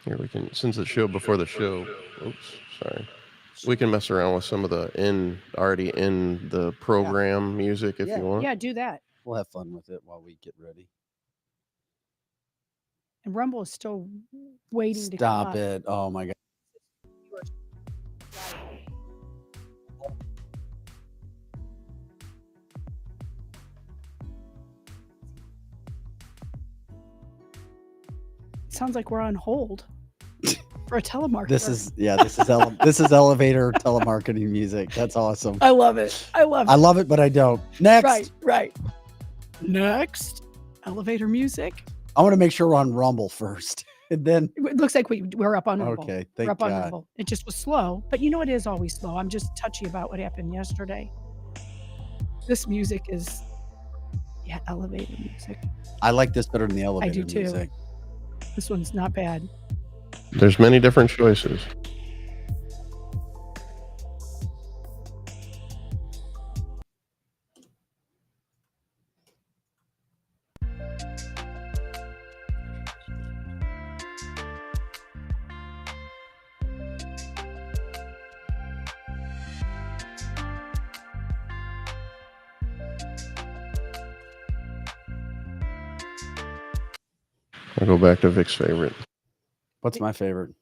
Here we can, since it's show before the show. Oops, sorry. We can mess around with some of the already in the program music if you want. Yeah, do that. We'll have fun with it while we get ready. And Rumble is still waiting to come Stop up. it. Oh my God. It sounds like we're on hold for a telemarketer. This is elevator telemarketing music. That's awesome. I love it. I love it. I love it, but I don't. Next. Right. Next. Elevator music. I want to make sure we're on Rumble first. And then It looks like we're up on Rumble. Okay, We're thank up on God. Rumble. It just was slow. But you know it is always slow. I'm just touchy about what happened yesterday. This music is elevator music. I like this better than the elevator do too. music. This one's not bad. There's many different choices. I'll go back to Vic's favorite. What's my favorite?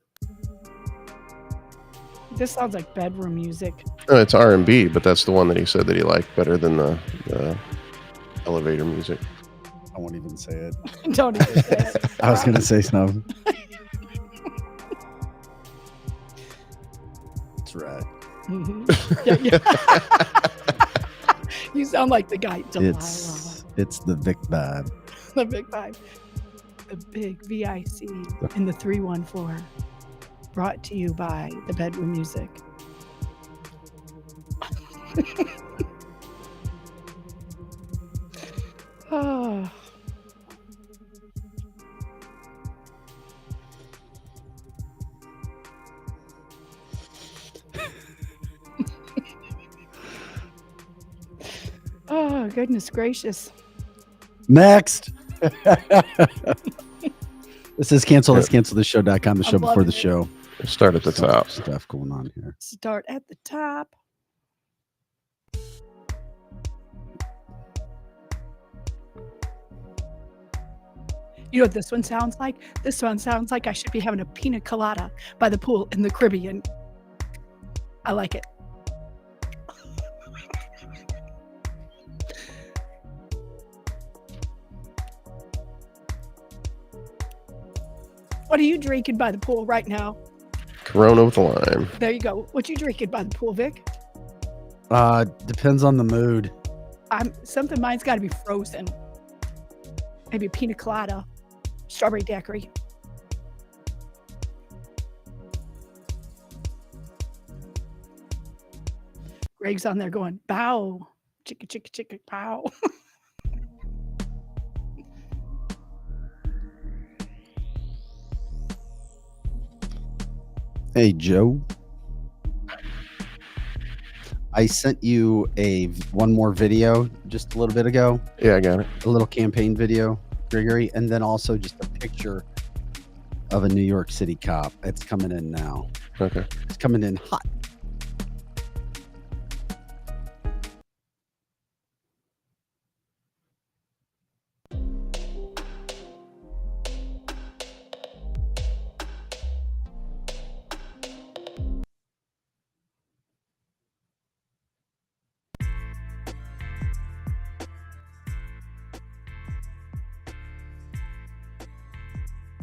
This sounds like bedroom music. No, it's R&B, but that's the one that he said that he liked better than the elevator music. I won't even say it. Don't even say it. I was going to say something. That's right. Mm-hmm. Yeah. You sound like the guy. Delilah. It's the Vic vibe. The big five. The big VIC in the 314. Brought to you by the bedroom music. Oh. Oh, goodness gracious. Next. This is cancel. Let's cancel the show.com, the show before the show. Start at the top. Stuff going on here. Start at the top. You know what this one sounds like? This one sounds like I should be having a pina colada by the pool in the Caribbean. I like it. What are you drinking by the pool right now? Corona with lime. There you go. What you drinking by the pool, Vic? Depends on the mood. Something mine's got to be frozen. Maybe a pina colada, strawberry daiquiri. Greg's on there going, bow, chicka, chicka, chicka, pow. Hey, Joe. I sent you one more video just a little bit ago. Yeah, I got it. A little campaign video, Gregory, and then also just a picture of a New York City cop. It's coming in now. Okay. It's coming in hot.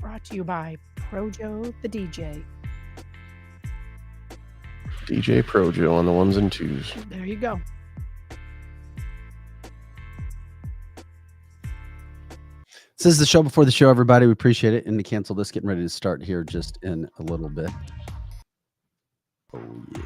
Brought to you by Projo the DJ. DJ Projo on the ones and twos. There you go. This is the show before the show, everybody. We appreciate it. And to cancel this, getting ready to start here just in a little bit. Oh, yeah.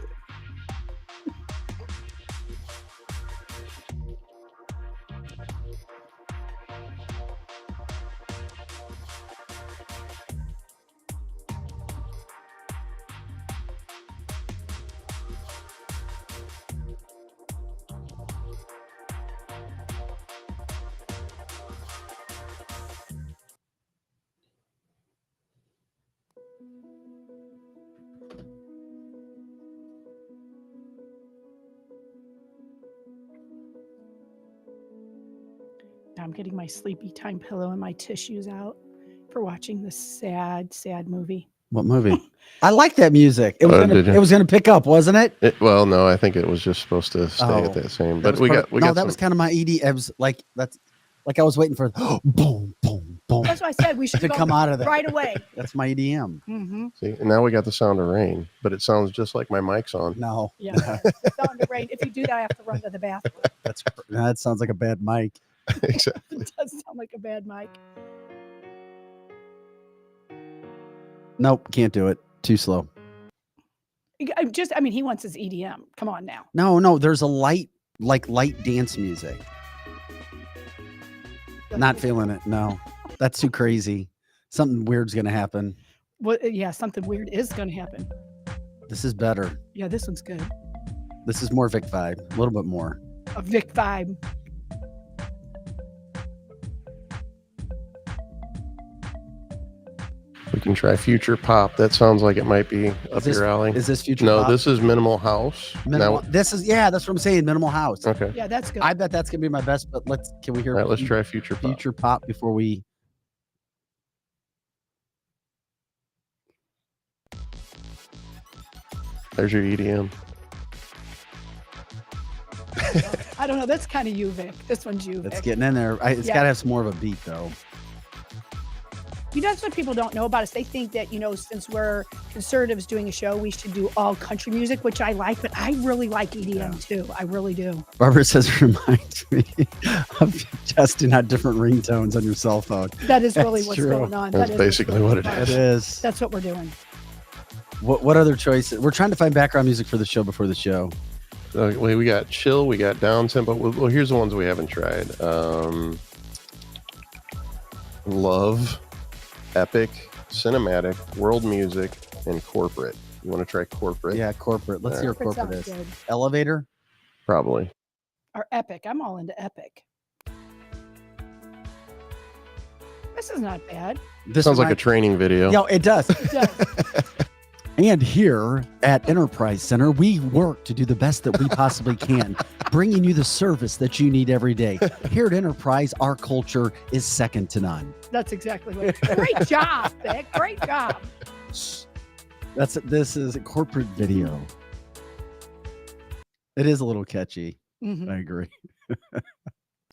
I'm getting my sleepy time pillow and my tissues out for watching this sad, sad movie. What movie? I like that music. It was did you? it was gonna pick up, wasn't it? Well, no, I think it was just supposed to stay Oh, at that same. That But was part of- we no, got that some, was kind of my ED. It was like I was waiting for boom, boom, boom That's why I said we should to go come out of that. right away. That's my EDM. Mm-hmm. see, and now we got the sound of rain, but it sounds just like my mic's on. No, Yeah, the sound of rain. If you do that, I have to run to the bathroom. that sounds like a bad mic. Exactly. It does sound like a bad mic. Nope, can't do it. Too slow. I mean, he wants his EDM. Come on now. No, there's a light dance music. Not feeling it. No, that's too crazy. Something weird's gonna happen. Well, yeah, something weird is going to happen. This is better. Yeah, this one's good. This is more Vic vibe. A little bit more. A Vic vibe. We can try future pop. That sounds like it might be up this- your alley. Is this future? No, pop? this is minimal house. Minimal, this is that's what I'm saying. Minimal house. Okay. Yeah, that's good. I bet that's gonna be my best. But can we hear? All right, let's try future pop. future pop before we. There's your E EDM. I don't know. That's kind of you, Vic. This one's you, It's Vic. getting in there. It's Yeah. got to have some more of a beat though. You know, that's what people don't know about us. They think that, since we're conservatives doing a show, we should do all country music, which I like, but I really like EDM too. I really do. Barbara says it reminds me of testing out different ringtones on your cell phone. That is really That's what's true. going on. That's That is basically what it going on. It is. That's what we're doing. What other choices? We're trying to find background music for the show before the show. We got chill, we got down tempo. Well, here's the ones we haven't tried. Love, epic, cinematic, world music, and corporate. You want to try corporate? Yeah, corporate. Let's see what Corporate corporate sounds is. good. Elevator. Probably. Or epic. I'm all into epic. This is not bad. This Sounds like a training video. Yeah, it does. It does. And here at Enterprise Center, we work to do the best that we possibly can, bringing you the service that you need every day. Here at Enterprise, our culture is second to none. That's exactly what. Great job, Vic. Great job. This is a corporate video. It is a little catchy. Mhm. I agree.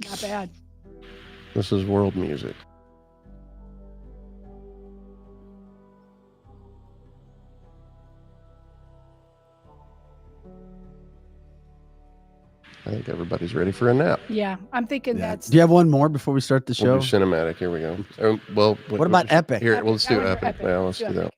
Not bad. This is world music. I think everybody's ready for a nap. Yeah, I'm thinking Yeah. that's. Do you have one more before we start the We'll show? do cinematic. Here we go. What about epic? Here, well, let's do I like epic. Yeah, let's do that.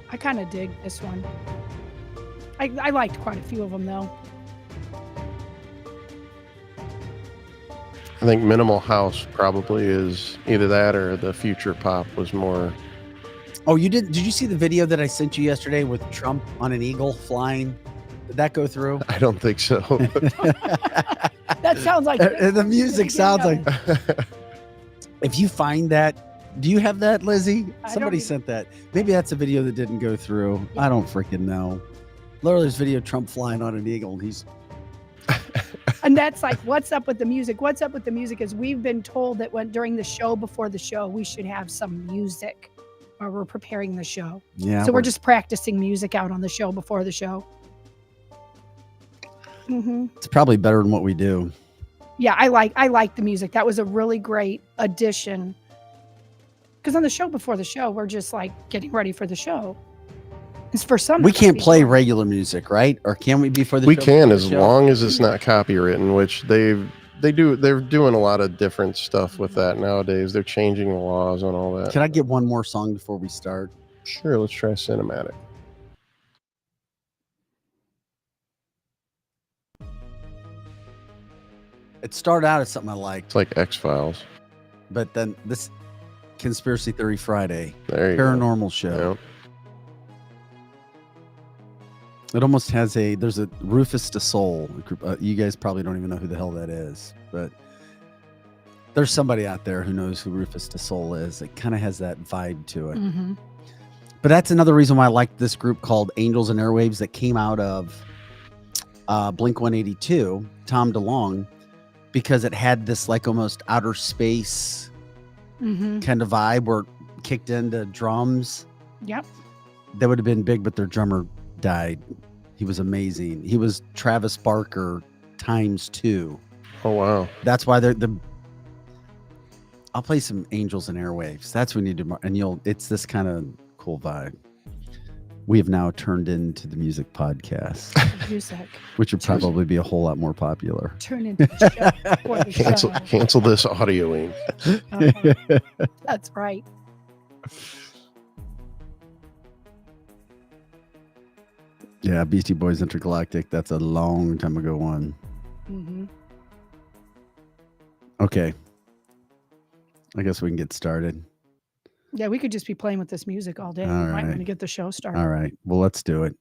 I kind of dig this one. I liked quite a few of them though. I think minimal house probably is either that or the future pop was more. Oh, did you see the video that I sent you yesterday with Trump on an eagle flying? Did that go through? I don't think so. That sounds like The music sounds like. Yeah. If you find that, do you have that, Lizzie? I Somebody don't- sent that. Maybe that's a video that didn't go through. I don't freaking know. Literally, this video of Trump flying on an eagle. And he's And that's like, what's up with the music? What's up with the music is we've been told that during the show, before the show, we should have some music while we're preparing the show. yeah. So we're just practicing music out on the show before the show. Hmm. It's probably better than what we do. Yeah, I like the music. That was a really great addition. Because on the show before the show, we're just like getting ready for the show. It's for some. We can't play regular music, right? Or can we before the We show? can, before as the show? long as it's not copywritten, which they're doing a lot of different stuff with that nowadays. They're changing the laws on all that. Can I get one more song before we start? Sure, let's try cinematic. It started out as something I liked, It's like X-Files. but then this Conspiracy Theory Friday, There you go. paranormal show. Yep. It almost has there's a Rufus de Soul group. You guys probably don't even know who the hell that is, but there's somebody out there who knows who Rufus de Soul is. It kind of has that vibe to it. Mm-hmm. But that's another reason why I like this group called Angels and Airwaves that came out of Blink 182, Tom DeLonge, because it had this like almost outer space kind of vibe where it kicked into drums. Yep. That would have been big, but their drummer died. He was amazing. He was Travis Barker ×2. Oh, wow. That's why I'll play some Angels and Airwaves. That's when you do, and it's this kind of cool vibe. We have now turned into the music podcast, Music. which would probably be a whole lot more popular. Turn into the show for the show. Cancel this audioing. That's right. Yeah, Beastie Boys Intergalactic. That's a long time ago one. Mm-hmm. Okay. I guess we can get started. Yeah, we could just be playing with this music all day. All We might right. want to get the show started. All right. Well, let's do it.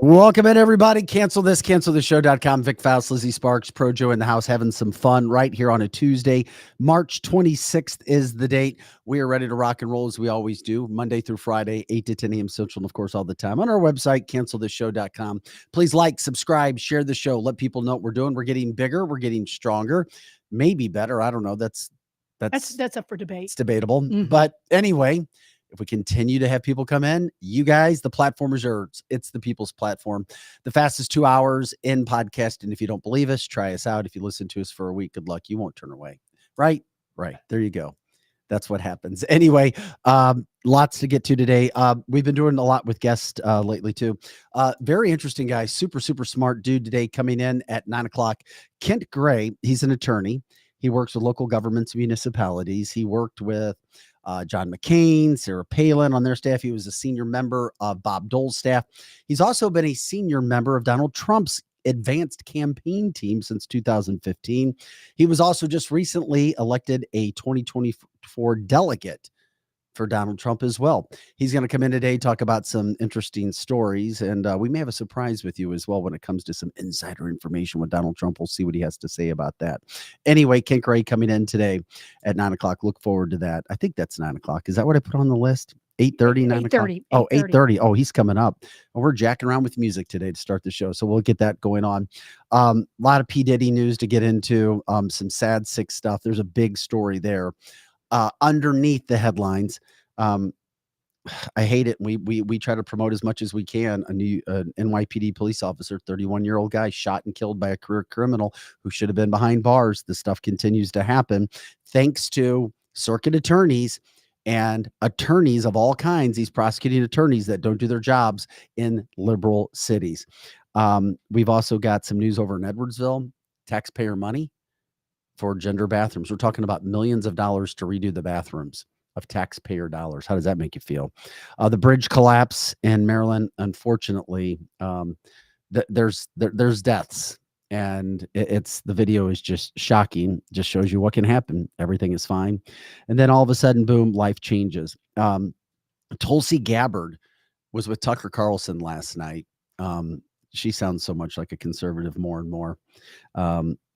Welcome in, everybody. CancelThisCancelTheShow.com. Vic Faust, Lizzie Sparks, Pro Joe in the house, having some fun right here on a Tuesday. March 26th is the date. We are ready to rock and roll as we always do, Monday through Friday, 8 to 10 a.m. Central, and of course, all the time on our website, CancelThisShow.com. Please like, subscribe, share the show. Let people know what we're doing. We're getting bigger. We're getting stronger. Maybe better. I don't know. That's up for debate. It's debatable. Mhm. But anyway, if we continue to have people come in, you guys, the platform is yours. It's the people's platform. The fastest 2 hours in podcasting. If you don't believe us, try us out. If you listen to us for a week, good luck. You won't turn away. Right? Right. There you go. That's what happens. Anyway, lots to get to today. We've been doing a lot with guests lately too. Very interesting guy. Super, super smart dude today coming in at 9 o'clock. Kent Gray. He's an attorney. He works with local governments, municipalities. He worked with John McCain, Sarah Palin on their staff. He was a senior member of Bob Dole's staff. He's also been a senior member of Donald Trump's advanced campaign team since 2015. He was also just recently elected a 2024 delegate for Donald Trump as well. He's going to come in today, talk about some interesting stories, and we may have a surprise with you as well when it comes to some insider information with Donald Trump. We'll see what he has to say about that. Anyway, Kent Gray coming in today at 9 o'clock. Look forward to that. I think that's 9 o'clock. Is that what I put on the list? 8:30, 9 o'clock? 8:30. Oh, 8:30. Oh, he's coming up. Well, we're jacking around with music today to start the show, so we'll get that going on. A lot of P. Diddy news to get into, some sad, sick stuff. There's a big story there. Underneath the headlines, I hate it. We try to promote as much as we can. A new NYPD police officer, 31-year-old guy, shot and killed by a career criminal who should have been behind bars. This stuff continues to happen thanks to circuit attorneys and attorneys of all kinds. These prosecuting attorneys that don't do their jobs in liberal cities. We've also got some news over in Edwardsville. Taxpayer money for gender bathrooms. We're talking about millions of dollars to redo the bathrooms of taxpayer dollars. How does that make you feel? The bridge collapse in Maryland, unfortunately, there's deaths, and it's the video is just shocking. Just shows you what can happen. Everything is fine, and then all of a sudden, boom, life changes. Tulsi Gabbard was with Tucker Carlson last night. She sounds so much like a conservative more and more.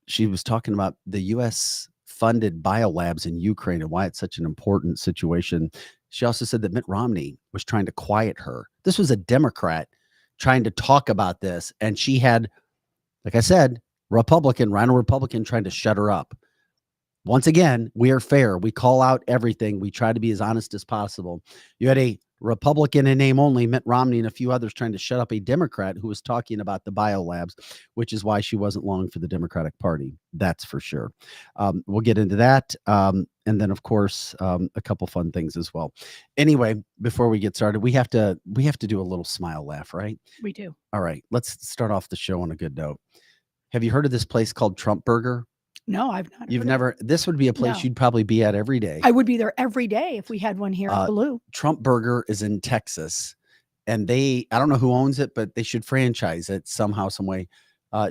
She was talking about the U.S. funded biolabs in Ukraine and why it's such an important situation. She also said that Mitt Romney was trying to quiet her. This was a Democrat trying to talk about this. And she had, like I said, Rhino Republican trying to shut her up. Once again, we are fair. We call out everything. We try to be as honest as possible. You had a Republican in name only, Mitt Romney and a few others trying to shut up a Democrat who was talking about the biolabs, which is why she wasn't long for the Democratic Party. That's for sure. We'll get into that. And then, of course, a couple fun things as well. Anyway, before we get started, we have to do a little smile laugh, right? We do. All right, let's start off the show on a good note. Have you heard of this place called Trump Burger? No, I've not. You've never. This would be a place you'd probably be at every day. I would be there every day if we had one here in Blue. Trump Burger is in Texas, and I don't know who owns it, but they should franchise it somehow, some way.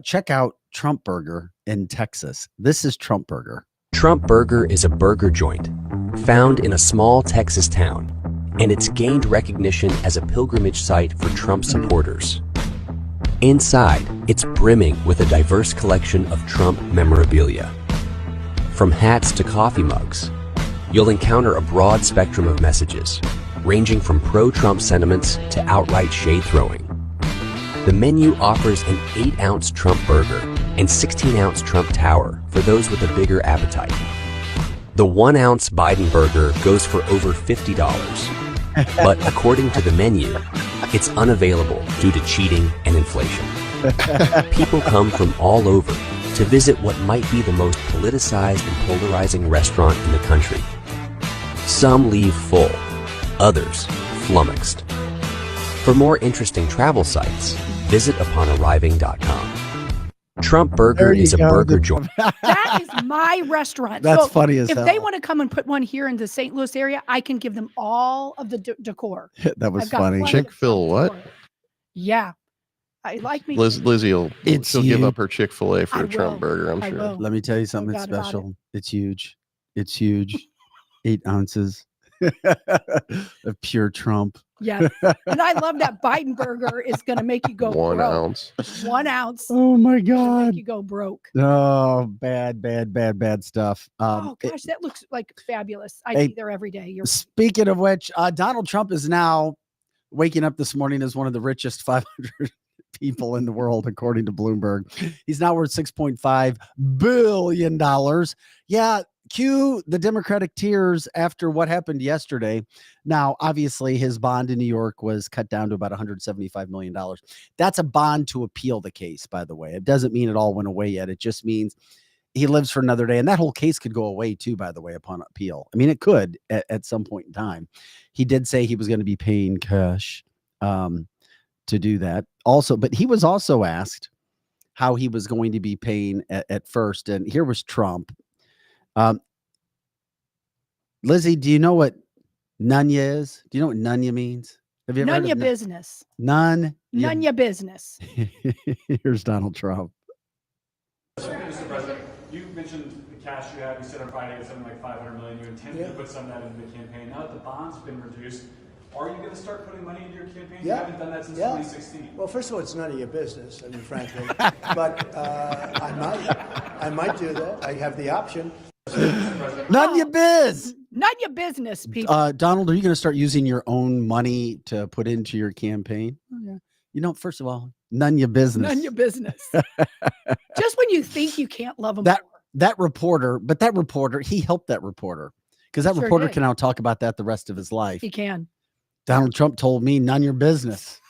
Check out Trump Burger in Texas. This is Trump Burger. Trump Burger is a burger joint found in a small Texas town, and it's gained recognition as a pilgrimage site for Trump supporters. Inside, it's brimming with a diverse collection of Trump memorabilia. From hats to coffee mugs, you'll encounter a broad spectrum of messages, ranging from pro-Trump sentiments to outright shade throwing. The menu offers an 8-ounce Trump burger and 16-ounce Trump tower for those with a bigger appetite. The 1-ounce Biden burger goes for over $50, but according to the menu, it's unavailable due to cheating and inflation. People come from all over to visit what might be the most politicized and polarizing restaurant in the country. Some leave full, others flummoxed. For more interesting travel sites, visit uponarriving.com. Trump Burger is a burger joint. That is my restaurant. That's funny as hell. If hell. they want to come and put one here in the St. Louis area, I can give them all of the decor. That was I've got funny. plenty of Chick-fil what? decor. Yeah. I like me. Lizzie will she'll give up her Chick-fil-A for I a Trump will. burger, I'm I sure. will. Let me tell you something doubt about special. It's huge. It's huge. 8 ounces of pure Trump. Yeah. And I love that Biden burger is going to make you go 1 broke. ounce. 1 ounce. Oh my Make God. you go broke. Oh, bad stuff. Oh gosh, that looks like fabulous. I'd Hey, be there every day. Speaking of which, Donald Trump is now waking up this morning as one of the richest 500 people in the world, according to Bloomberg. He's now worth $6.5 billion. Yeah, cue the Democratic tears after what happened yesterday. Now, obviously, his bond in New York was cut down to about $175 million. That's a bond to appeal the case, by the way. It doesn't mean it all went away yet. It just means he lives for another day. And that whole case could go away too, by the way, upon appeal. I mean, it could at some point in time. He did say he was going to be paying cash to do that also, but he was also asked how he was going to be paying at first. And here was Trump. Lizzie, do you know what Nunya is? Do you know what Nunya means? Have you ever heard None of your business. None Your business. Here's Donald Trump. Mr. President, you mentioned the cash you have. You said on Friday it's something like $500 million. You intended to put some of that into the campaign. Now that the bond's been reduced, are you going to start putting money into your campaign? Yeah. You haven't done that since 2016. Well, first of all, it's none of your business, I mean, frankly. But I might do that. I have the option. None your biz. None your business, people. Donald, are you going to start using your own money to put into your campaign? Oh, yeah. You know, first of all, none your business. None your business. Just when you think you can't love them that reporter, he helped that reporter because that Sure reporter did. can now talk about that the rest of his life. He can. Donald Trump told me, none your business.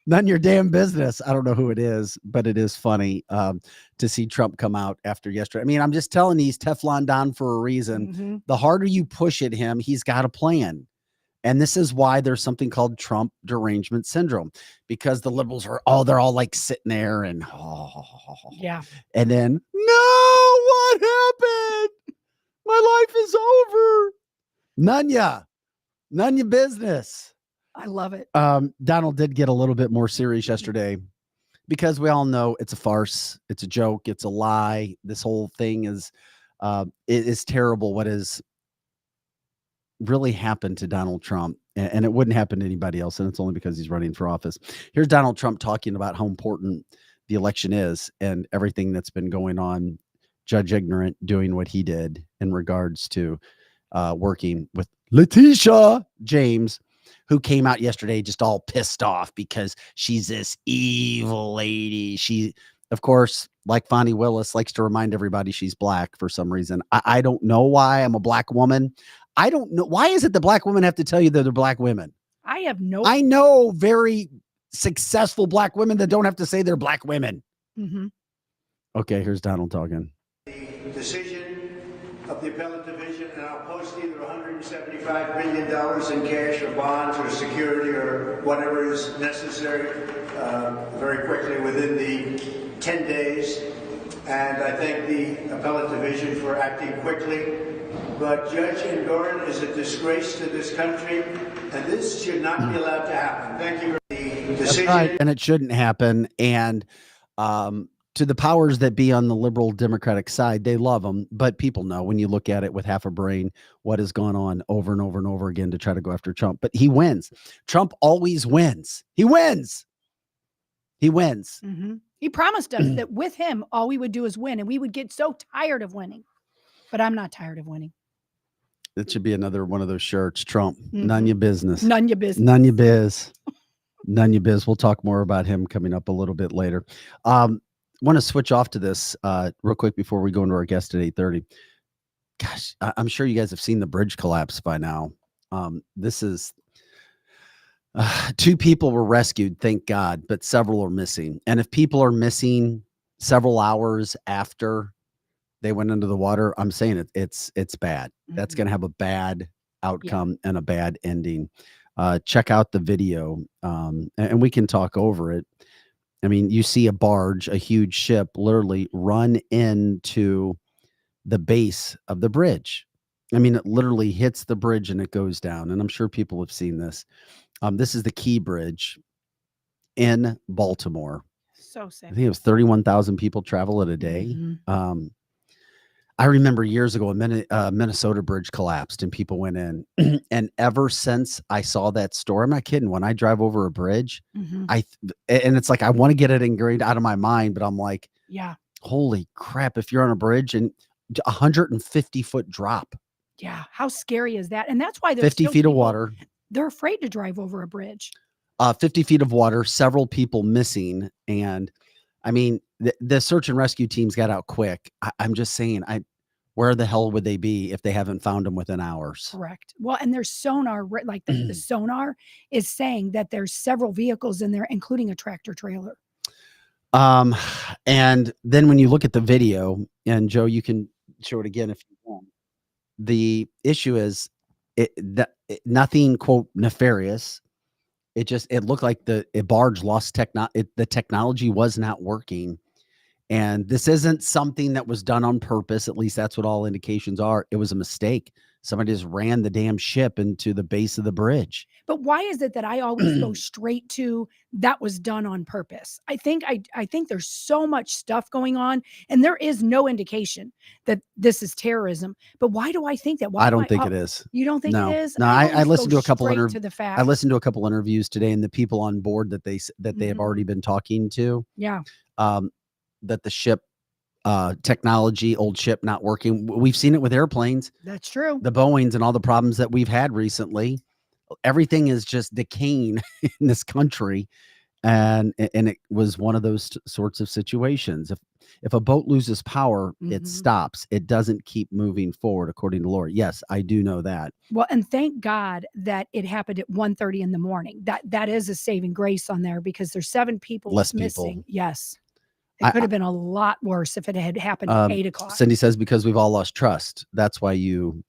None your damn business. I don't know who it is, but it is funny to see Trump come out after yesterday. I mean, I'm just telling you, he's Teflon Don for a reason. Mm-hmm. The harder you push at him, he's got a plan. And this is why there's something called Trump derangement syndrome, because the liberals they're all like sitting there and, Yeah. and then, no, what happened? My life is over. None your business. I love it. Donald did get a little bit more serious yesterday because we all know it's a farce. It's a joke. It's a lie. This whole thing is terrible. What has really happened to Donald Trump, and it wouldn't happen to anybody else. And it's only because he's running for office. Here's Donald Trump talking about how important the election is and everything that's been going on. Judge Ignorant doing what he did in regards to working with Letitia James, who came out yesterday just all pissed off because she's this evil lady. She, of course, like Fonnie Willis, likes to remind everybody she's black for some reason. I don't know why. I'm a black woman. I don't know. Why is it the black women have to tell you that they're black women? I have no. I know very successful black women that don't have to say they're black women. Mm-hmm. Okay, here's Donald talking. The decision of the appellate division, and I'll post either $175 billion in cash or bonds or security or whatever is necessary very quickly within the 10 days. And I thank the appellate division for acting quickly. But Judge Engoron is a disgrace to this country, and this should not be allowed to happen. Thank you for the decision. That's right, and it shouldn't happen. And to the powers that be on the liberal Democratic side, they love them, but people know when you look at it with half a brain what has gone on over and over and over again to try to go after Trump. But he wins. Trump always wins. He wins. He wins. Mm-hmm. He promised us that with him, all we would do is win, and we would get so tired of winning. But I'm not tired of winning. It should be another one of those shirts. Trump, none your business. None your business. None your biz. None your biz. We'll talk more about him coming up a little bit later. Want to switch off to this real quick before we go into our guest at 8:30. Gosh, I'm sure you guys have seen the bridge collapse by now. This is 2 people were rescued, thank God, but several are missing. And if people are missing several hours after they went into the water, I'm saying it's bad. That's going to have a bad outcome and a bad ending. Check out the video, and we can talk over it. I mean, you see a barge, a huge ship, literally run into the base of the bridge. I mean, it literally hits the bridge and it goes down. And I'm sure people have seen this. This is the Key Bridge in Baltimore. So sad. I think it was 31,000 people travel it a day. I remember years ago, a Minnesota bridge collapsed and people went in. And ever since I saw that story, I'm not kidding. When I drive over a bridge, and it's like I want to get it ingrained out of my mind, but I'm like, yeah, holy crap! If you're on a bridge and 150-foot drop, yeah, how scary is that? And that's why there's 50 feet of water. They're afraid to drive over a bridge. 50 feet of water, several people missing, and I mean, the search and rescue teams got out quick. I'm just saying, where the hell would they be if they haven't found them within hours? Correct. Well, and there's sonar, like the sonar is saying that there's several vehicles in there, including a tractor trailer. And then when you look at the video, and Joe, you can show it again if you want. The issue is nothing, quote, nefarious. It looked like the barge lost the technology was not working. And this isn't something that was done on purpose. At least that's what all indications are. It was a mistake. Somebody just ran the damn ship into the base of the bridge. But why is it that I always go straight to that was done on purpose? I think there's so much stuff going on, and there is no indication that this is terrorism. But why do I think that? Why I don't think it is. You don't think it is? No, I listened to a couple I listened to a couple interviews today, and the people on board that they have already been talking to. Yeah. That the ship technology, old ship not working. We've seen it with airplanes. That's true. The Boeings and all the problems that we've had recently. Everything is just decaying in this country. And it was one of those sorts of situations. If a boat loses power, it stops. It doesn't keep moving forward, according to Laura. Yes, I do know that. Well, and thank God that it happened at 1:30 in the morning. That is a saving grace on there, because there's 7 people missing. Yes. It could have been a lot worse if it had happened at 8 o'clock. Cindy says, because we've all lost trust. That's why you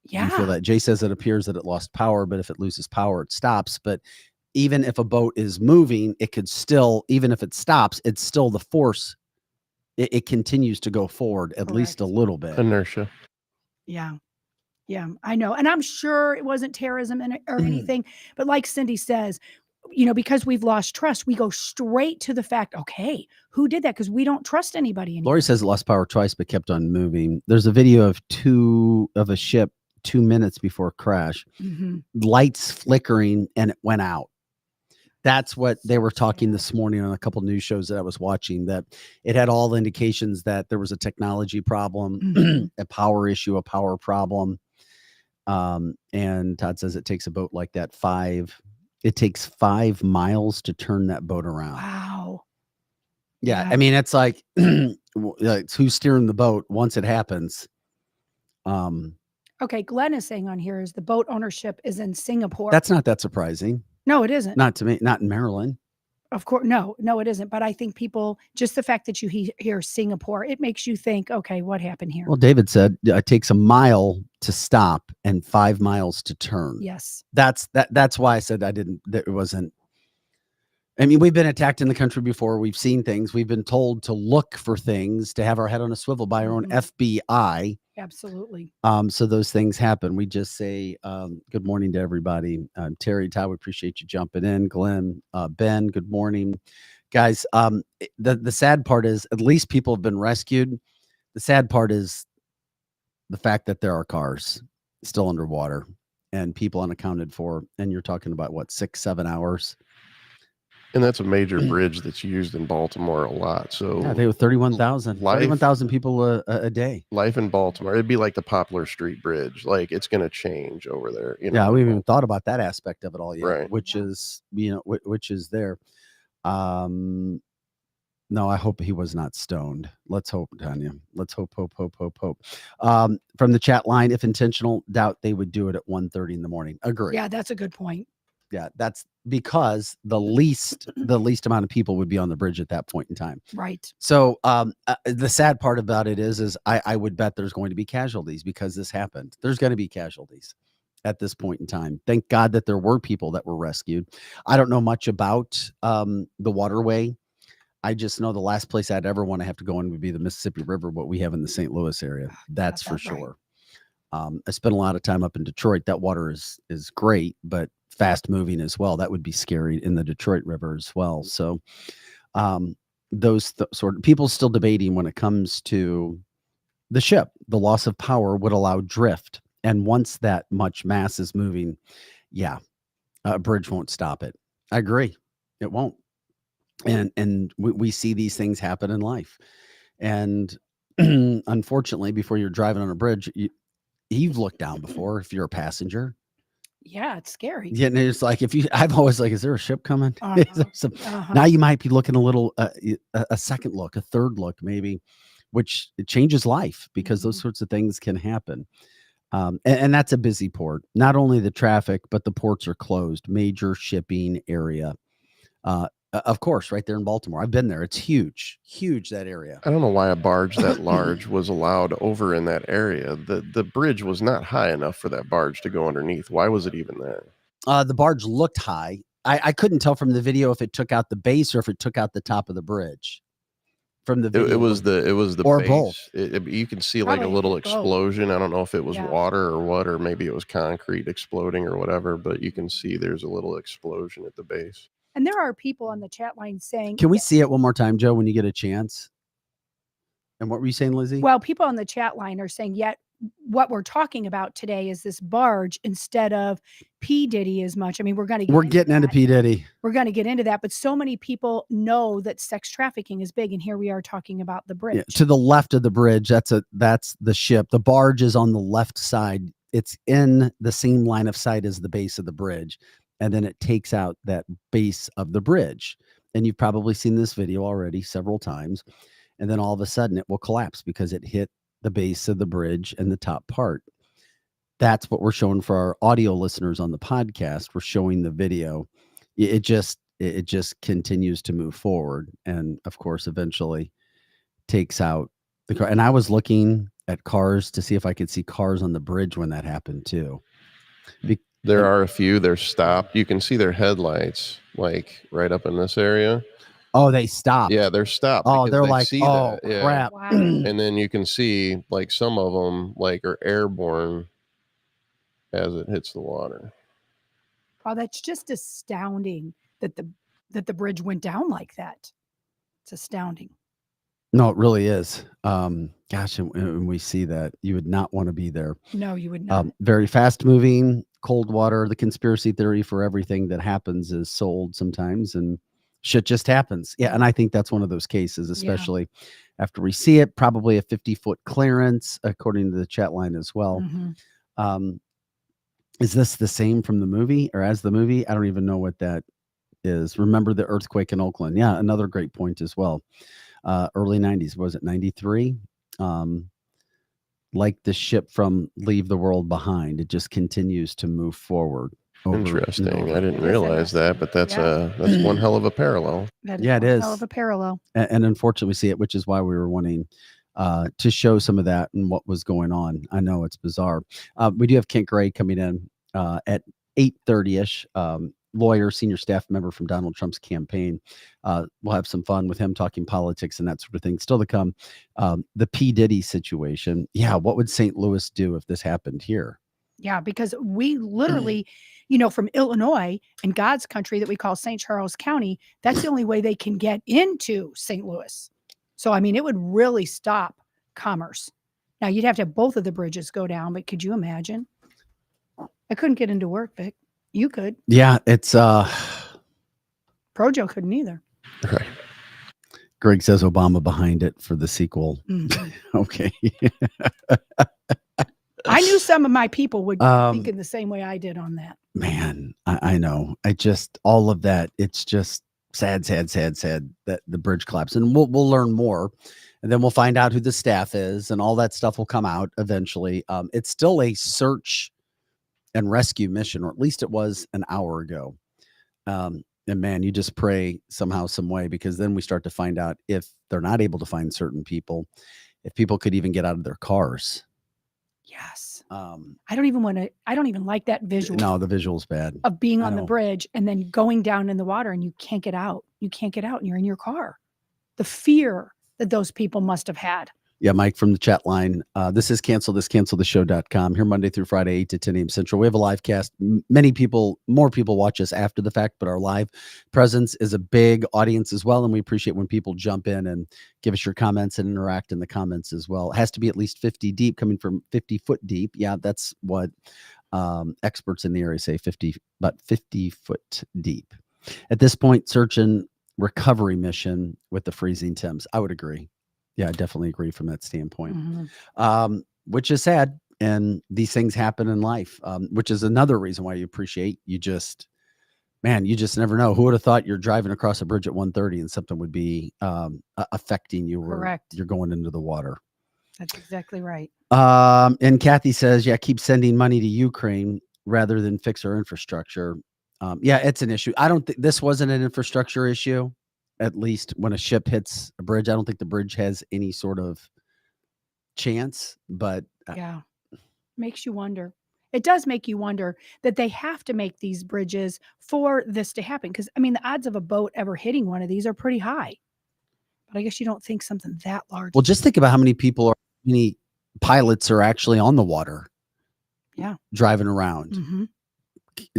feel that. Jay says it appears that it lost power, but if it loses power, it stops. But even if a boat is moving, it could still, even if it stops, it's still the force. It continues to go forward at least a little bit. Inertia. Yeah. Yeah, I know. And I'm sure it wasn't terrorism or anything. But like Cindy says, because we've lost trust, we go straight to the fact, okay, who did that? Because we don't trust anybody anymore. Lori says it lost power twice, but kept on moving. There's a video of a ship 2 minutes before crash, lights flickering, and it went out. That's what they were talking this morning on a couple news shows that I was watching, that it had all indications that there was a technology problem, a power issue, a power problem. And Todd says it takes a boat like that it takes 5 miles to turn that boat around. Wow. Yeah. I mean, it's like, it's who's steering the boat once it happens. Okay, Glenn is saying on here is the boat ownership is in Singapore. That's not that surprising. No, it isn't. Not to me. Not in Maryland. Of course, no, it isn't. But I think people, just the fact that you hear Singapore, it makes you think, okay, what happened here? Well, David said it takes a mile to stop and 5 miles to turn. Yes. That's why I said it wasn't. I mean, we've been attacked in the country before. We've seen things. We've been told to look for things, to have our head on a swivel by our own FBI. Absolutely. So those things happen. We just say good morning to everybody. Terry, Todd, we appreciate you jumping in. Glenn, Ben, good morning, guys. The sad part is at least people have been rescued. The sad part is the fact that there are cars still underwater and people unaccounted for. And you're talking about what, 6-7 hours. And that's a major bridge that's used in Baltimore a lot. So yeah, they were 31,000 people a day. Life in Baltimore, it'd be like the Poplar Street Bridge. Like it's going to change over there. You know? Yeah, we haven't even thought about that aspect of it all yet, Right. which is, which is there. No, I hope he was not stoned. Let's hope, Tanya. Let's hope. From the chat line, if intentional, doubt they would do it at 1:30 in the morning. Agree. Yeah, that's a good point. Yeah, that's because the least amount of people would be on the bridge at that point in time. Right. So the sad part about it is I would bet there's going to be casualties because this happened. There's going to be casualties at this point in time. Thank God that there were people that were rescued. I don't know much about the waterway. I just know the last place I'd ever want to have to go in would be the Mississippi River, what we have in the St. Louis area. That's for sure. Right. I spent a lot of time up in Detroit. That water is great, but fast moving as well. That would be scary in the Detroit River as well. So those sort of people still debating when it comes to the ship. The loss of power would allow drift. And once that much mass is moving, yeah, a bridge won't stop it. I agree. It won't. And we see these things happen in life. And unfortunately, before you're driving on a bridge, you've looked down before if you're a passenger. Yeah, it's scary. Yeah, and it's like I've always like, is there a ship coming? Uh-huh. Now you might be looking a little a second look, a third look, maybe, which it changes life because those sorts of things can happen. And that's a busy port. Not only the traffic, but the ports are closed. Major shipping area. Of course, right there in Baltimore. I've been there. It's huge, that area. I don't know why a barge that large was allowed over in that area. The bridge was not high enough for that barge to go underneath. Why was it even there? The barge looked high. I couldn't tell from the video if it took out the base or if it took out the top of the bridge. From the video, it was the or base. both. You can see Probably like a little both. explosion. I don't know if it was Yeah. water or what, or maybe it was concrete exploding or whatever. But you can see there's a little explosion at the base. And there are people on the chat line saying, Can we see it one more time, Joe, when you get a chance? And what were you saying, Lizzie? well, people on the chat line are saying, yet what we're talking about today is this barge instead of P. Diddy as much. I mean, we're getting into P. Diddy. We're going to get into that, but so many people know that sex trafficking is big, and here we are talking about the bridge. Yeah, to the left of the bridge, that's the ship. The barge is on the left side. It's in the same line of sight as the base of the bridge, and then it takes out that base of the bridge. And you've probably seen this video already several times. And then all of a sudden it will collapse because it hit the base of the bridge and the top part. That's what we're showing for our audio listeners on the podcast. We're showing the video. It just continues to move forward. And of course, eventually takes out the car. And I was looking at cars to see if I could see cars on the bridge when that happened too. There are a few. They're stopped. You can see their headlights, like right up in this area. Oh, they stopped. Yeah, they're stopped. Oh, because they're they like, see oh, that. Yeah. crap. Wow. And then you can see like some of them like are airborne as it hits the water. Wow, that's just astounding that the bridge went down like that. It's astounding. No, it really is. Gosh, and we see that you would not want to be there. No, you would not. Very fast moving, cold water. The conspiracy theory for everything that happens is sold sometimes, and shit just happens. Yeah, and I think that's one of those cases, especially after we see it. Probably a 50-foot clearance, according to the chat line as well. Mm-hmm. Is this the same from the movie or as the movie? I don't even know what that is. Remember the earthquake in Oakland? Yeah, another great point as well. Early 90s, was it 93? like the ship from Leave the World Behind. It just continues to move forward. over and Interesting. over. I didn't It is realize that, but that's that's one hell of a parallel. That Yeah, it one hell is. of a parallel. And unfortunately, we see it, which is why we were wanting to show some of that and what was going on. I know it's bizarre. We do have Kent Gray coming in at 8:30ish. Lawyer, senior staff member from Donald Trump's campaign. We'll have some fun with him talking politics and that sort of thing. Still to come, the P. Diddy situation. Yeah, what would St. Louis do if this happened here? Yeah, because we literally, from Illinois and God's country that we call St. Charles County, that's the only way they can get into St. Louis. So, I mean, it would really stop commerce. Now, you'd have to have both of the bridges go down, but could you imagine? I couldn't get into work, Vic. You could. Yeah, it's Projo couldn't either. Right. Greg says Obama behind it for the sequel. Mhm. Okay. I knew some of my people would Um, think in the same way I did on that. Man, I know. I just all of that. It's just sad that the bridge collapsed, and we'll learn more, and then we'll find out who the staff is, and all that stuff will come out eventually. It's still a search and rescue mission, or at least it was an hour ago. And man, you just pray somehow, some way, because then we start to find out if they're not able to find certain people, if people could even get out of their cars. Yes. Um, I don't even like that visual no, the visual's bad. of being I on the know. bridge and then going down in the water and you can't get out. You can't get out and you're in your car. The fear that those people must have had. Yeah, Mike from the chat line. This is cancelthisshow.com. Here Monday through Friday, 8 to 10 a.m. Central. We have a live cast. More people watch us after the fact, but our live presence is a big audience as well. And we appreciate when people jump in and give us your comments and interact in the comments as well. It has to be at least 50 deep, coming from 50 foot deep. Yeah, that's what experts in the area say, 50 foot deep. At this point, search and recovery mission with the freezing temps. I would agree. Yeah, I definitely agree from that standpoint. Which is sad. And these things happen in life, which is another reason why you appreciate, you just never know. Who would have thought you're driving across a bridge at 1:30 and something would be affecting you where Correct. you're going into the water. That's exactly right. And Kathy says, yeah, keep sending money to Ukraine rather than fix our infrastructure. Yeah, it's an issue. I don't think this wasn't an infrastructure issue. At least when a ship hits a bridge, I don't think the bridge has any sort of chance, but Yeah. Makes you wonder. It does make you wonder that they have to make these bridges for this to happen. Because, I mean, the odds of a boat ever hitting one of these are pretty high. But I guess you don't think something that large. well, just think about how many pilots are actually on the water. Yeah. Driving around, Mhm.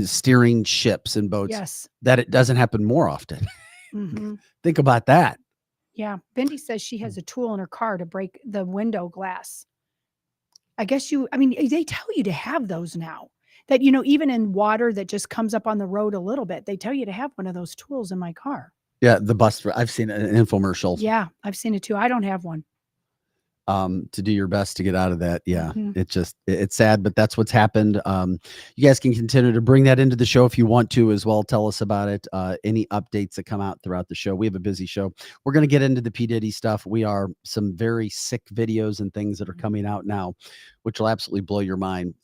steering ships and boats, Yes. that it doesn't happen more often. Mhm. Think about that. Yeah. Bindi says she has a tool in her car to break the window glass. I guess they tell you to have those now. That, even in water that just comes up on the road a little bit, they tell you to have one of those tools in my car. Yeah, the bus. I've seen an infomercial. Yeah, I've seen it too. I don't have one. To do your best to get out of that. Yeah, Mhm. it's sad, but that's what's happened. You guys can continue to bring that into the show if you want to as well. Tell us about it. Any updates that come out throughout the show. We have a busy show. We're going to get into the P. Diddy stuff. We are some very sick videos and things that are coming out now, which will absolutely blow your mind.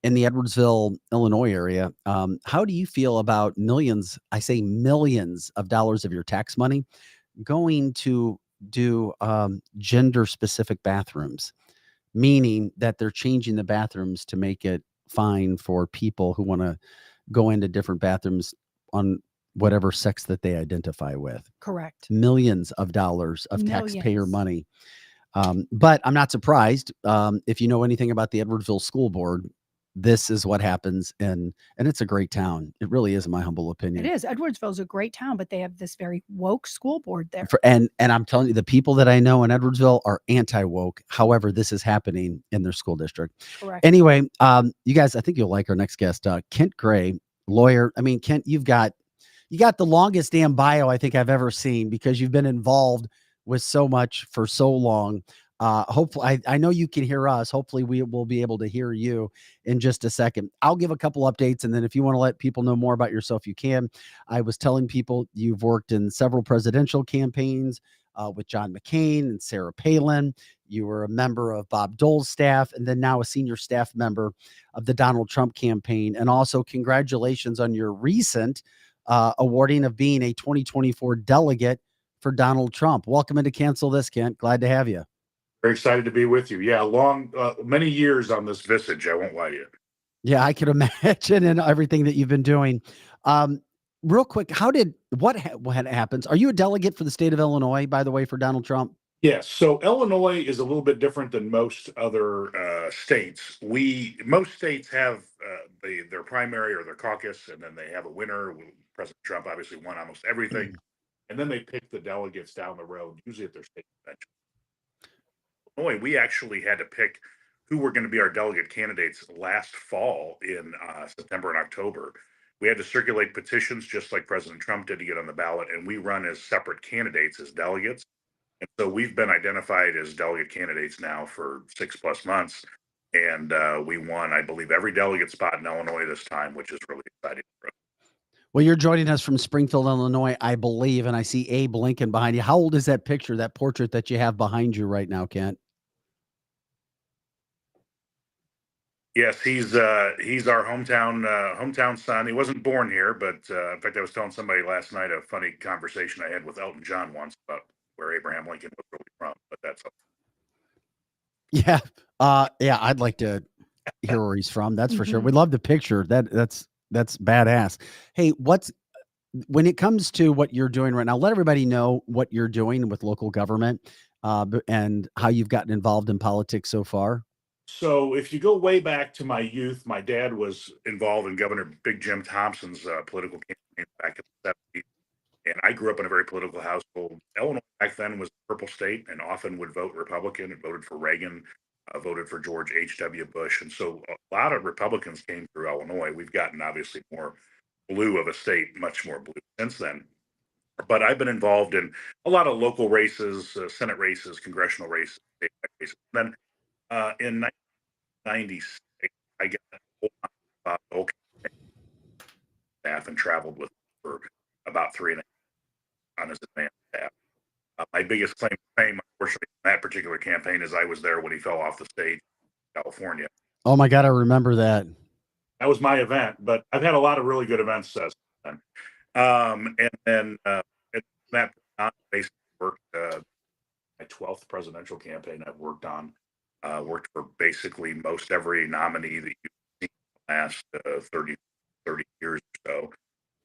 In the Edwardsville, Illinois area, how do you feel about millions of dollars of your tax money going to do gender specific bathrooms, meaning that they're changing the bathrooms to make it fine for people who want to go into different bathrooms on whatever sex that they identify with. Correct. Millions of dollars of taxpayer Millions. money. But I'm not surprised. If you know anything about the Edwardsville School Board, this is what happens, and it's a great town. It really is, in my humble opinion. It is. Edwardsville's a great town, but they have this very woke school board there. And I'm telling you, the people that I know in Edwardsville are anti-woke. However, this is happening in their school district. Correct. Anyway, you guys, I think you'll like our next guest, Kent Gray, lawyer. I mean, Kent, you got the longest damn bio I think I've ever seen, because you've been involved with so much for so long. Hopefully, I know you can hear us. Hopefully, we will be able to hear you in just a second. I'll give a couple updates, and then if you want to let people know more about yourself, you can. I was telling people you've worked in several presidential campaigns with John McCain and Sarah Palin. You were a member of Bob Dole's staff, and then now a senior staff member of the Donald Trump campaign. And also, congratulations on your recent awarding of being a 2024 delegate for Donald Trump. Welcome into Cancel This, Kent. Glad to have you. Very excited to be with you. Yeah, many years on this visage. I won't lie to you. Yeah, I could imagine, and everything that you've been doing. Real quick, what happens? Are you a delegate for the state of Illinois, by the way, for Donald Trump? Yes. So Illinois is a little bit different than most other states. Most states have their primary or their caucus, and then they have a winner. President Trump obviously won almost everything, and then they pick the delegates down the road, usually at their state convention. Illinois, we actually had to pick who were going to be our delegate candidates last fall in September and October. We had to circulate petitions just like President Trump did to get on the ballot, and we run as separate candidates as delegates. And so we've been identified as delegate candidates now for 6+ months. And we won, I believe, every delegate spot in Illinois this time, which is really exciting for us. Well, you're joining us from Springfield, Illinois, I believe, and I see Abe Lincoln behind you. How old is that picture, that portrait that you have behind you right now, Kent? Yes, he's our hometown son. He wasn't born here, but in fact, I was telling somebody last night a funny conversation I had with Elton John once about where Abraham Lincoln was really from. But that's yeah. I'd like to hear where he's from. That's for sure. We love the picture. That's badass. Hey, when it comes to what you're doing right now, let everybody know what you're doing with local government and how you've gotten involved in politics so far. So if you go way back to my youth, my dad was involved in Governor Big Jim Thompson's political campaign back in the 70s. And I grew up in a very political household. Illinois back then was a purple state and often would vote Republican. It voted for Reagan, voted for George H.W. Bush. And so a lot of Republicans came through Illinois. We've gotten obviously more blue of a state, much more blue since then. But I've been involved in a lot of local races, Senate races, congressional races, state races. And then in 1996, I got a staff and traveled with for about 3.5 years on his advanced staff. My biggest claim to fame, unfortunately, in that particular campaign is I was there when he fell off the stage in California. Oh my God, I remember that. That was my event, but I've had a lot of really good events since then. And then that basically worked my 12th presidential campaign I've worked on. Worked for basically most every nominee that you've seen in the last 30 years or so.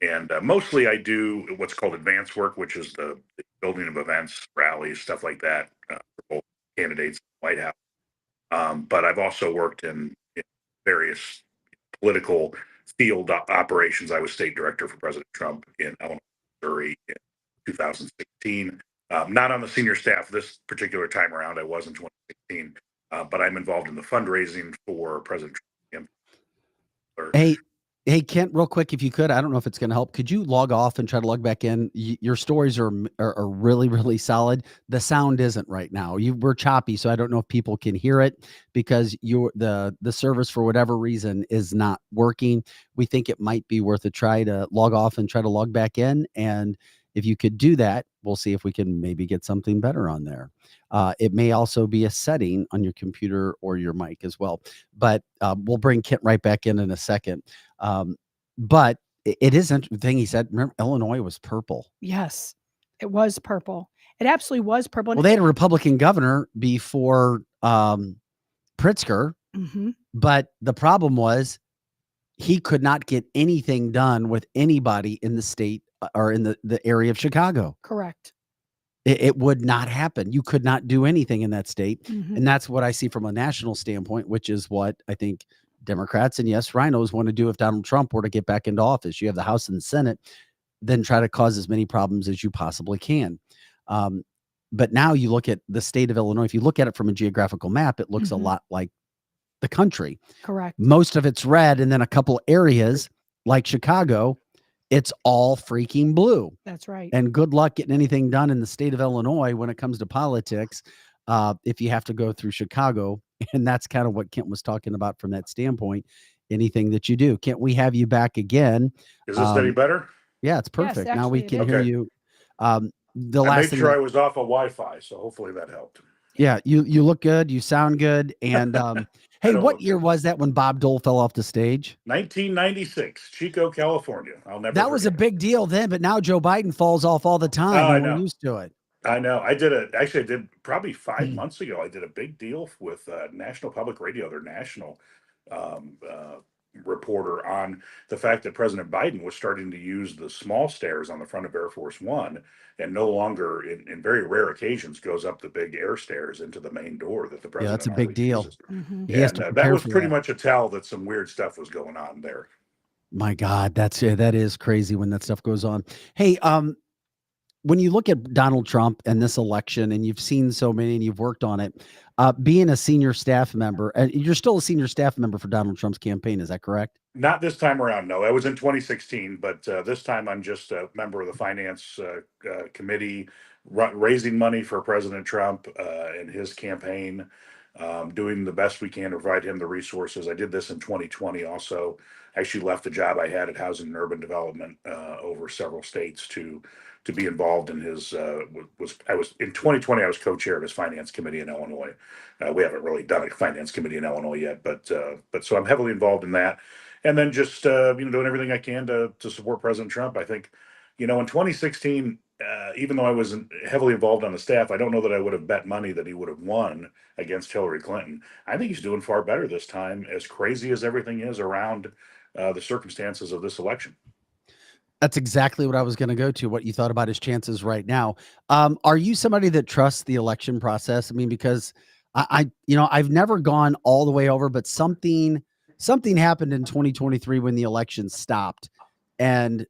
And mostly I do what's called advance work, which is the building of events, rallies, stuff like that for both candidates in the White House. But I've also worked in various political field operations. I was state director for President Trump in Illinois, Missouri in 2016. Not on the senior staff this particular time around. I was in 2016. But I'm involved in the fundraising for President Trump. Hey, Kent, real quick, if you could, I don't know if it's going to help. Could you log off and try to log back in? Your stories are really, really solid. The sound isn't right now. We're choppy, so I don't know if people can hear it because the service for whatever reason is not working. We think it might be worth a try to log off and try to log back in. And if you could do that, we'll see if we can maybe get something better on there. It may also be a setting on your computer or your mic as well. But we'll bring Kent right back in a second. But it is interesting thing he said. Remember, Illinois was purple. Yes, it was purple. It absolutely was purple. Well, they had a Republican governor before Pritzker. But the problem was he could not get anything done with anybody in the state or in the area of Chicago. Correct. It would not happen. You could not do anything in that state. And that's what I see from a national standpoint, which is what I think Democrats and yes, rhinos want to do if Donald Trump were to get back into office. You have the House and the Senate, then try to cause as many problems as you possibly can. But now you look at the state of Illinois, if you look at it from a geographical map, it looks a lot like the country. Correct. Most of it's red, and then a couple areas like Chicago, it's all freaking blue. That's right. And good luck getting anything done in the state of Illinois when it comes to politics if you have to go through Chicago. And that's kind of what Kent was talking about from that standpoint. Anything that you do. Kent, we have you back again. Is this any better? Yeah, it's perfect. Yes, now we actually can it hear is. you. I made sure I was off of Wi-Fi, so hopefully that helped. Yeah, you look good, you sound good, and hey, don't what look year good. was that when Bob Dole fell off the stage? 1996, Chico, California. I'll never That was a forget it. big deal then, but now Joe Biden falls off all the time, Oh, I and we're know. used to it. I know. I did probably 5 months ago. I did a big deal with National Public Radio, their national um, uh, reporter, on the fact that President Biden was starting to use the small stairs on the front of Air Force One, and no longer, in very rare occasions, goes up the big air stairs into the main door that the Yeah, that's president a big always deal. uses. Mhm. He has And to that prepare was for pretty that. much a tell that some weird stuff was going on there. My God, that is crazy when that stuff goes on. Hey, when you look at Donald Trump and this election, and you've seen so many and you've worked on it, being a senior staff member, and you're still a senior staff member for Donald Trump's campaign, is that correct? Not this time around, no. That was in 2016, but this time I'm just a member of the finance committee, raising money for President Trump and his campaign, doing the best we can to provide him the resources. I did this in 2020 also. Actually left the job I had at Housing and Urban Development over several states to be involved in his I was in 2020 I was co-chair of his finance committee in Illinois. We haven't really done a finance committee in Illinois yet, but so I'm heavily involved in that, and then just doing everything I can to support President Trump. I think, in 2016, even though I wasn't heavily involved on the staff, I don't know that I would have bet money that he would have won against Hillary Clinton. I think he's doing far better this time, as crazy as everything is around the circumstances of this election. That's exactly what I was going to go to. What you thought about his chances right now? Are you somebody that trusts the election process? I mean, because I've never gone all the way over, but something happened in 2023 when the election stopped, and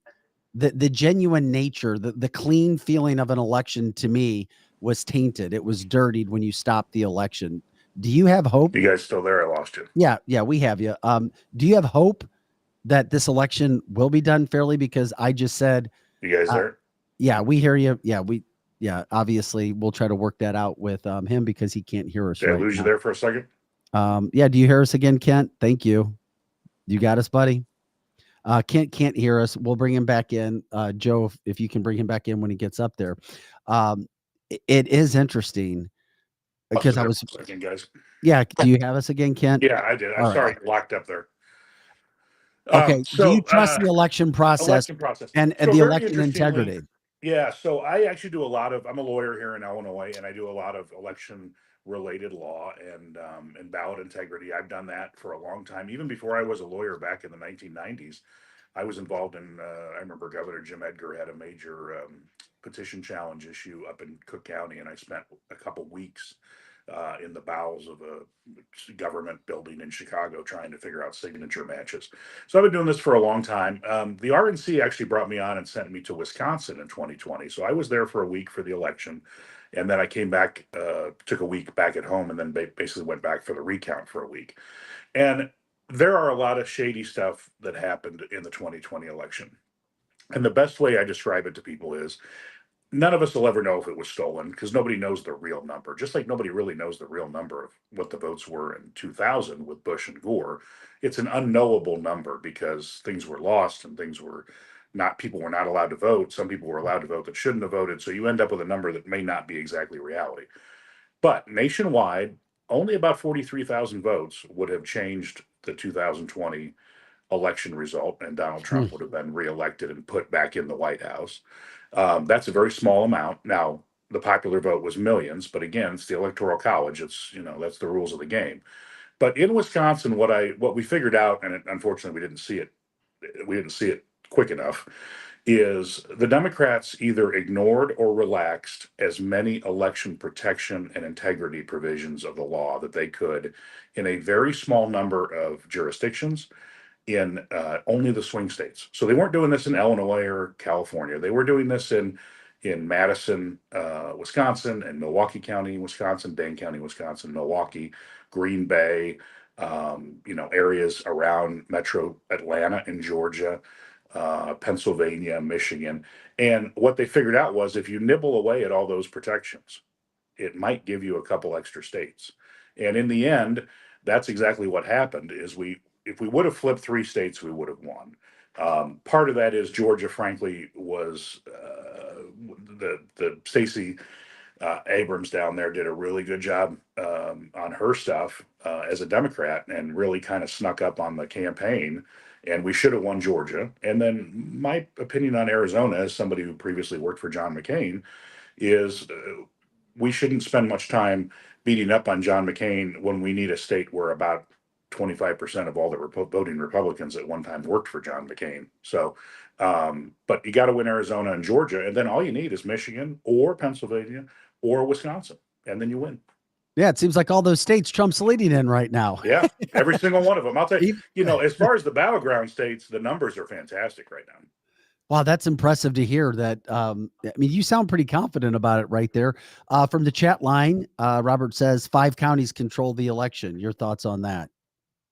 the genuine nature, the clean feeling of an election to me was tainted. It was dirtied when you stopped the election. Do you have hope? You guys still there? I lost you. Yeah, we have you. Do you have hope that this election will be done fairly? Because I just said, You guys there? yeah, we hear you. Yeah, obviously we'll try to work that out with him because he can't hear us Did I right lose you now. there for a second? Yeah, do you hear us again, Kent? Thank you. You got us, buddy. Kent can't hear us. We'll bring him back in. Joe, if you can bring him back in when he gets up there. It is interesting because I was, Second, guys. yeah. Do you have us again, Kent? Yeah, I did. I'm All right. sorry, locked up there. Okay. Do you trust the election process election process and So the very election interestingly, integrity? Yeah, so I actually do a lot of. I'm a lawyer here in Illinois, and I do a lot of election related law and ballot integrity. I've done that for a long time, even before I was a lawyer back in the 1990s. I was involved in. I remember Governor Jim Edgar had a major petition challenge issue up in Cook County, and I spent a couple weeks in the bowels of a government building in Chicago trying to figure out signature matches. So I've been doing this for a long time. The RNC actually brought me on and sent me to Wisconsin in 2020. So I was there for a week for the election. And then I came back, took a week back at home, and then basically went back for the recount for a week. And there are a lot of shady stuff that happened in the 2020 election. And the best way I describe it to people is none of us will ever know if it was stolen because nobody knows the real number. Just like nobody really knows the real number of what the votes were in 2000 with Bush and Gore. It's an unknowable number because things were lost and things were not, people were not allowed to vote. Some people were allowed to vote that shouldn't have voted. So you end up with a number that may not be exactly reality. But nationwide, only about 43,000 votes would have changed the 2020 election result, and Donald Trump would have been reelected and put back in the White House. That's a very small amount. Now, the popular vote was millions, but again, it's the Electoral College. It's, that's the rules of the game. But in Wisconsin, what we figured out, and unfortunately we didn't see it quick enough, is the Democrats either ignored or relaxed as many election protection and integrity provisions of the law that they could in a very small number of jurisdictions in only the swing states. So they weren't doing this in Illinois or California. They were doing this in Madison, Wisconsin, and Milwaukee County, Wisconsin, Dane County, Wisconsin, Milwaukee, Green Bay, areas around Metro Atlanta in Georgia, Pennsylvania, Michigan. And what they figured out was if you nibble away at all those protections, it might give you a couple extra states. And in the end, that's exactly what happened. If we would have flipped three states, we would have won. Part of that is Georgia, frankly, was the Stacey Abrams down there did a really good job on her stuff as a Democrat and really kind of snuck up on the campaign. And we should have won Georgia. And then my opinion on Arizona, as somebody who previously worked for John McCain, is we shouldn't spend much time beating up on John McCain when we need a state where about 25% of all the voting Republicans at one time worked for John McCain. So, but you got to win Arizona and Georgia, and then all you need is Michigan or Pennsylvania or Wisconsin, and then you win. Yeah, it seems like all those states Trump's leading in right now. Yeah, every single one of them. I'll tell you, as far as the battleground states, the numbers are fantastic right now. Wow, that's impressive to hear that. I mean, you sound pretty confident about it right there. From the chat line, Robert says 5 counties control the election. Your thoughts on that?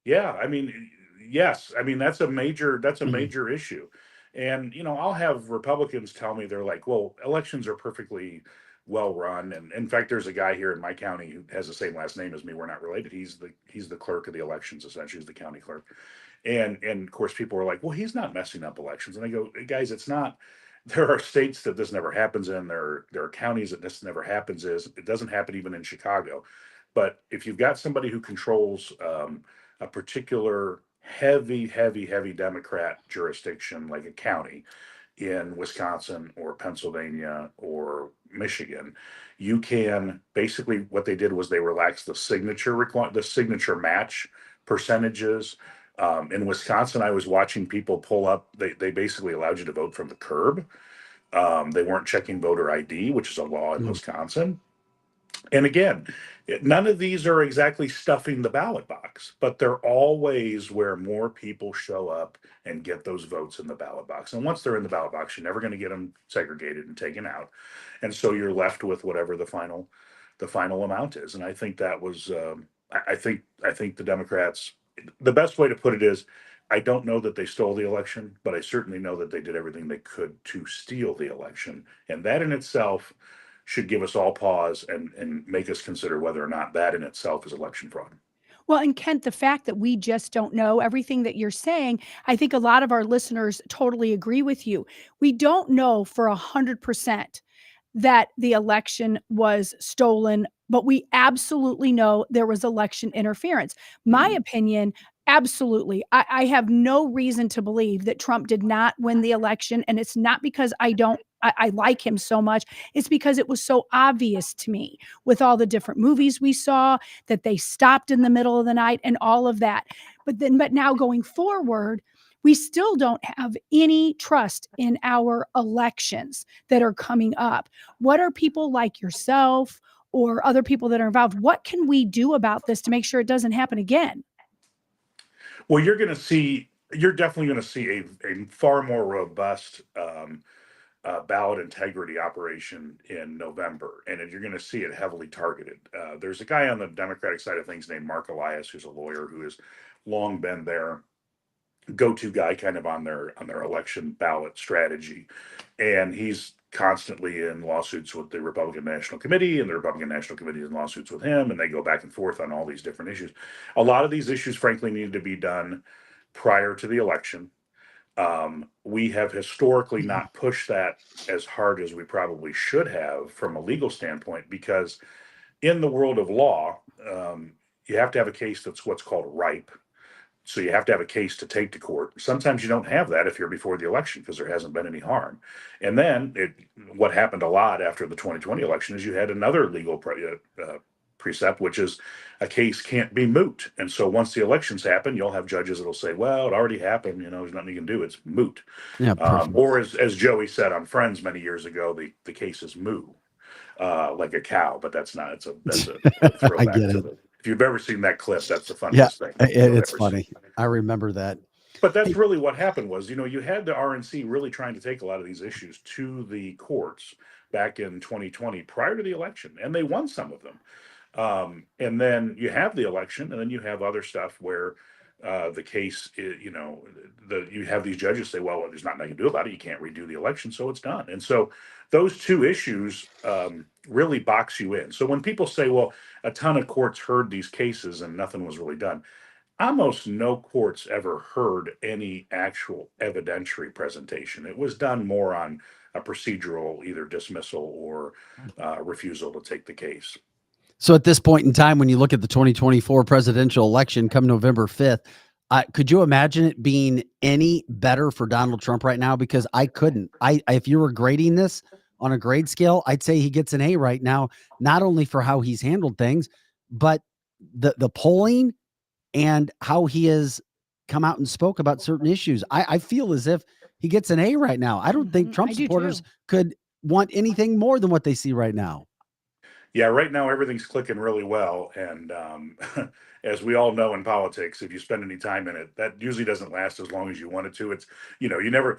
Yeah, I mean, yes. I mean, that's a major issue. And, I'll have Republicans tell me, they're like, well, elections are perfectly well run. And in fact, there's a guy here in my county who has the same last name as me. We're not related. He's the clerk of the elections, essentially. He's the county clerk. And of course, people are like, well, he's not messing up elections. And I go, guys, it's not. There are states that this never happens in. There are counties that this never happens in. It doesn't happen even in Chicago. But if you've got somebody who controls a particular heavy Democrat jurisdiction, like a county in Wisconsin or Pennsylvania or Michigan, you can basically, what they did was they relaxed the signature match percentages. In Wisconsin, I was watching people pull up. They basically allowed you to vote from the curb. They weren't checking voter ID, which is a law in Wisconsin. And again, none of these are exactly stuffing the ballot box, but they're all ways where more people show up and get those votes in the ballot box. And once they're in the ballot box, you're never going to get them segregated and taken out. And so you're left with whatever the final amount is. And I think that was, I think the Democrats, the best way to put it is, I don't know that they stole the election, but I certainly know that they did everything they could to steal the election. And that in itself should give us all pause and make us consider whether or not that in itself is election fraud. Well, and Kent, the fact that we just don't know everything that you're saying, I think a lot of our listeners totally agree with you. We don't know for 100% that the election was stolen, but we absolutely know there was election interference. My opinion, absolutely. I have no reason to believe that Trump did not win the election. And it's not because I like him so much. It's because it was so obvious to me with all the different movies we saw that they stopped in the middle of the night and all of that. But now going forward, we still don't have any trust in our elections that are coming up. What are people like yourself or other people that are involved? What can we do about this to make sure it doesn't happen again? Well, you're definitely going to see a far more robust ballot integrity operation in November, and you're going to see it heavily targeted. There's a guy on the Democratic side of things named Mark Elias, who's a lawyer who has long been their go-to guy kind of on their election ballot strategy, and he's constantly in lawsuits with the Republican National Committee, and the Republican National Committee is in lawsuits with him, and they go back and forth on all these different issues. A lot of these issues, frankly, need to be done prior to the election. We have historically not pushed that as hard as we probably should have from a legal standpoint, because in the world of law, you have to have a case that's what's called ripe. So you have to have a case to take to court. Sometimes you don't have that if you're before the election because there hasn't been any harm. And then what happened a lot after the 2020 election is you had another legal precept, which is a case can't be moot. And so once the elections happen, you'll have judges that'll say, well, it already happened. There's nothing you can do. It's moot. Yeah, or as Joey said on Friends many years ago, the case is moo, like a cow, but that's not. That's a throwback I get to it. if you've ever seen that clip, that's the funniest thing. It's funny. I remember that. But that's really what happened was, you had the RNC really trying to take a lot of these issues to the courts back in 2020 prior to the election, and they won some of them. And then you have the election, and then you have other stuff where the case, you have these judges say, well, there's nothing I can do about it. You can't redo the election, so it's done. And so those two issues really box you in. So when people say, well, a ton of courts heard these cases and nothing was really done, almost no courts ever heard any actual evidentiary presentation. It was done more on a procedural either dismissal or refusal to take the case. So at this point in time, when you look at the 2024 presidential election come November 5th, could you imagine it being any better for Donald Trump right now? Because I couldn't. If you were grading this on a grade scale, I'd say he gets an A right now, not only for how he's handled things, but the polling and how he has come out and spoke about certain issues. I feel as if he gets an A right now. I don't think Trump I do supporters too. could want anything more than what they see right now. Yeah, right now everything's clicking really well, and as we all know in politics, if you spend any time in it, that usually doesn't last as long as you want it to. It's you never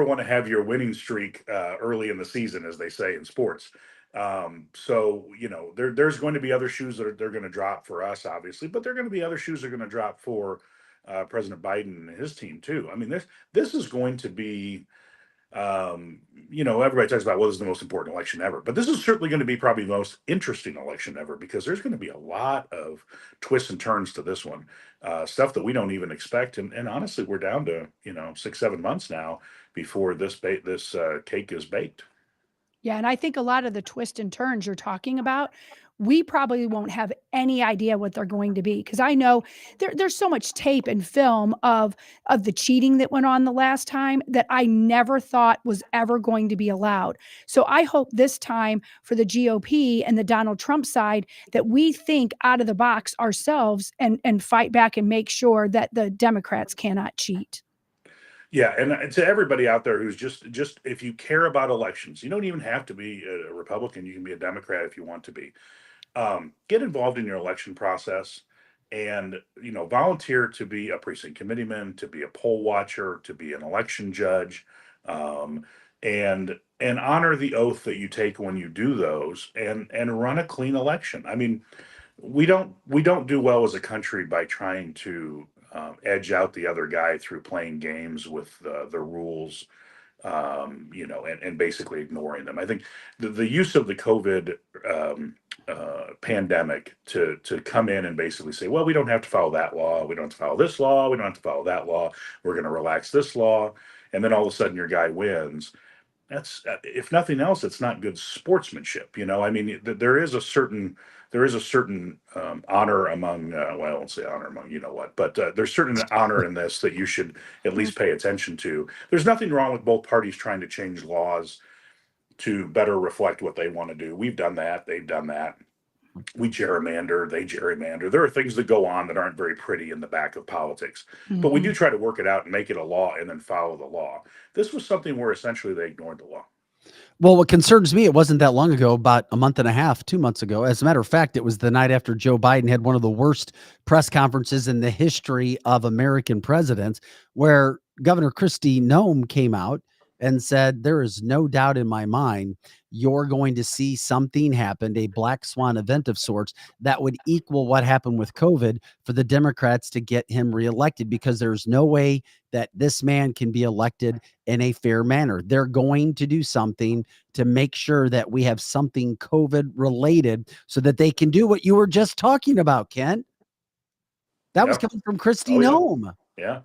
want to have your winning streak early in the season, as they say in sports. So there's going to be other shoes that they're going to drop for us, obviously, but there are going to be other shoes that are going to drop for President Biden and his team too. I mean, this is going to be everybody talks about, well, this is the most important election ever, but this is certainly going to be probably the most interesting election ever because there's going to be a lot of twists and turns to this one, stuff that we don't even expect. And honestly, we're down to, 6, 7 months now before this cake is baked. Yeah, and I think a lot of the twists and turns you're talking about, we probably won't have any idea what they're going to be because I know there's so much tape and film of the cheating that went on the last time that I never thought was ever going to be allowed. So I hope this time for the GOP and the Donald Trump side that we think out of the box ourselves and fight back and make sure that the Democrats cannot cheat. Yeah, and to everybody out there who's just if you care about elections, you don't even have to be a Republican. You can be a Democrat if you want to be. Get involved in your election process and volunteer to be a precinct committeeman, to be a poll watcher, to be an election judge, um, and honor the oath that you take when you do those and run a clean election. I mean, we don't do well as a country by trying to edge out the other guy through playing games with the rules, and basically ignoring them. I think the use of the COVID pandemic to come in and basically say, well, we don't have to follow that law, we don't have to follow this law, we don't have to follow that law, we're going to relax this law, and then all of a sudden your guy wins. That's if nothing else, it's not good sportsmanship. I mean, there is a certain honor among well, I won't say honor among what, but there's certain honor in this that you should at least pay attention to. There's nothing wrong with both parties trying to change laws to better reflect what they want to do. We've done that, they've done that. We gerrymander, they gerrymander. There are things that go on that aren't very pretty in the back of politics, but we do try to work it out and make it a law and then follow the law. This was something where essentially they ignored the law. Well, what concerns me, it wasn't that long ago, about a month and a half, 2 months ago. As a matter of fact, it was the night after Joe Biden had one of the worst press conferences in the history of American presidents, where Governor Kristi Noem came out and said, there is no doubt in my mind you're going to see something happen, a black swan event of sorts that would equal what happened with COVID for the Democrats to get him reelected, because there's no way that this man can be elected in a fair manner. They're going to do something to make sure that we have something COVID related so that they can do what you were just talking about, Ken. That was Yep. coming from Kristi Oh, yeah. Noem. Yeah.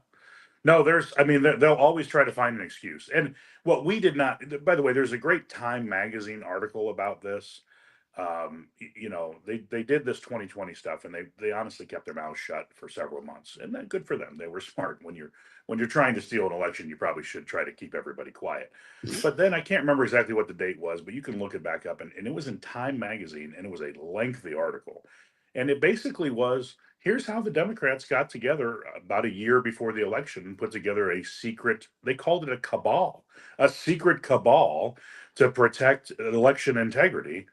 No, they'll always try to find an excuse. And what we did not, by the way, there's a great Time magazine article about this. They did this 2020 stuff and they honestly kept their mouths shut for several months. And then good for them. They were smart. When you're trying to steal an election, you probably should try to keep everybody quiet. But then I can't remember exactly what the date was, but you can look it back up and it was in Time magazine and it was a lengthy article. And it basically was, here's how the Democrats got together about a year before the election and put together a secret, they called it a secret cabal to protect election integrity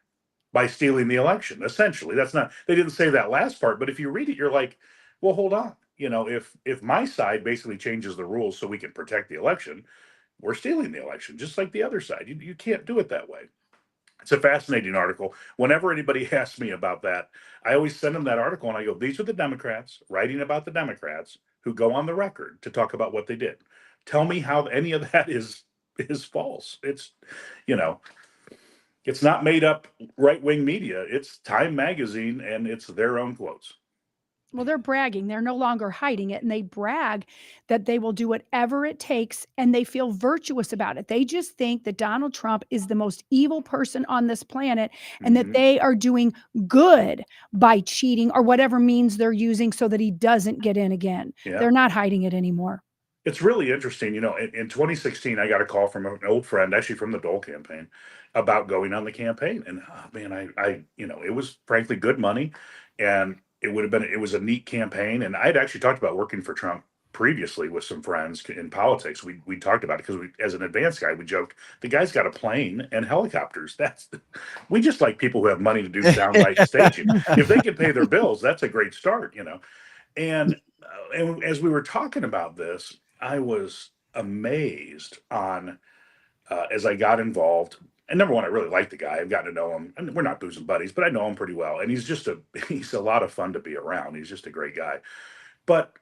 by stealing the election. Essentially, they didn't say that last part, but if you read it, you're like, well, hold on. If my side basically changes the rules so we can protect the election, we're stealing the election, just like the other side. You can't do it that way. It's a fascinating article. Whenever anybody asks me about that, I always send them that article and I go, these are the Democrats writing about the Democrats who go on the record to talk about what they did. Tell me how any of that is false. It's not made up right-wing media. It's Time magazine and it's their own quotes. Well, they're bragging. They're no longer hiding it. And they brag that they will do whatever it takes and they feel virtuous about it. They just think that Donald Trump is the most evil person on this planet and that they are doing good by cheating or whatever means they're using so that he doesn't get in again. Yeah. They're not hiding it anymore. It's really interesting. In 2016, I got a call from an old friend, actually from the Dole campaign, about going on the campaign. And oh, man, it was frankly good money, and it was a neat campaign. And I'd actually talked about working for Trump previously with some friends in politics. We talked about it because as an advanced guy, we joked the guy's got a plane and helicopters. We just like people who have money to do soundbite and staging. If they can pay their bills, that's a great start. And as we were talking about this, I was amazed on as I got involved. And number one, I really like the guy. I've gotten to know him. And we're not bosom buddies, but I know him pretty well. And he's a lot of fun to be around. He's just a great guy. But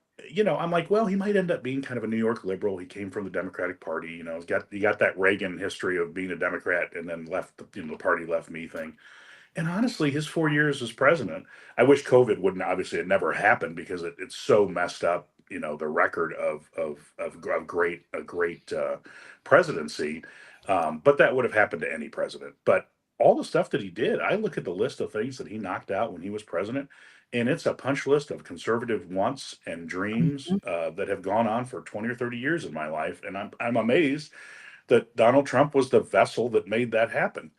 I'm like, well, he might end up being kind of a New York liberal. He came from the Democratic Party. He got that Reagan history of being a Democrat and then left. The party left me thing. And honestly, his 4 years as president, I wish COVID wouldn't obviously it never happened because it's so messed up, the record of a great presidency. But that would have happened to any president. But all the stuff that he did, I look at the list of things that he knocked out when he was president, and it's a punch list of conservative wants and dreams that have gone on for 20 or 30 years in my life. And I'm amazed that Donald Trump was the vessel that made that happen.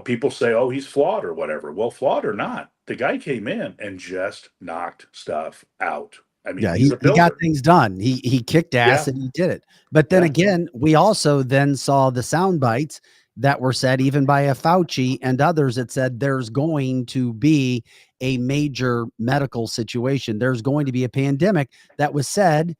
People say, oh, he's flawed or whatever. Well, flawed or not, the guy came in and just knocked stuff out. I mean, Yeah, he's he a builder. got things done. He kicked ass and he did it. But then again, we also then saw the sound bites that were said even by a Fauci and others that said there's going to be a major medical situation. There's going to be a pandemic that was said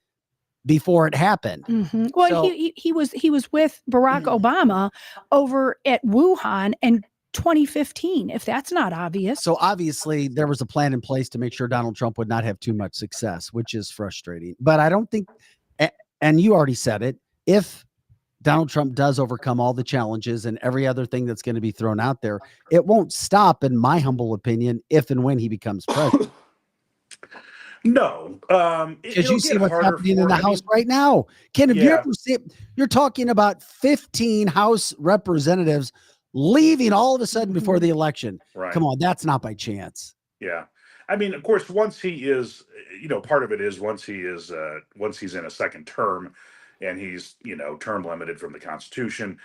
before it happened. Well, So- he was with Barack Obama over at Wuhan in 2015, if that's not obvious. So obviously there was a plan in place to make sure Donald Trump would not have too much success, which is frustrating. But I don't think, and you already said it, if Donald Trump does overcome all the challenges and every other thing that's going to be thrown out there, it won't stop, in my humble opinion, if and when he becomes president. No, Because you see what's happening in the House right now. Ken, have you ever seen, you're talking about 15 House representatives leaving all of a sudden before the election. Right. Come on, that's not by chance. Yeah. I mean, of course, once he is, part of it is once he's in a second term and he's, term limited from the Constitution,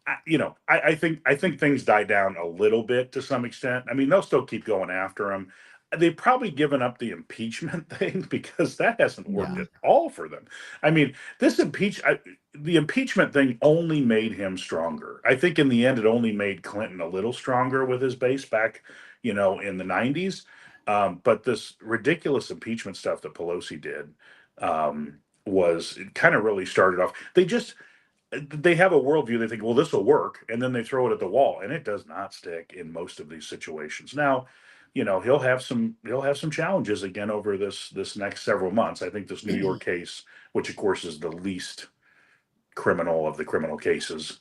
I think things die down a little bit to some extent. I mean, they'll still keep going after him. They've probably given up the impeachment thing because that hasn't worked at all for them. I mean, the impeachment thing only made him stronger. I think in the end, it only made Clinton a little stronger with his base back, in the 90s. But this ridiculous impeachment stuff that Pelosi did was it kind of really started off. They have a worldview. They think, well, this will work, and then they throw it at the wall, and it does not stick in most of these situations. Now, he'll have some challenges again over this next several months. I think this New York case, which of course is the least criminal of the criminal cases,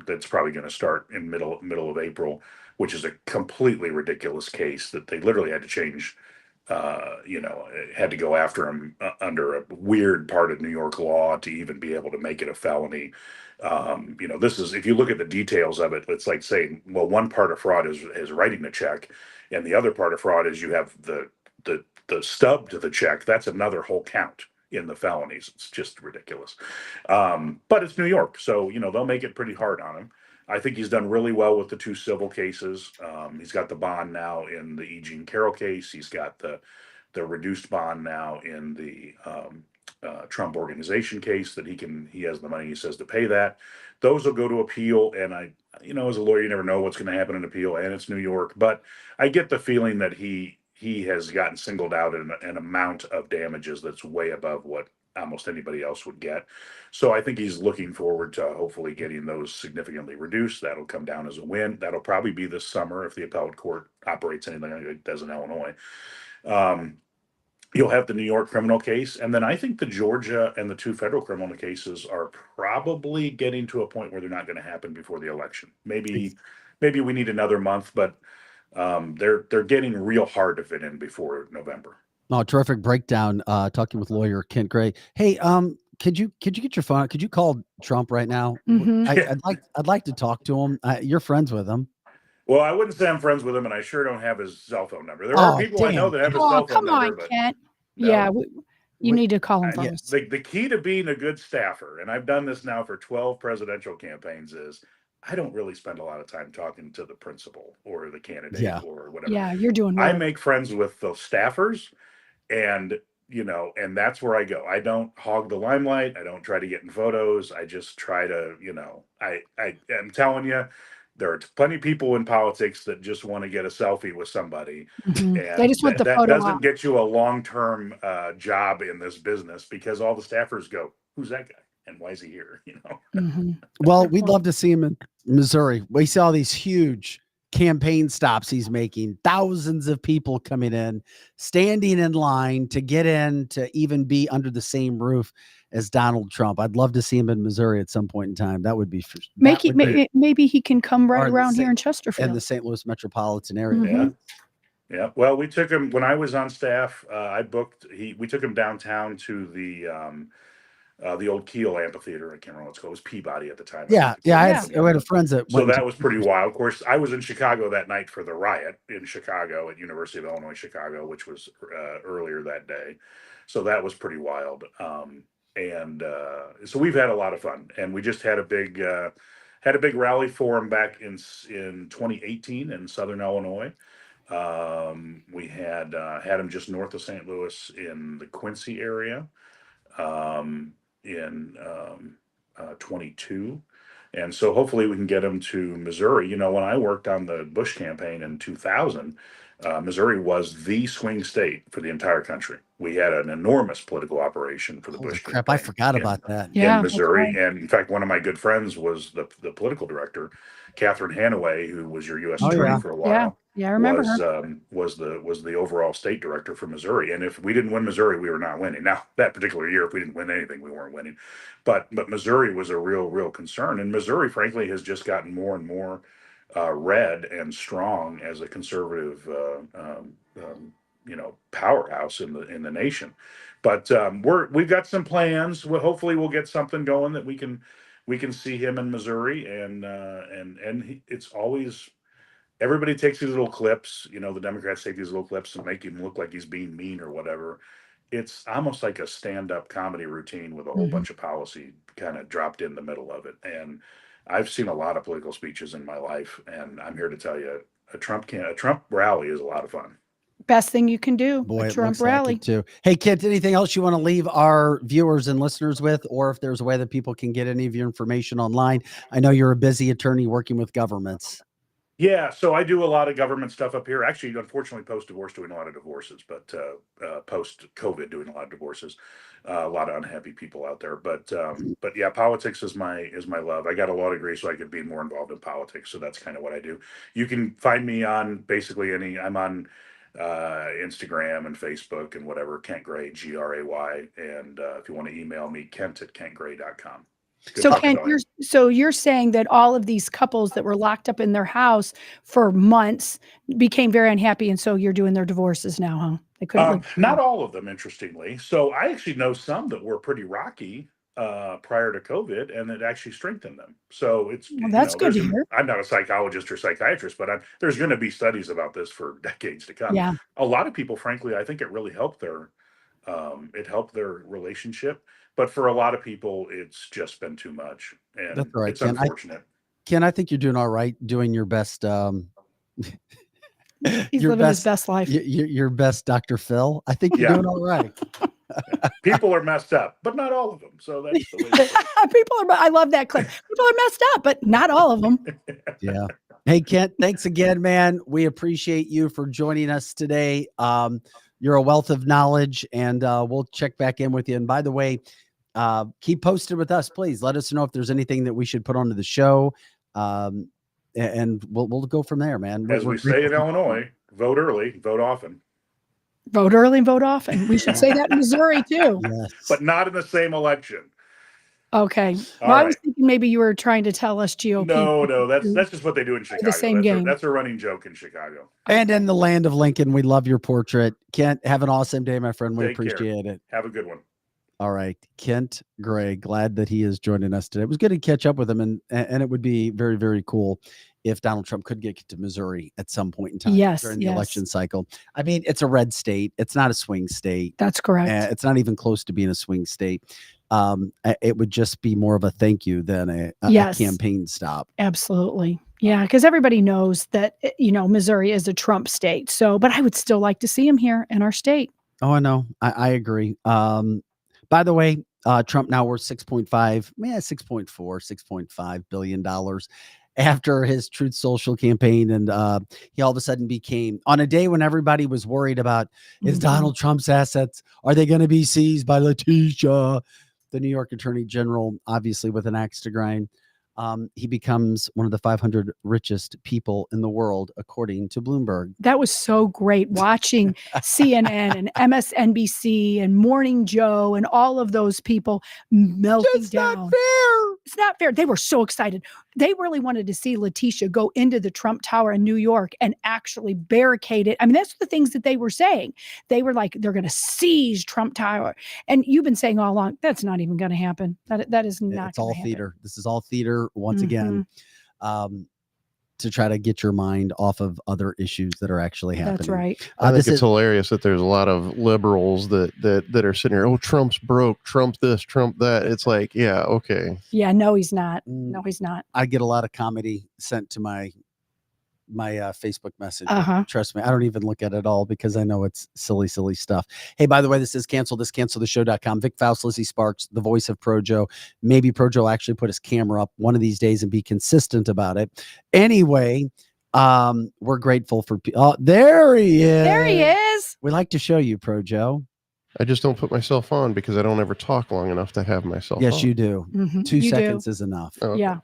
that's probably going to start in middle of April, which is a completely ridiculous case that they literally had to change. Had to go after him under a weird part of New York law to even be able to make it a felony. This is, if you look at the details of it, it's like saying, well, one part of fraud is writing the check, and the other part of fraud is you have the stub to the check. That's another whole count in the felonies. It's just ridiculous. But it's New York, so they'll make it pretty hard on him. I think he's done really well with the two civil cases. He's got the bond now in the E. Jean Carroll case. He's got the reduced bond now in the Trump organization case that he has the money, he says, to pay that. Those will go to appeal. And as a lawyer, you never know what's going to happen in appeal, and it's New York. But I get the feeling that he has gotten singled out in an amount of damages that's way above what almost anybody else would get. So I think he's looking forward to hopefully getting those significantly reduced. That'll come down as a win. That'll probably be this summer if the appellate court operates anything like it does in Illinois. You'll have the New York criminal case, and then I think the Georgia and the two federal criminal cases are probably getting to a point where they're not going to happen before the election. Maybe we need another month, but they're getting real hard to fit in before November. Oh, terrific breakdown. Talking with lawyer Kent Gray. Hey, could you get your phone? Could you call Trump right now? Mhm. I'd like to talk to him. You're friends with him. Well, I wouldn't say I'm friends with him, and I sure don't have his cell phone number. There are Oh, people I know damn. that have his Oh, cell phone come on, number, but Kent. Yeah, no. you need to call him Yeah. first. The key to being a good staffer, and I've done this now for 12 presidential campaigns, is I don't really spend a lot of time talking to the principal or the candidate Yeah. or whatever. Yeah, you're doing I well. make friends with the staffers, and and that's where I go. I don't hog the limelight. I don't try to get in photos. I just try to, I am telling you, there are plenty of people in politics that just want to get a selfie with somebody, Mhm. They and just want the that photo doesn't op. get you a long-term job in this business, because all the staffers go, "Who's that guy? And why is he here?" Mhm. Well, we'd love to see him in Missouri. We saw these huge campaign stops he's making, thousands of people coming in, standing in line to get in to even be under the same roof as Donald Trump. I'd love to see him in Missouri at some point in time. That would be Maybe he can come right or in the around here in in Chesterfield. the St. Louis metropolitan area. Mhm. Yeah. Yeah. Well, we took him when I was on staff. We took him downtown to the old Keel Amphitheater. I can't remember what it's called. It was Peabody at the time. I Yeah, think, before yeah. it I was had, the I had friends that So went that to. was pretty wild. Of course, I was in Chicago that night for the riot in Chicago at University of Illinois Chicago, which was earlier that day. So that was pretty wild. And so we've had a lot of fun, and we just had a big rally for him back in 2018 in Southern Illinois. We had him just north of St. Louis in the Quincy area in 22. And so hopefully we can get him to Missouri. When I worked on the Bush campaign in 2000, Missouri was the swing state for the entire country. We had an enormous political operation for the Holy Bush crap! I campaign forgot in, about that. in Yeah, that's Missouri. right. And in fact, one of my good friends was the political director, Catherine Hanaway, who was your U.S. Oh attorney yeah. for a Yeah. while, Yeah, I remember her. was the overall state director for Missouri. And if we didn't win Missouri, we were not winning. Now, that particular year, if we didn't win anything, we weren't winning. But Missouri was a real concern, and Missouri, frankly, has just gotten more and more red and strong as a conservative, powerhouse in the nation. But we've got some plans. Hopefully, we'll get something going that we can see him in Missouri, and it's always. Everybody takes these little clips, the Democrats take these little clips and make him look like he's being mean or whatever. It's almost like a stand-up comedy routine with a whole Mhm. bunch of policy kind of dropped in the middle of it. And I've seen a lot of political speeches in my life, and I'm here to tell you, a Trump rally is a lot of fun. Best thing you can do, a Boy, it Trump looks like rally. it too. Hey, Kent, anything else you want to leave our viewers and listeners with, or if there's a way that people can get any of your information online? I know you're a busy attorney working with governments. Yeah, so I do a lot of government stuff up here. Actually, unfortunately, post-divorce doing a lot of divorces, but post-COVID doing a lot of divorces. A lot of unhappy people out there. But yeah, politics is my love. I got a law degree, so I could be more involved in politics. So that's kind of what I do. You can find me on basically I'm on Instagram and Facebook and whatever, Kent Gray, Gray. And if you want to email me, kent@kentgray.com. Good So talking Kent, to you. you're saying that all of these couples that were locked up in their house for months became very unhappy, and so you're doing their divorces now, huh? They couldn't live Not together. all of them, interestingly. So I actually know some that were pretty rocky prior to COVID, and it actually strengthened them. So it's Well, that's good to hear. I'm not a psychologist or psychiatrist, but there's going to be studies about this for decades to come. Yeah. A lot of people, frankly, I think it really helped their relationship. But for a lot of people, it's just been too much, That's and all right, it's Ken. unfortunate. Ken, I think you're doing all right, doing your best. He's Your living his best, best life. your best, Dr. Phil. I think you're Yeah. doing all right. People are messed up, but not all of them. So that's the way. I love that clip. People are messed up, but not all of them. Yeah. Hey, Kent, thanks again, man. We appreciate you for joining us today. You're a wealth of knowledge, and we'll check back in with you. And by the way, keep posted with us, please. Let us know if there's anything that we should put onto the show. And we'll go from there, man. As we say in Illinois, vote early, vote often. Vote early and vote often. We should say that in Missouri too. Yes. But not in the same election. Okay. All Well, I right. was thinking maybe you were trying to tell us GOP. No, that's do that's just what they do in play Chicago. the same game. That's a running joke in Chicago. And in the land of Lincoln, we love your portrait. Kent, have an awesome day, my friend. We Take care. appreciate it. Have a good one. All right. Kent Gray, glad that he is joining us today. It was good to catch up with him, and it would be very, very cool if Donald Trump could get to Missouri at some point in time Yes, during the yes. election cycle. I mean, it's a red state. It's not a swing state. That's correct. It's not even close to being a swing state. It would just be more of a thank you than a Yes. campaign stop. Absolutely. Yeah, because everybody knows that, Missouri is a Trump state. So, but I would still like to see him here in our state. Oh, I know. I agree. By the way, Trump now worth 6.5 billion dollars after his Truth Social campaign, and he all of a sudden became, on a day when everybody was worried about is Mhm. Donald Trump's assets, are they going to be seized by Letitia, the New York Attorney General, obviously with an axe to grind. He becomes one of the 500 richest people in the world, according to Bloomberg. That was so great watching CNN and MSNBC and Morning Joe and all of those people melting down. fair. It's not fair. They were so excited. They really wanted to see Letitia go into the Trump Tower in New York and actually barricade it. I mean, that's the things that they were saying. They were like, they're going to seize Trump Tower. And you've been saying all along, that's not even going to happen. That is not. It's all happen. theater. This is all theater once again, to try to get your mind off of other issues that are actually happening. That's right. I think it's hilarious that there's a lot of liberals that are sitting here. Oh, Trump's broke. Trump this, Trump that. It's like, yeah, okay. Yeah, no, he's not. No, he's not. I get a lot of comedy sent to my Facebook message. Trust me, I don't even look at it all because I know it's silly stuff. Hey, by the way, this is canceltheshow.com. Vic Faust, Lizzie Sparks, the voice of Projo. Maybe Projo will actually put his camera up one of these days and be consistent about it. Anyway, we're grateful for oh, there he is. There he is. We like to show you, Projo. I just don't put myself on because I don't ever talk long enough to have myself Yes, on. you do. 2 seconds is enough. Oh, okay. Yeah.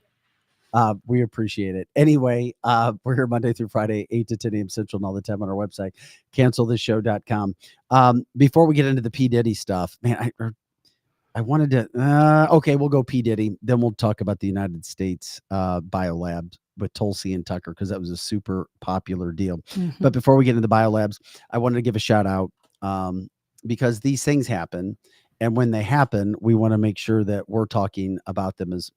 We appreciate it. Anyway, we're here Monday through Friday, 8 to 10 a.m. Central and all the time on our website, canceltheshow.com. Before we get into the P. Diddy stuff, man, I wanted to, okay, we'll go P. Diddy. Then we'll talk about the United States biolabs with Tulsi and Tucker, because that was a super popular deal. But before we get into the biolabs, I wanted to give a shout out because these things happen. And when they happen, we want to make sure that we're talking about them as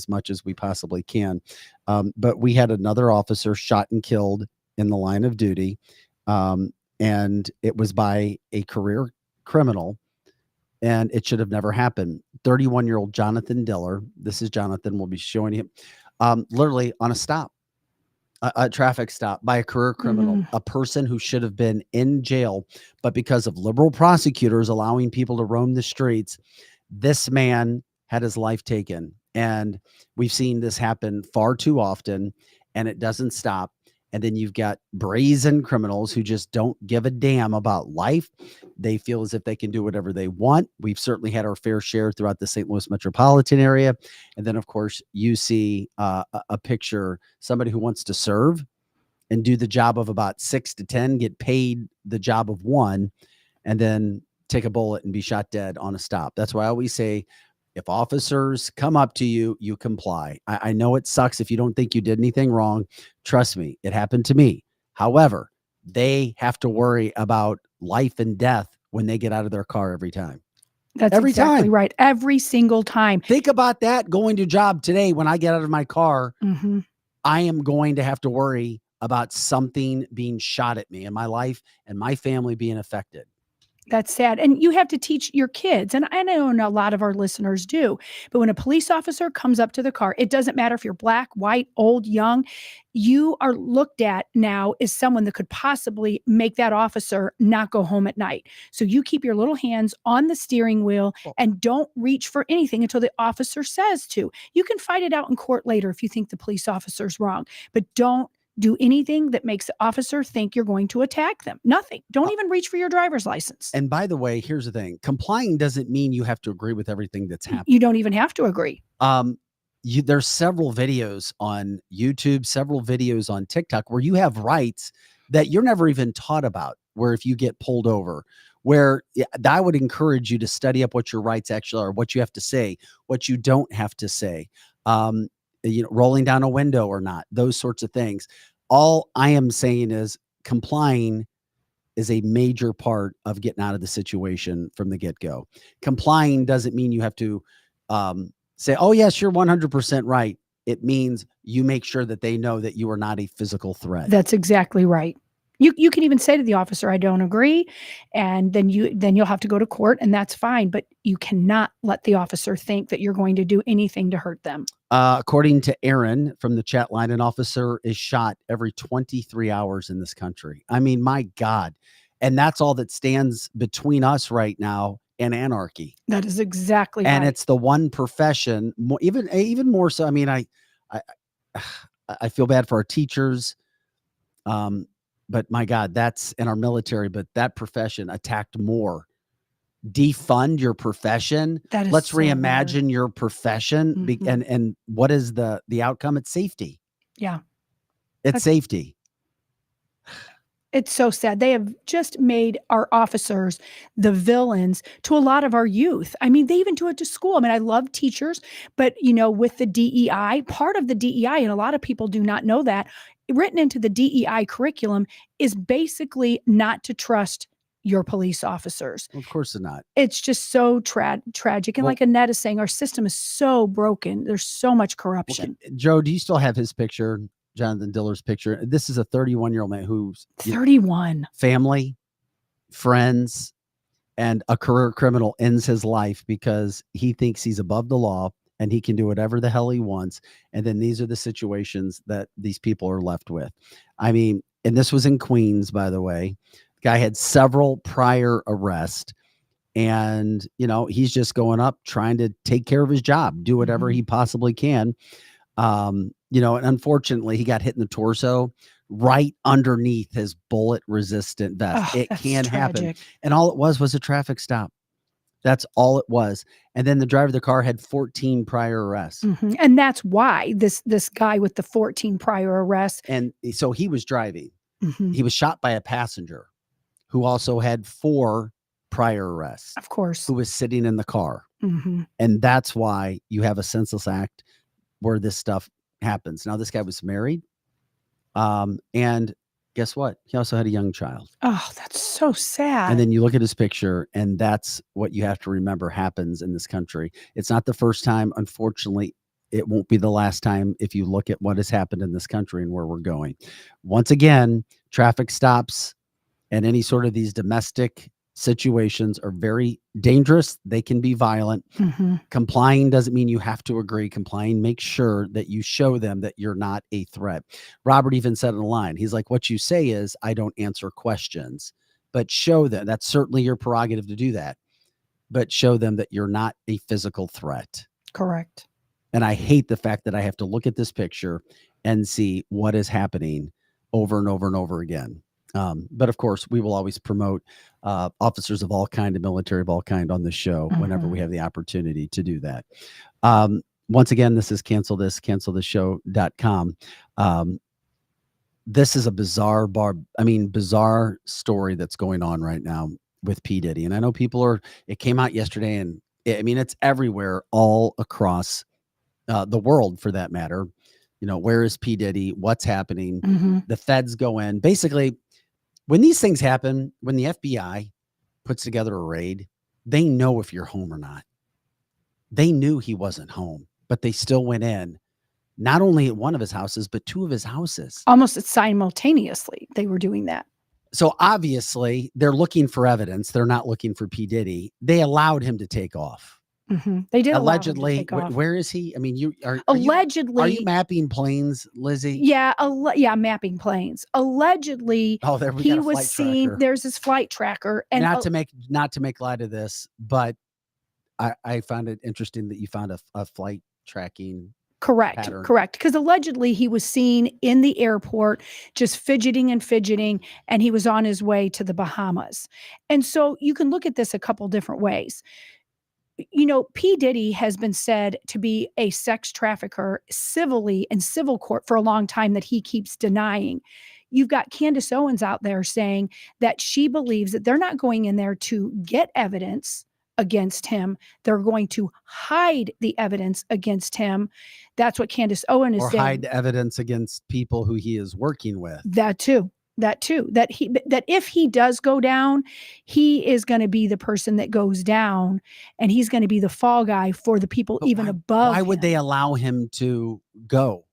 much as we possibly can. But we had another officer shot and killed in the line of duty. And it was by a career criminal. And it should have never happened. 31-year-old Jonathan Diller. This is Jonathan. We'll be showing him literally on a stop. A traffic stop by a career criminal, a person who should have been in jail, but because of liberal prosecutors allowing people to roam the streets, this man had his life taken. And we've seen this happen far too often, and it doesn't stop. And then you've got brazen criminals who just don't give a damn about life. They feel as if they can do whatever they want. We've certainly had our fair share throughout the St. Louis metropolitan area. And then, of course, you see a picture, somebody who wants to serve and do the job of about 6 to 10, get paid the job of 1, and then take a bullet and be shot dead on a stop. That's why I always say, if officers come up to you, you comply. I know it sucks if you don't think you did anything wrong. Trust me, it happened to me. However, they have to worry about life and death when they get out of their car every time. That's every exactly time. right. Every single time. Think about that going to job today. When I get out of my car, I am going to have to worry about something being shot at me in my life and my family being affected. That's sad. And you have to teach your kids. And I know a lot of our listeners do. But when a police officer comes up to the car, it doesn't matter if you're black, white, old, young, you are looked at now as someone that could possibly make that officer not go home at night. So you keep your little hands on the steering wheel and don't reach for anything until the officer says to. You can fight it out in court later if you think the police officer's wrong, but don't do anything that makes the officer think you're going to attack them. Nothing. Don't even reach for your driver's license. And by the way, here's the thing. Complying doesn't mean you have to agree with everything that's happening. You don't even have to agree. There's several videos on YouTube, several videos on TikTok where you have rights that you're never even taught about, where if you get pulled over where I would encourage you to study up what your rights actually are, what you have to say, what you don't have to say, rolling down a window or not, those sorts of things. All I am saying is complying is a major part of getting out of the situation from the get-go. Complying doesn't mean you have to say, oh, yes, you're 100% right. It means you make sure that they know that you are not a physical threat. That's exactly right. You can even say to the officer, I don't agree. And then you'll have to go to court, and that's fine. But you cannot let the officer think that you're going to do anything to hurt them. According to Aaron from the chat line, an officer is shot every 23 hours in this country. I mean, my God. And that's all that stands between us right now and anarchy. That is exactly And right. it's the one profession, even more so. I mean, I feel bad for our teachers. But my God, that's in our military, but that profession attacked more. Defund your profession. That is Let's so reimagine hard. your profession. Mhm. And what is the outcome? It's safety. Yeah. It's safety. It's so sad. They have just made our officers the villains to a lot of our youth. I mean, they even do it to school. I mean, I love teachers, but with the DEI, part of the DEI, and a lot of people do not know that, written into the DEI curriculum is basically not to trust your police officers. Of course not. It's just so tragic. And Well- like Annette is saying, our system is so broken. There's so much corruption. Okay. Joe, do you still have his picture? Jonathan Diller's picture. This is a 31-year-old man who's 31. Family, friends, and a career criminal ends his life because he thinks he's above the law and he can do whatever the hell he wants. And then these are the situations that these people are left with. I mean, and this was in Queens, by the way. The guy had several prior arrests. And, he's just going up trying to take care of his job, do whatever he possibly can. And unfortunately, he got hit in the torso right underneath his bullet resistant vest. Oh, It that's can happen. tragic. And all it was a traffic stop. That's all it was. And then the driver of the car had 14 prior arrests. Mhm. And that's why this guy with the 14 prior arrests. And so he was driving. Mhm. He was shot by a passenger who also had 4 prior arrests, Of course. who was sitting in the car. Mhm. And that's why you have a senseless act where this stuff happens. Now, this guy was married. And guess what? He also had a young child. Oh, that's so sad. And then you look at his picture, and that's what you have to remember happens in this country. It's not the first time. Unfortunately, it won't be the last time if you look at what has happened in this country and where we're going. Once again, traffic stops and any sort of these domestic situations are very dangerous. They can be violent. Mhm. Complying doesn't mean you have to agree. Complying makes sure that you show them that you're not a threat. Robert even said in a line, he's like, what you say is, I don't answer questions, but show them. That's certainly your prerogative to do that, but show them that you're not a physical threat. Correct. And I hate the fact that I have to look at this picture and see what is happening over and over and over again. But of course, we will always promote officers of all kind and military of all kind on the show whenever we have the opportunity to do that. Once again, this is cancelthisshow.com. This is a bizarre story that's going on right now with P. Diddy. And I know it came out yesterday, and it's everywhere, all across the world for that matter. Where is P. Diddy? What's happening? Mhm. The feds go in. Basically, when these things happen, when the FBI puts together a raid, they know if you're home or not. They knew he wasn't home, but they still went in, not only at one of his houses, but 2 of his houses. Almost simultaneously, they were doing that. So obviously, they're looking for evidence. They're not looking for P. Diddy. They allowed him to take off. Mhm. They did allow him to Allegedly, take off. where is he? I mean, Allegedly, are you mapping planes, Lizzie? yeah, mapping planes. Allegedly, Oh, there we he got a was flight seen. tracker. There's his flight tracker, and Not to make light of this, but I found it interesting that you found a flight tracking. correct, pattern. because allegedly he was seen in the airport just fidgeting, and he was on his way to the Bahamas. And so you can look at this a couple different ways. P. Diddy has been said to be a sex trafficker civilly in civil court for a long time that he keeps denying. you've got Candace Owens out there saying that she believes that they're not going in there to get evidence against him. They're going to hide the evidence against him. That's what Candace Owens is Or saying. hide evidence against people who he is working with. That too. That if he does go down, he is going to be the person that goes down, and he's going to be the fall guy for the people But even above. Why would him. they allow him to go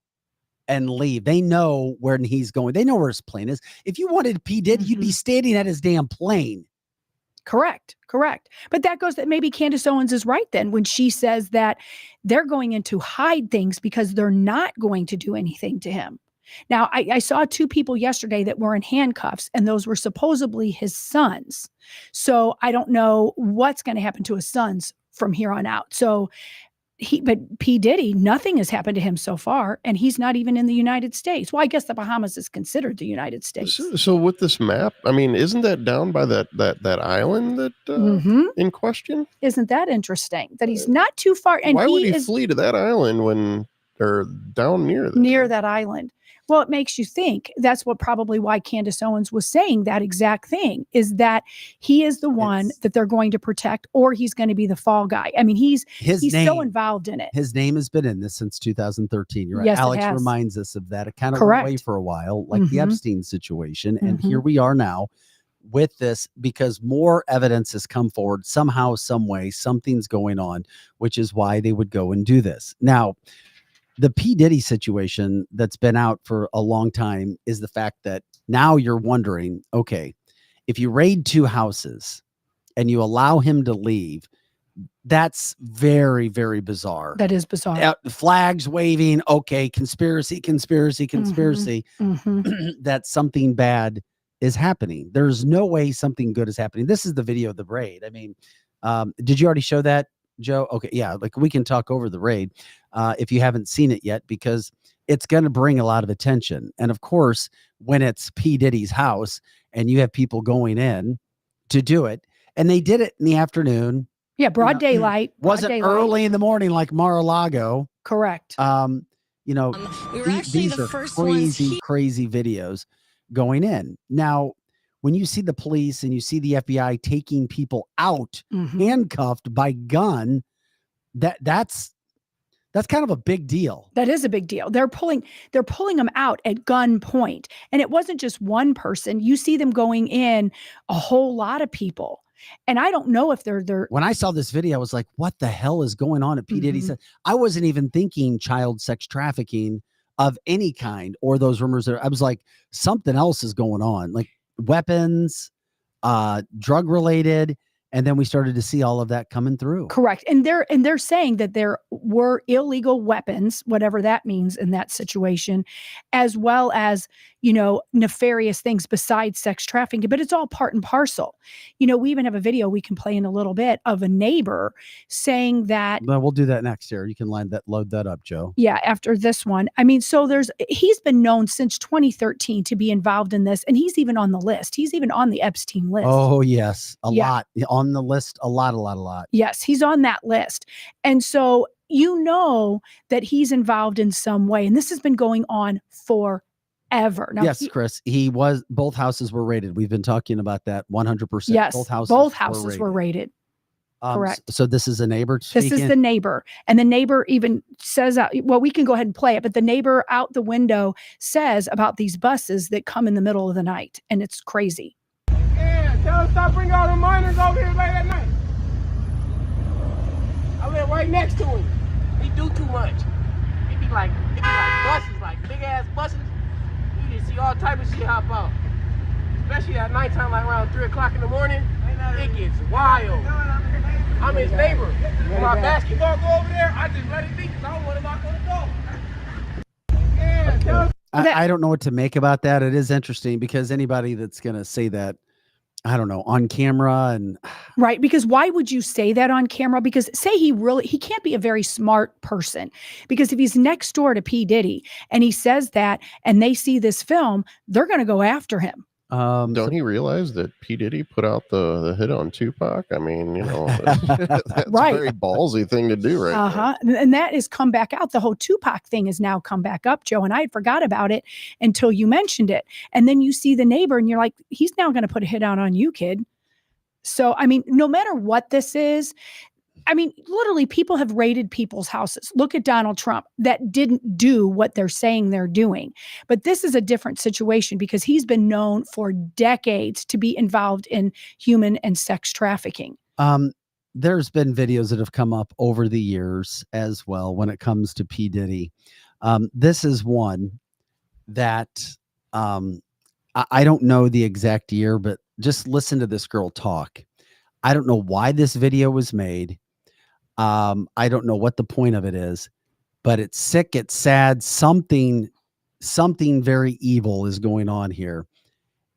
and leave? They know where he's going. They know where his plane is. If you wanted P. Diddy, you'd be standing at his damn plane. Correct. But that goes that maybe Candace Owens is right then when she says that they're going in to hide things because they're not going to do anything to him. Now, I saw 2 people yesterday that were in handcuffs, and those were supposedly his sons. So I don't know what's going to happen to his sons from here on out. So but P. Diddy, nothing has happened to him so far, and he's not even in the United States. Well, I guess the Bahamas is considered the United States. So with this map, I mean, isn't that down by that island that in question? Isn't that interesting? That he's not too far, and why would he is flee to that island when they're down near that island? Well, it makes you think. That's probably why Candace Owens was saying that exact thing, is that he is the one that they're going to protect, or he's going to be the fall guy. I mean, he's so involved in it. His name has been in this since 2013. You're right. Yes, Alex it has. reminds us of that. It kind of went away for a while, like the Epstein situation. And here we are now with this, because more evidence has come forward somehow, some way, something's going on, which is why they would go and do this. Now, the P. Diddy situation that's been out for a long time is the fact that now you're wondering, okay, if you raid 2 houses and you allow him to leave, that's very, very bizarre. That is bizarre. Flags waving. Okay. Conspiracy. That something bad is happening. There's no way something good is happening. This is the video of the raid. I mean, did you already show that, Joe? Okay. Yeah. Like, we can talk over the raid if you haven't seen it yet, because it's going to bring a lot of attention. And of course, when it's P. Diddy's house and you have people going in to do it, and they did it in the afternoon. Yeah. Broad daylight. Wasn't early in the morning like Mar-a-Lago. Correct. These are crazy videos going in. Now, when you see the police and you see the FBI taking people out handcuffed by gun, that's kind of a big deal. That is a big deal. They're pulling them out at gunpoint, and it wasn't just one person. You see them going in a whole lot of people, and I don't know if they're. When I saw this video, I was like, "What the hell is going on?" At P. Diddy said, I wasn't even thinking child sex trafficking of any kind or those rumors. I was like, something else is going on, like weapons, drug related. And then we started to see all of that coming through. Correct. And they're saying that there were illegal weapons, whatever that means in that situation, as well as, nefarious things besides sex trafficking, but it's all part and parcel. We even have a video we can play in a little bit of a neighbor saying that. Well, we'll do that next year. You can load that up, Joe. Yeah. After this one. I mean, so he's been known since 2013 to be involved in this, and he's even on the list. He's even on the Epstein list. Oh yes. A lot on the list. A lot. Yes. He's on that list. And so, that he's involved in some way, and this has been going on forever. Now, yes, Chris, both houses were raided. We've been talking about that 100%. Yes. Both houses were raided. Correct. So this is a neighbor speaking? This is the neighbor. And the neighbor even says, well, we can go ahead and play it, but the neighbor out the window says about these buses that come in the middle of the night, and it's crazy. Yeah, tell them stop bringing all the minors over here late at night. I live right next to him. He do too much. It be like buses, like big ass buses. You just see all type of shit hop out. Especially at nighttime, like around 3 o'clock in the morning. It gets wild. I'm his neighbor. When my basketball go over there, I just let it be because I don't want to knock on the door. Yeah, I don't know what to make about that. It is interesting because anybody that's going to say that, I don't know, on camera and right. Because why would you say that on camera? Because say he can't be a very smart person, because if he's next door to P. Diddy and he says that and they see this film, they're going to go after him. Don't he realize that P. Diddy put out the hit on Tupac? I mean, that's Right. a very ballsy thing to do right now. Uh-huh. And that has come back out. The whole Tupac thing has now come back up, Joe. And I had forgot about it until you mentioned it. And then you see the neighbor and you're like, he's now going to put a hit out on you, kid. So, I mean, no matter what this is, I mean, literally, people have raided people's houses. Look at Donald Trump. That didn't do what they're saying they're doing. But this is a different situation because he's been known for decades to be involved in human and sex trafficking. There's been videos that have come up over the years as well when it comes to P. Diddy. This is one that I don't know the exact year, but just listen to this girl talk. I don't know why this video was made. I don't know what the point of it is, but it's sick. It's sad. Something very evil is going on here.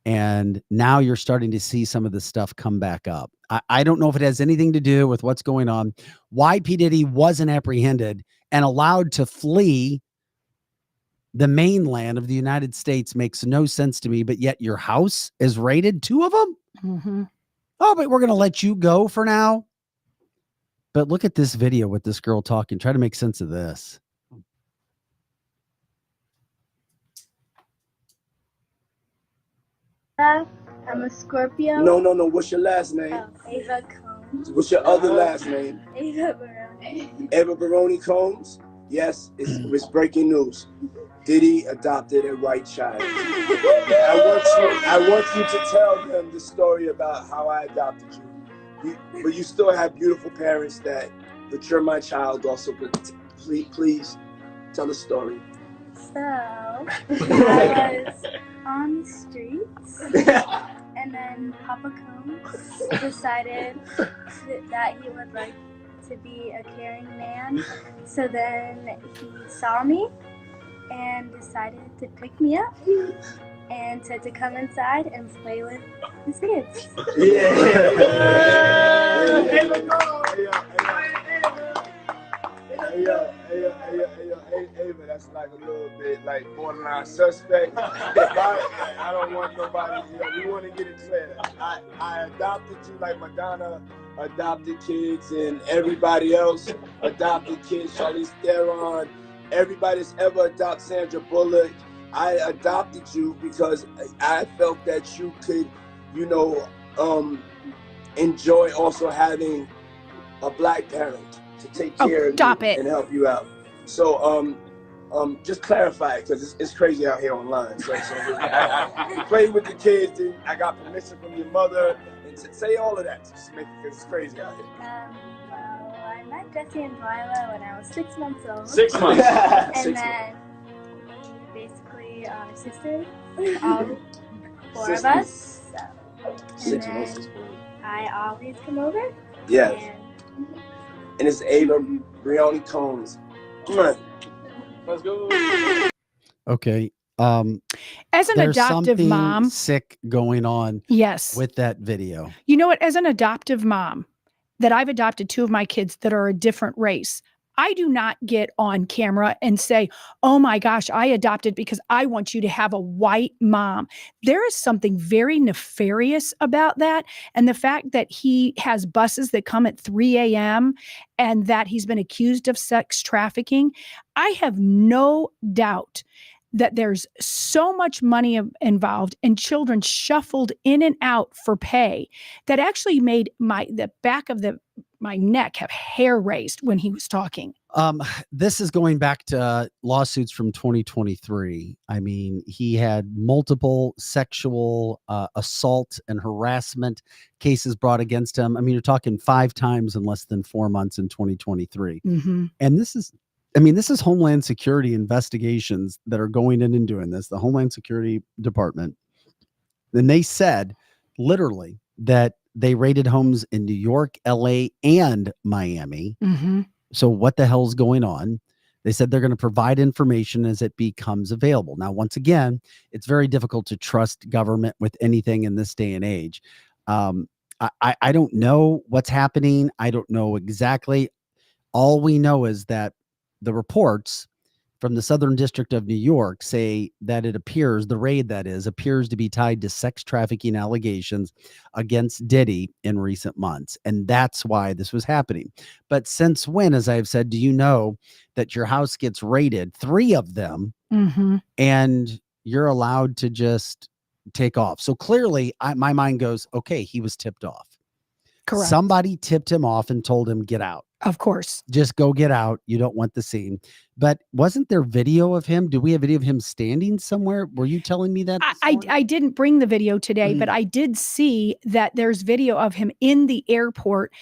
And now you're starting to see some of the stuff come back up. I don't know if it has anything to do with what's going on. Why P. Diddy wasn't apprehended and allowed to flee the mainland of the United States makes no sense to me, but yet your house is raided, 2 of them. Mm-hmm. Oh, but we're going to let you go for now. But look at this video with this girl talking. Try to make sense of this. I'm a Scorpio. No. What's your last name? Ava Combs. What's your other last name? Ava Baroni. Eva Baroni Combs? Yes, it's breaking news. Diddy adopted a white child. I want you to tell them the story about how I adopted you. But you still have beautiful parents but you're my child also. But please tell the story. So, I was on the streets, and then Papa Combs decided that he would like to be a caring man. So then he saw me and decided to pick me up and said to come inside and play with his kids. Hey, that's like a little bit like borderline suspect. I don't want nobody, we want to get it clear. I adopted you like Madonna adopted kids and everybody else adopted kids, Charlize Theron, everybody that's ever adopted Sandra Bullock. I adopted you because I felt that you could, enjoy also having a black parent to take care of you and help you out. So, just clarify it because it's crazy out here online. So I played with the kids and I got permission from your mother and say all of that just make it because it's crazy out here. Well, I met Jesse and Delilah when I was 6 months old. 6 months. And then we basically are sisters, all 4 of us. So. 6 months. I always come over. Yes. And it's Ava Baroni Combs. Come on. Let's go. Okay. As an adoptive mom, sick going on. Yes. With that video. You know what? As an adoptive mom, that I've adopted 2 of my kids that are a different race. I do not get on camera and say, oh my gosh, I adopted because I want you to have a white mom. There is something very nefarious about that. And the fact that he has buses that come at 3 a.m. and that he's been accused of sex trafficking, I have no doubt that there's so much money involved and children shuffled in and out for pay that actually made the back of my neck have hair raised when he was talking. This is going back to lawsuits from 2023. I mean, he had multiple sexual assault and harassment cases brought against him. I mean, you're talking 5 times in less than 4 months in 2023. Mm-hmm. And this is Homeland Security investigations that are going in and doing this, the Homeland Security Department. And they said literally that they raided homes in New York, LA, and Miami. Mm-hmm. So what the hell's going on? They said they're going to provide information as it becomes available. Now, once again, it's very difficult to trust government with anything in this day and age. I don't know what's happening. I don't know exactly. All we know is that the reports from the Southern District of New York say that it appears, the raid that is, appears to be tied to sex trafficking allegations against Diddy in recent months. And that's why this was happening. But since when, as I've said, do you know that your house gets raided, 3 of them, and you're allowed to just take off? So clearly, my mind goes, okay, he was tipped off. Correct. Somebody tipped him off and told him, get out. Of course. Just go get out. You don't want the scene. But wasn't there video of him? Do we have video of him standing somewhere? Were you telling me that? I didn't bring the video today, but I did see that there's video of him in the airport,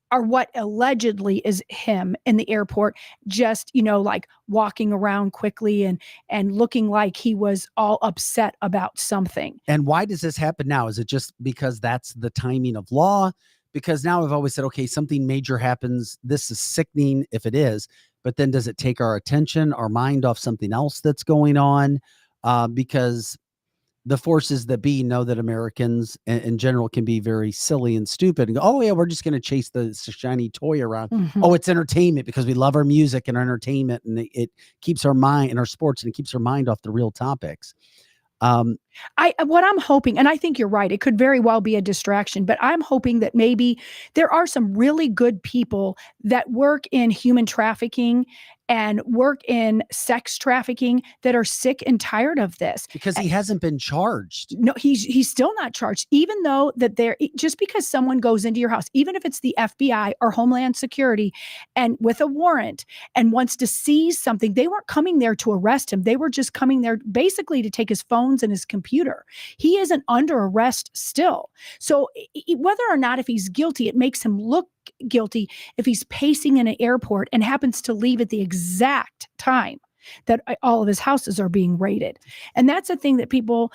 or what allegedly is him in the airport, just, like walking around quickly and looking like he was all upset about something. And why does this happen now? Is it just because that's the timing of law? Because now I've always said, okay, something major happens. This is sickening if it is, but then does it take our attention, our mind off something else that's going on? Because the forces that be know that Americans in general can be very silly and stupid and go, oh yeah, we're just going to chase the shiny toy around. Oh, it's entertainment because we love our music and our entertainment, and it keeps our mind and our sports, and it keeps our mind off the real topics. What I'm hoping, and I think you're right, it could very well be a distraction, but I'm hoping that maybe there are some really good people that work in human trafficking and work in sex trafficking that are sick and tired of this. Because he hasn't been charged. No, he's still not charged, even though that just because someone goes into your house, even if it's the FBI or Homeland Security and with a warrant and wants to seize something, they weren't coming there to arrest him. They were just coming there basically to take his phones and his computer. He isn't under arrest still. So whether or not if he's guilty, it makes him look guilty if he's pacing in an airport and happens to leave at the exact time that all of his houses are being raided. And that's a thing that people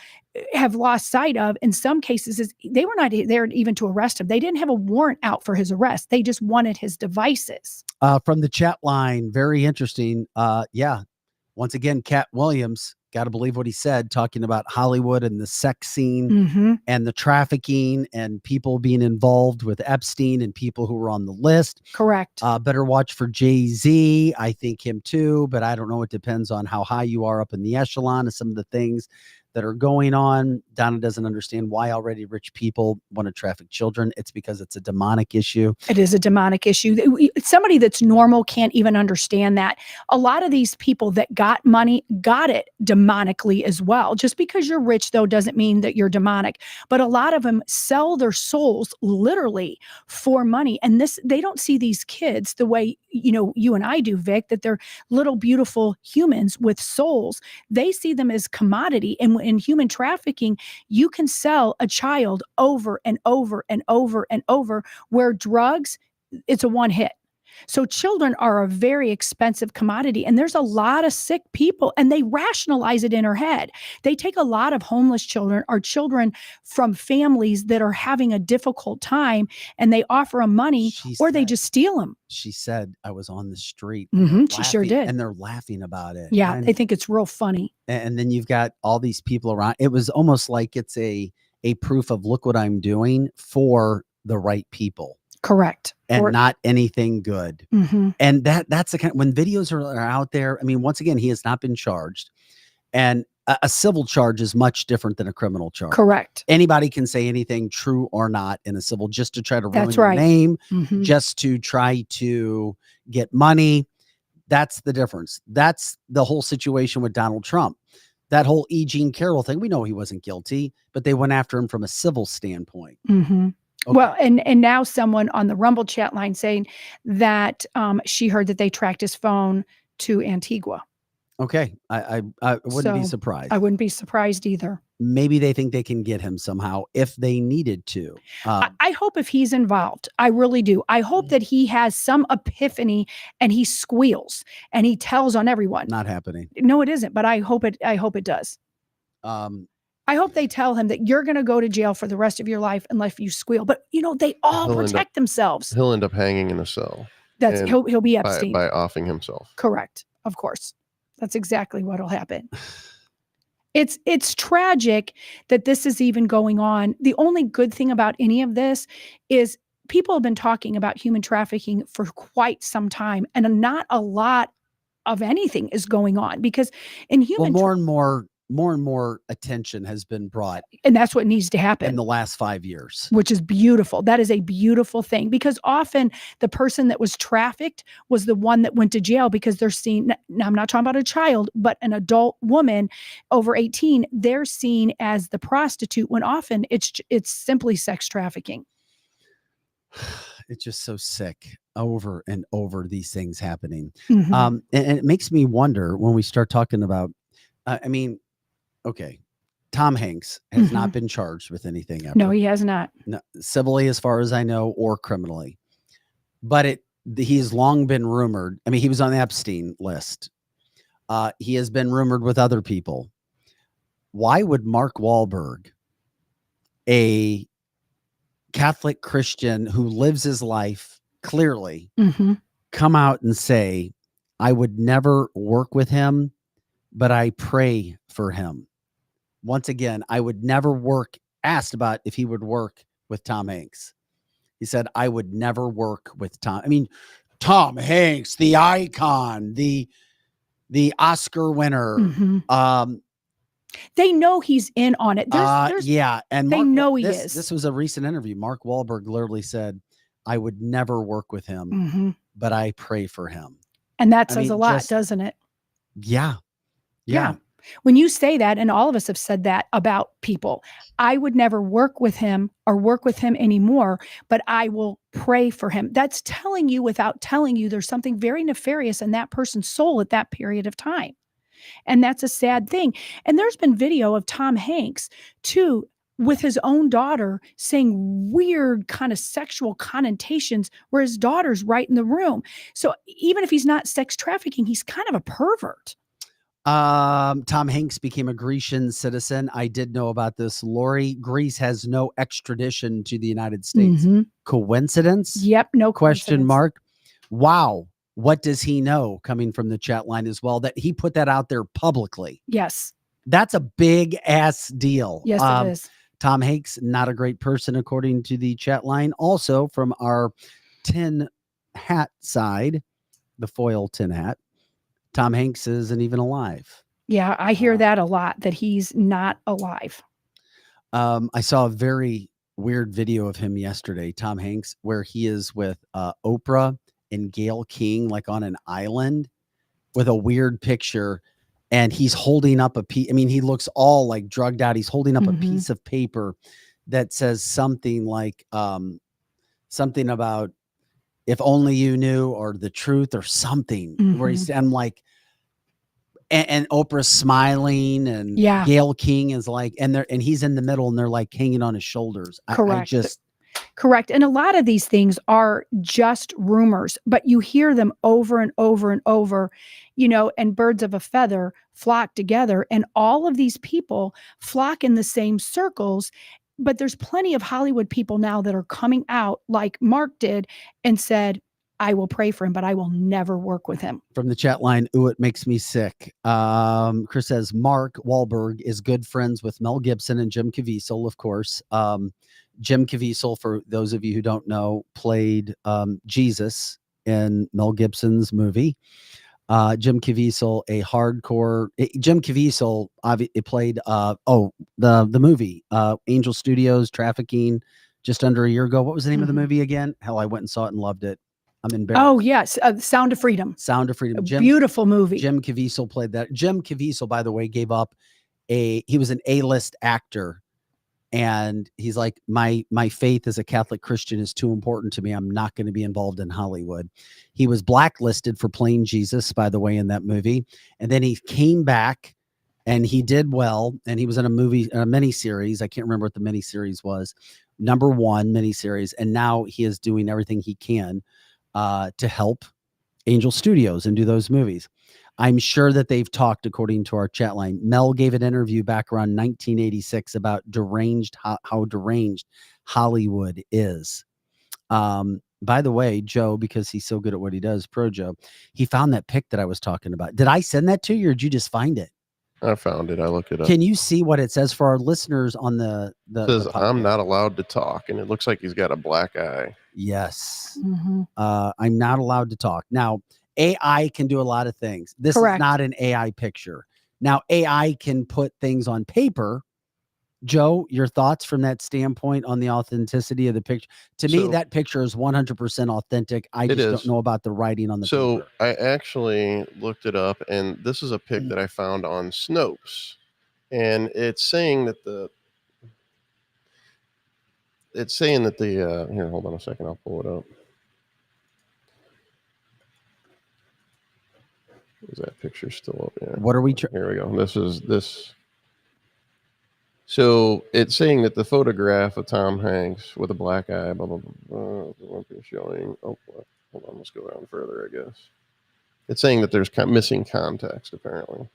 have lost sight of in some cases, is they were not there even to arrest him. They didn't have a warrant out for his arrest. They just wanted his devices. From the chat line, very interesting. Yeah. Once again, Cat Williams, got to believe what he said, talking about Hollywood and the sex scene and the trafficking and people being involved with Epstein and people who were on the list. Correct. Better watch for Jay-Z. I think him too, but I don't know. It depends on how high you are up in the echelon of some of the things that are going on. Donna doesn't understand why already rich people want to traffic children. It's because it's a demonic issue. It is a demonic issue. Somebody that's normal can't even understand that. A lot of these people that got money got it demonically as well. Just because you're rich, though, doesn't mean that you're demonic. But a lot of them sell their souls literally for money. And they don't see these kids the way, you and I do, Vic, that they're little beautiful humans with souls. They see them as commodity. And in human trafficking, you can sell a child over and over and over and over, where drugs, it's a one hit. So children are a very expensive commodity, and there's a lot of sick people, and they rationalize it in her head. They take a lot of homeless children or children from families that are having a difficult time, and they offer them money, or they just steal them. She said, I was on the street. She sure did. And they're laughing about it. Yeah, they think it's real funny. And then you've got all these people around. It was almost like it's a proof of, look what I'm doing for the right people. Correct. And not anything good. And that's the kind when videos are out there. I mean, once again, he has not been charged. And a civil charge is much different than a criminal charge. Correct. Anybody can say anything, true or not, in a civil, just to try to ruin your name, just to try to get money. That's the difference. That's the whole situation with Donald Trump. That whole E. Jean Carroll thing, we know he wasn't guilty, but they went after him from a civil standpoint. Okay. Well, and now someone on the Rumble chat line saying that she heard that they tracked his phone to Antigua. Okay. I wouldn't be surprised. I wouldn't be surprised either. Maybe they think they can get him somehow if they needed to. I hope if he's involved, I really do. I hope that he has some epiphany and he squeals and he tells on everyone. Not happening. No, it isn't. But I hope it does. I hope they tell him that you're going to go to jail for the rest of your life unless you squeal. But they all protect themselves. He'll end up hanging in a cell. He'll be Epstein by offing himself. Correct. Of course. That's exactly what'll happen. It's tragic that this is even going on. The only good thing about any of this is people have been talking about human trafficking for quite some time, and not a lot of anything is going on, because in Well, human more and more attention has been brought and that's what needs to happen in the last 5 years. which is beautiful. That is a beautiful thing, because often the person that was trafficked was the one that went to jail, because they're seen. Now, I'm not talking about a child, but an adult woman over 18, they're seen as the prostitute, when often it's simply sex trafficking. It's just so sick, over and over, these things happening. Mhm. And it makes me wonder when we start talking about, I mean, okay, Tom Hanks has not been charged with anything ever. No, he has not. No, civilly, as far as I know, or criminally. But he's long been rumored. I mean, he was on the Epstein list. He has been rumored with other people. Why would Mark Wahlberg, a Catholic Christian who lives his life clearly, come out and say, I would never work with him, but I pray for him? Once again, I would never asked about if he would work with Tom Hanks. He said, I would never work with Tom. I mean, Tom Hanks, the icon, the Oscar winner. They know he's in on it. Yeah. And they know he is. This was a recent interview. Mark Wahlberg literally said, I would never work with him, but I pray for him. And that says a lot, doesn't it? Yeah. When you say that, and all of us have said that about people, I would never work with him or work with him anymore, but I will pray for him. That's telling you, without telling you, there's something very nefarious in that person's soul at that period of time. And that's a sad thing. And there's been video of Tom Hanks too, with his own daughter, saying weird kind of sexual connotations where his daughter's right in the room. So even if he's not sex trafficking, he's kind of a pervert. Tom Hanks became a Grecian citizen. I did know about this, Lori. Greece has no extradition to the United States. Coincidence? Yep, no question mark. Wow. What does he know? Coming from the chat line as well, that he put that out there publicly. Yes. That's a big ass deal. Yes, it is. Tom Hanks, not a great person, according to the chat line. Also, from our tin hat side, the foil tin hat, Tom Hanks isn't even alive. Yeah, I hear that a lot, that he's not alive. I saw a very weird video of him yesterday, Tom Hanks, where he is with Oprah and Gayle King, like on an island with a weird picture. And he's holding up a piece. I mean, he looks all like drugged out. He's holding up a piece of paper that says something like something about if only you knew, or the truth, or something. Where I'm like, and Oprah's smiling, and Gayle King is like, and he's in the middle, and they're like hanging on his shoulders. Correct. Correct. And a lot of these things are just rumors, but you hear them over and over and over, and birds of a feather flock together, and all of these people flock in the same circles. But there's plenty of Hollywood people now that are coming out like Mark did and said, I will pray for him, but I will never work with him. From the chat line, ooh, it makes me sick. Chris says, Mark Wahlberg is good friends with Mel Gibson and Jim Caviezel, of course. Jim Caviezel, for those of you who don't know, played Jesus in Mel Gibson's movie. Jim Caviezel, Jim Caviezel played the movie Angel Studios, Trafficking, just under a year ago. What was the name of the movie again? Hell, I went and saw it and loved it. I'm embarrassed. Oh yes, Sound of Freedom. Sound of Freedom. Beautiful movie. Jim Caviezel played that. Jim Caviezel, by the way, he was an A-list actor, and he's like, my faith as a Catholic Christian is too important to me. I'm not going to be involved in Hollywood. He was blacklisted for playing Jesus, by the way, in that movie, and then he came back and he did well, and he was in a miniseries. I can't remember what the miniseries was. #1 miniseries, and now he is doing everything he can to help Angel Studios and do those movies. I'm sure that they've talked, according to our chat line. Mel gave an interview back around 1986 about how deranged Hollywood is. By the way, Joe, because he's so good at what he does, Pro Joe, he found that pic that I was talking about. Did I send that to you, or did you just find it? I found it. I looked it up. Can you see what it says for our listeners on the it says, I'm not allowed to talk, and it looks like he's got a black eye. Yes. I'm not allowed to talk. Now, AI can do a lot of things. This Correct. is not an AI picture. Now, AI can put things on paper. Joe, your thoughts from that standpoint on the authenticity of the picture? To me, So- that picture is 100% authentic. I It just don't is. know about the writing on the So paper. I actually looked it up, and this is a pic that I found on Snopes, and it's saying that the here, hold on a second, I'll pull it up. Is that picture still up? Yeah. What are we? Here we go. This. So it's saying that the photograph of Tom Hanks with a black eye, blah blah blah, won't be showing. Oh, hold on. Let's go down further. I guess it's saying that there's missing context apparently.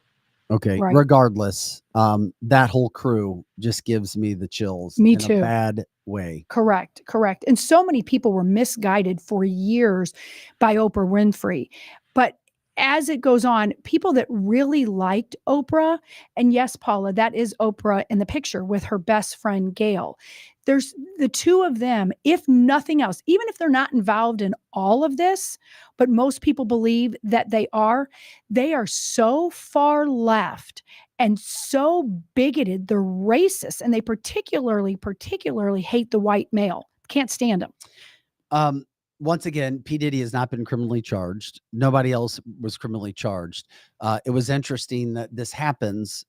Okay. Right. Regardless, that whole crew just gives me the chills. Me in too. A bad way. Correct. And so many people were misguided for years by Oprah Winfrey. But as it goes on, people that really liked Oprah, and yes, Paula, that is Oprah in the picture with her best friend, Gail. There's the two of them, if nothing else, even if they're not involved in all of this, but most people believe that they are so far left and so bigoted, they're racist, and they particularly hate the white male. Can't stand them. Once again, P. Diddy has not been criminally charged. Nobody else was criminally charged. It was interesting that this happens.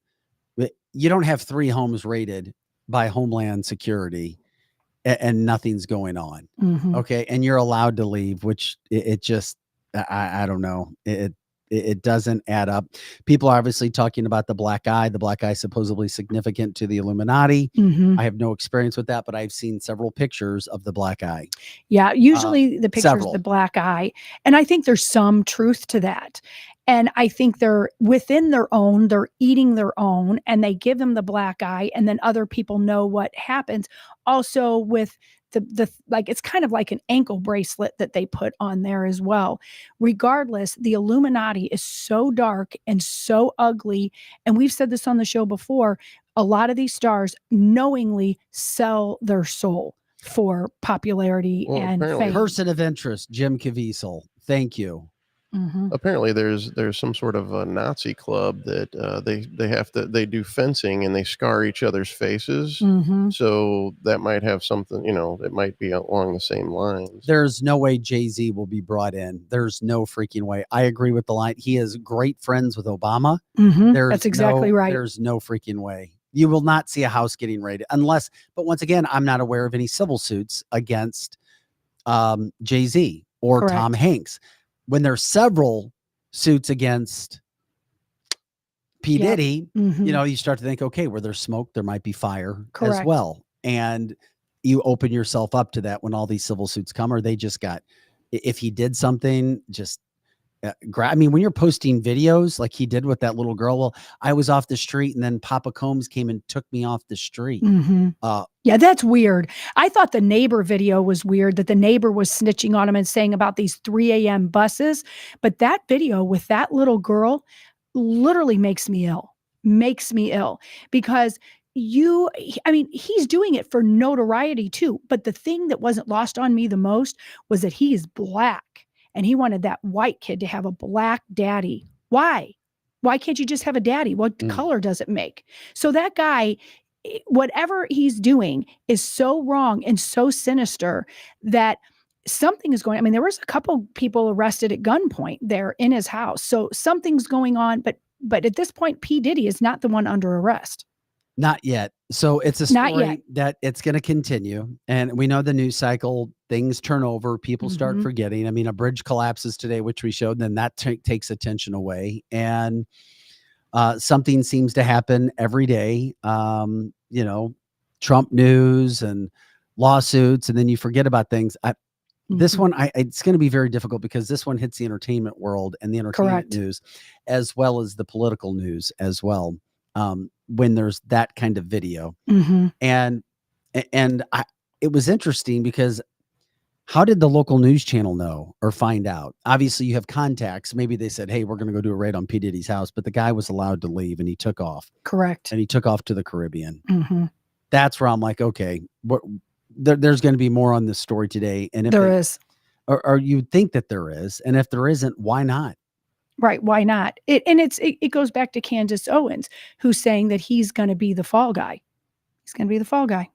You don't have 3 homes raided by Homeland Security and nothing's going on. Mhm. Okay. And you're allowed to leave, which it just, I don't know. It doesn't add up. People are obviously talking about the black eye. The black eye supposedly significant to the Illuminati. Mhm. I have no experience with that, but I've seen several pictures of the black eye. Yeah, usually the picture's several. the black eye, and I think there's some truth to that. And I think they're within their own, they're eating their own, and they give them the black eye, and then other people know what happens. Also with the like, it's kind of like an ankle bracelet that they put on there as well. Regardless, the Illuminati is so dark and so ugly, and we've said this on the show before, a lot of these stars knowingly sell their soul for popularity Well, and apparently- fame. Person of interest, Jim Caviezel. Thank you. Mhm. Apparently there's some sort of a Nazi club that they do fencing and they scar each other's faces. Mhm. So that might have something, it might be along the same lines. There's no way Jay-Z will be brought in. There's no freaking way. I agree with the line. He is great friends with Obama. Mhm. There's That's exactly no, right. There's no freaking way. You will not see a house getting raided unless, but once again, I'm not aware of any civil suits against Jay-Z or Correct. Tom Hanks. When there's several suits against P. Yep. Diddy, Mhm. you start to think, okay, where there's smoke, there might be fire as Correct. well. And you open yourself up to that when all these civil suits come, or they just got, if he did something, just I mean, when you're posting videos like he did with that little girl, well, I was off the street and then Papa Combs came and took me off the street. Mhm. Yeah, that's weird. I thought the neighbor video was weird, that the neighbor was snitching on him and saying about these 3 a.m. buses. But that video with that little girl literally makes me ill. Because he's doing it for notoriety too. But the thing that wasn't lost on me the most was that he is black and he wanted that white kid to have a black daddy. Why? Why can't you just have a daddy? What color does it make? So that guy, whatever he's doing is so wrong and so sinister that something is going. I mean, there was a couple people arrested at gunpoint there in his house. So something's going on, but at this point, P. Diddy is not the one under arrest. Not yet. So it's a Not yet. story that it's going to continue. And we know the news cycle, things turn over, people start Mhm. forgetting. I mean, a bridge collapses today, which we showed, then that takes attention away. And something seems to happen every day. Trump news and lawsuits, and then you forget about things. This Mhm. one, it's going to be very difficult because this one hits the entertainment world and the entertainment Correct. news, as well as the political news as well. When there's that kind of video, Mhm. and it was interesting because how did the local news channel know or find out? Obviously, you have contacts. Maybe they said, "Hey, we're going to go do a raid on P. Diddy's house," but the guy was allowed to leave and he took off. Correct. And he took off to the Caribbean. Mhm. That's where I'm like, okay, there's going to be more on this story today. And if There is. or you'd think that there is. And if there isn't, why not? Right. Why not? It goes back to Candace Owens, who's saying that he's going to be the fall guy. He's going to be the fall guy.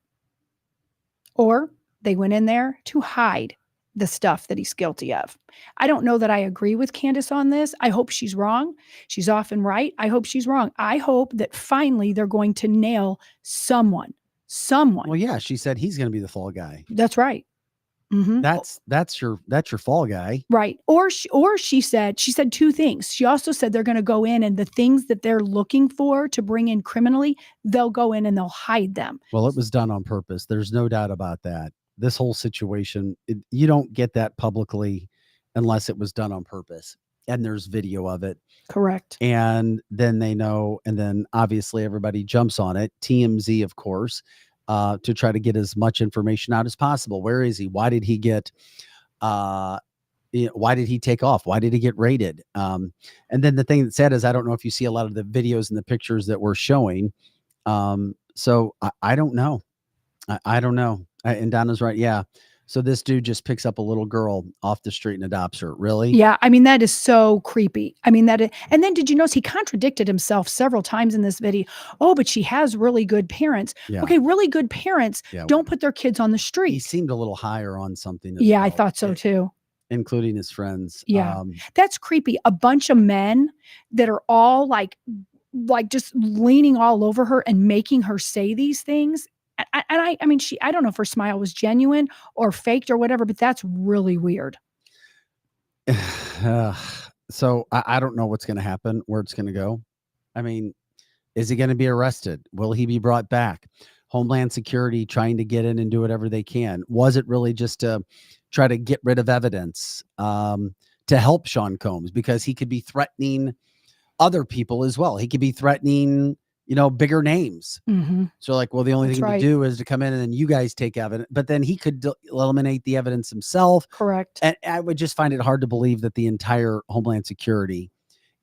Or they went in there to hide the stuff that he's guilty of. I don't know that I agree with Candace on this. I hope she's wrong. She's often right. I hope she's wrong. I hope that finally they're going to nail someone. Well, yeah, she said he's going to be the fall guy. That's right. Mm-hmm. That's your fall guy. Right. Or she said two things. She also said they're going to go in and the things that they're looking for to bring in criminally, they'll go in and they'll hide them. Well, it was done on purpose. There's no doubt about that. This whole situation, you don't get that publicly unless it was done on purpose. And there's video of it. Correct. And then they know, and then obviously everybody jumps on it. TMZ, of course, to try to get as much information out as possible. Where is he? Why did he get, why did he take off? Why did he get raided? And then the thing that said is, I don't know if you see a lot of the videos and the pictures that we're showing. So I don't know. I don't know. And Donna's right. Yeah. So this dude just picks up a little girl off the street and adopts her. Really? Yeah. I mean, that is so creepy. I mean, and then did you notice he contradicted himself several times in this video? Oh, but she has really good parents. Yeah. Okay. Really good parents don't put their kids on the street. He seemed a little higher on something. Yeah. I thought so too. Including his friends. Yeah. That's creepy. A bunch of men that are all like just leaning all over her and making her say these things. I mean, I don't know if her smile was genuine or faked or whatever, but that's really weird. So I don't know what's going to happen, where it's going to go. I mean, is he going to be arrested? Will he be brought back? Homeland Security trying to get in and do whatever they can. Was it really just to try to get rid of evidence to help Sean Combs? Because he could be threatening other people as well. He could be threatening, bigger names. Mm-hmm. So like, well, the only thing to do is to come in and then you guys take evidence, but then he could eliminate the evidence himself. Correct. And I would just find it hard to believe that the entire Homeland Security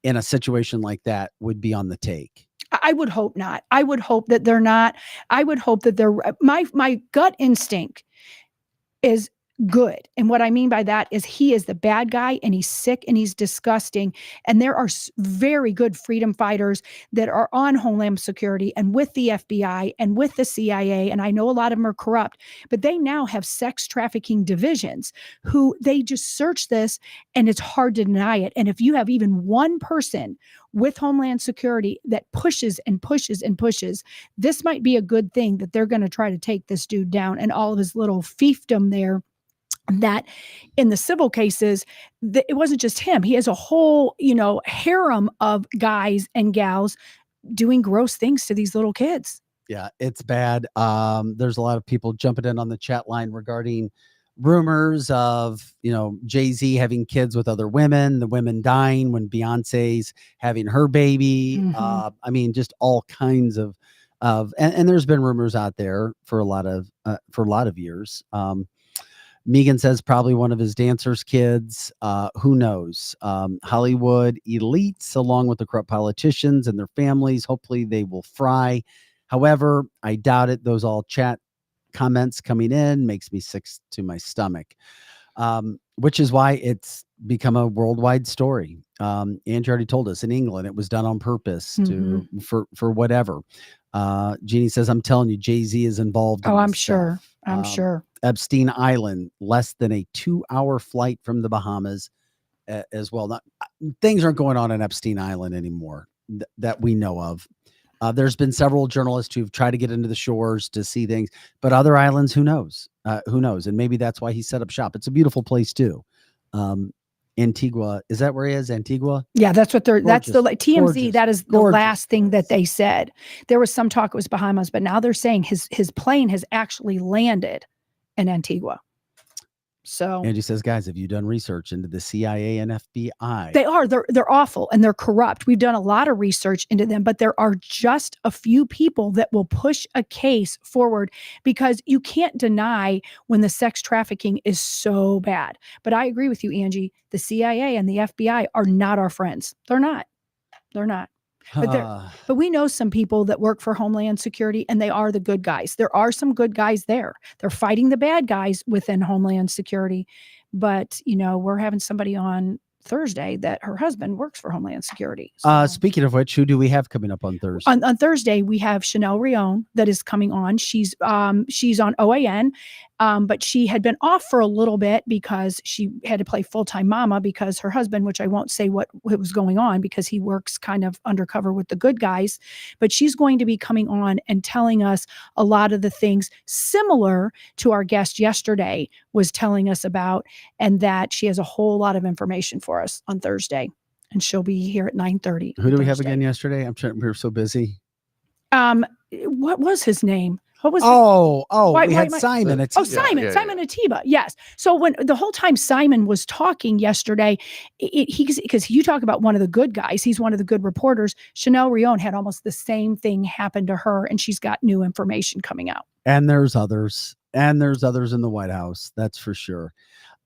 in a situation like that would be on the take. I would hope not. I would hope that they're not. I would hope that they're, my gut instinct is good. And what I mean by that is he is the bad guy and he's sick and he's disgusting. And there are very good freedom fighters that are on Homeland Security and with the FBI and with the CIA. And I know a lot of them are corrupt, but they now have sex trafficking divisions who they just search this and it's hard to deny it. And if you have even one person with Homeland Security that pushes and pushes and pushes, this might be a good thing that they're going to try to take this dude down and all of his little fiefdom there. That in the civil cases, it wasn't just him. He has a whole, harem of guys and gals doing gross things to these little kids. Yeah, it's bad. There's a lot of people jumping in on the chat line regarding rumors of, Jay-Z having kids with other women, the women dying when Beyonce's having her baby. Mm-hmm. I mean, just all kinds of, and there's been rumors out there for a lot of years. Megan says probably one of his dancers' kids. Who knows? Hollywood elites, along with the corrupt politicians and their families, hopefully they will fry. However, I doubt it. Those all chat comments coming in makes me sick to my stomach, which is why it's become a worldwide story. Angie already told us in England it was done on purpose for whatever. Jeannie says, I'm telling you, Jay-Z is involved. I'm sure. I'm sure. Epstein Island, less than a 2-hour flight from the Bahamas as well. Things aren't going on in Epstein Island anymore that we know of. There's been several journalists who've tried to get into the shores to see things, but other islands, who knows? Who knows? And maybe that's why he set up shop. It's a beautiful place too. Antigua, is that where he is? Antigua? Yeah, that's what that's the TMZ. Gorgeous. That is the last thing that they said. There was some talk it was Bahamas, but now they're saying his plane has actually landed in Antigua. So Angie says, guys, have you done research into the CIA and FBI? They are. They're awful and they're corrupt. We've done a lot of research into them, but there are just a few people that will push a case forward because you can't deny when the sex trafficking is so bad. But I agree with you, Angie. The CIA and the FBI are not our friends. They're not. They're not. But we know some people that work for Homeland Security and they are the good guys. There are some good guys there. They're fighting the bad guys within Homeland Security. but we're having somebody on Thursday that her husband works for Homeland Security. Speaking of which, who do we have coming up on Thursday? On Thursday, we have Chanel Rion that is coming on. She's on OAN, but she had been off for a little bit because she had to play full-time mama because her husband, which I won't say what was going on because he works kind of undercover with the good guys, but she's going to be coming on and telling us a lot of the things similar to our guest yesterday was telling us about, and that she has a whole lot of information for us on Thursday. And she'll be here at 9:30. Who do we have again yesterday? I'm trying. We were so busy. What was his name? What was? We had Simon. Simon Atiba. Yes. So when the whole time Simon was talking yesterday, because you talk about one of the good guys, he's one of the good reporters. Chanel Rion had almost the same thing happen to her, and she's got new information coming out. And there's others, in the White House. That's for sure.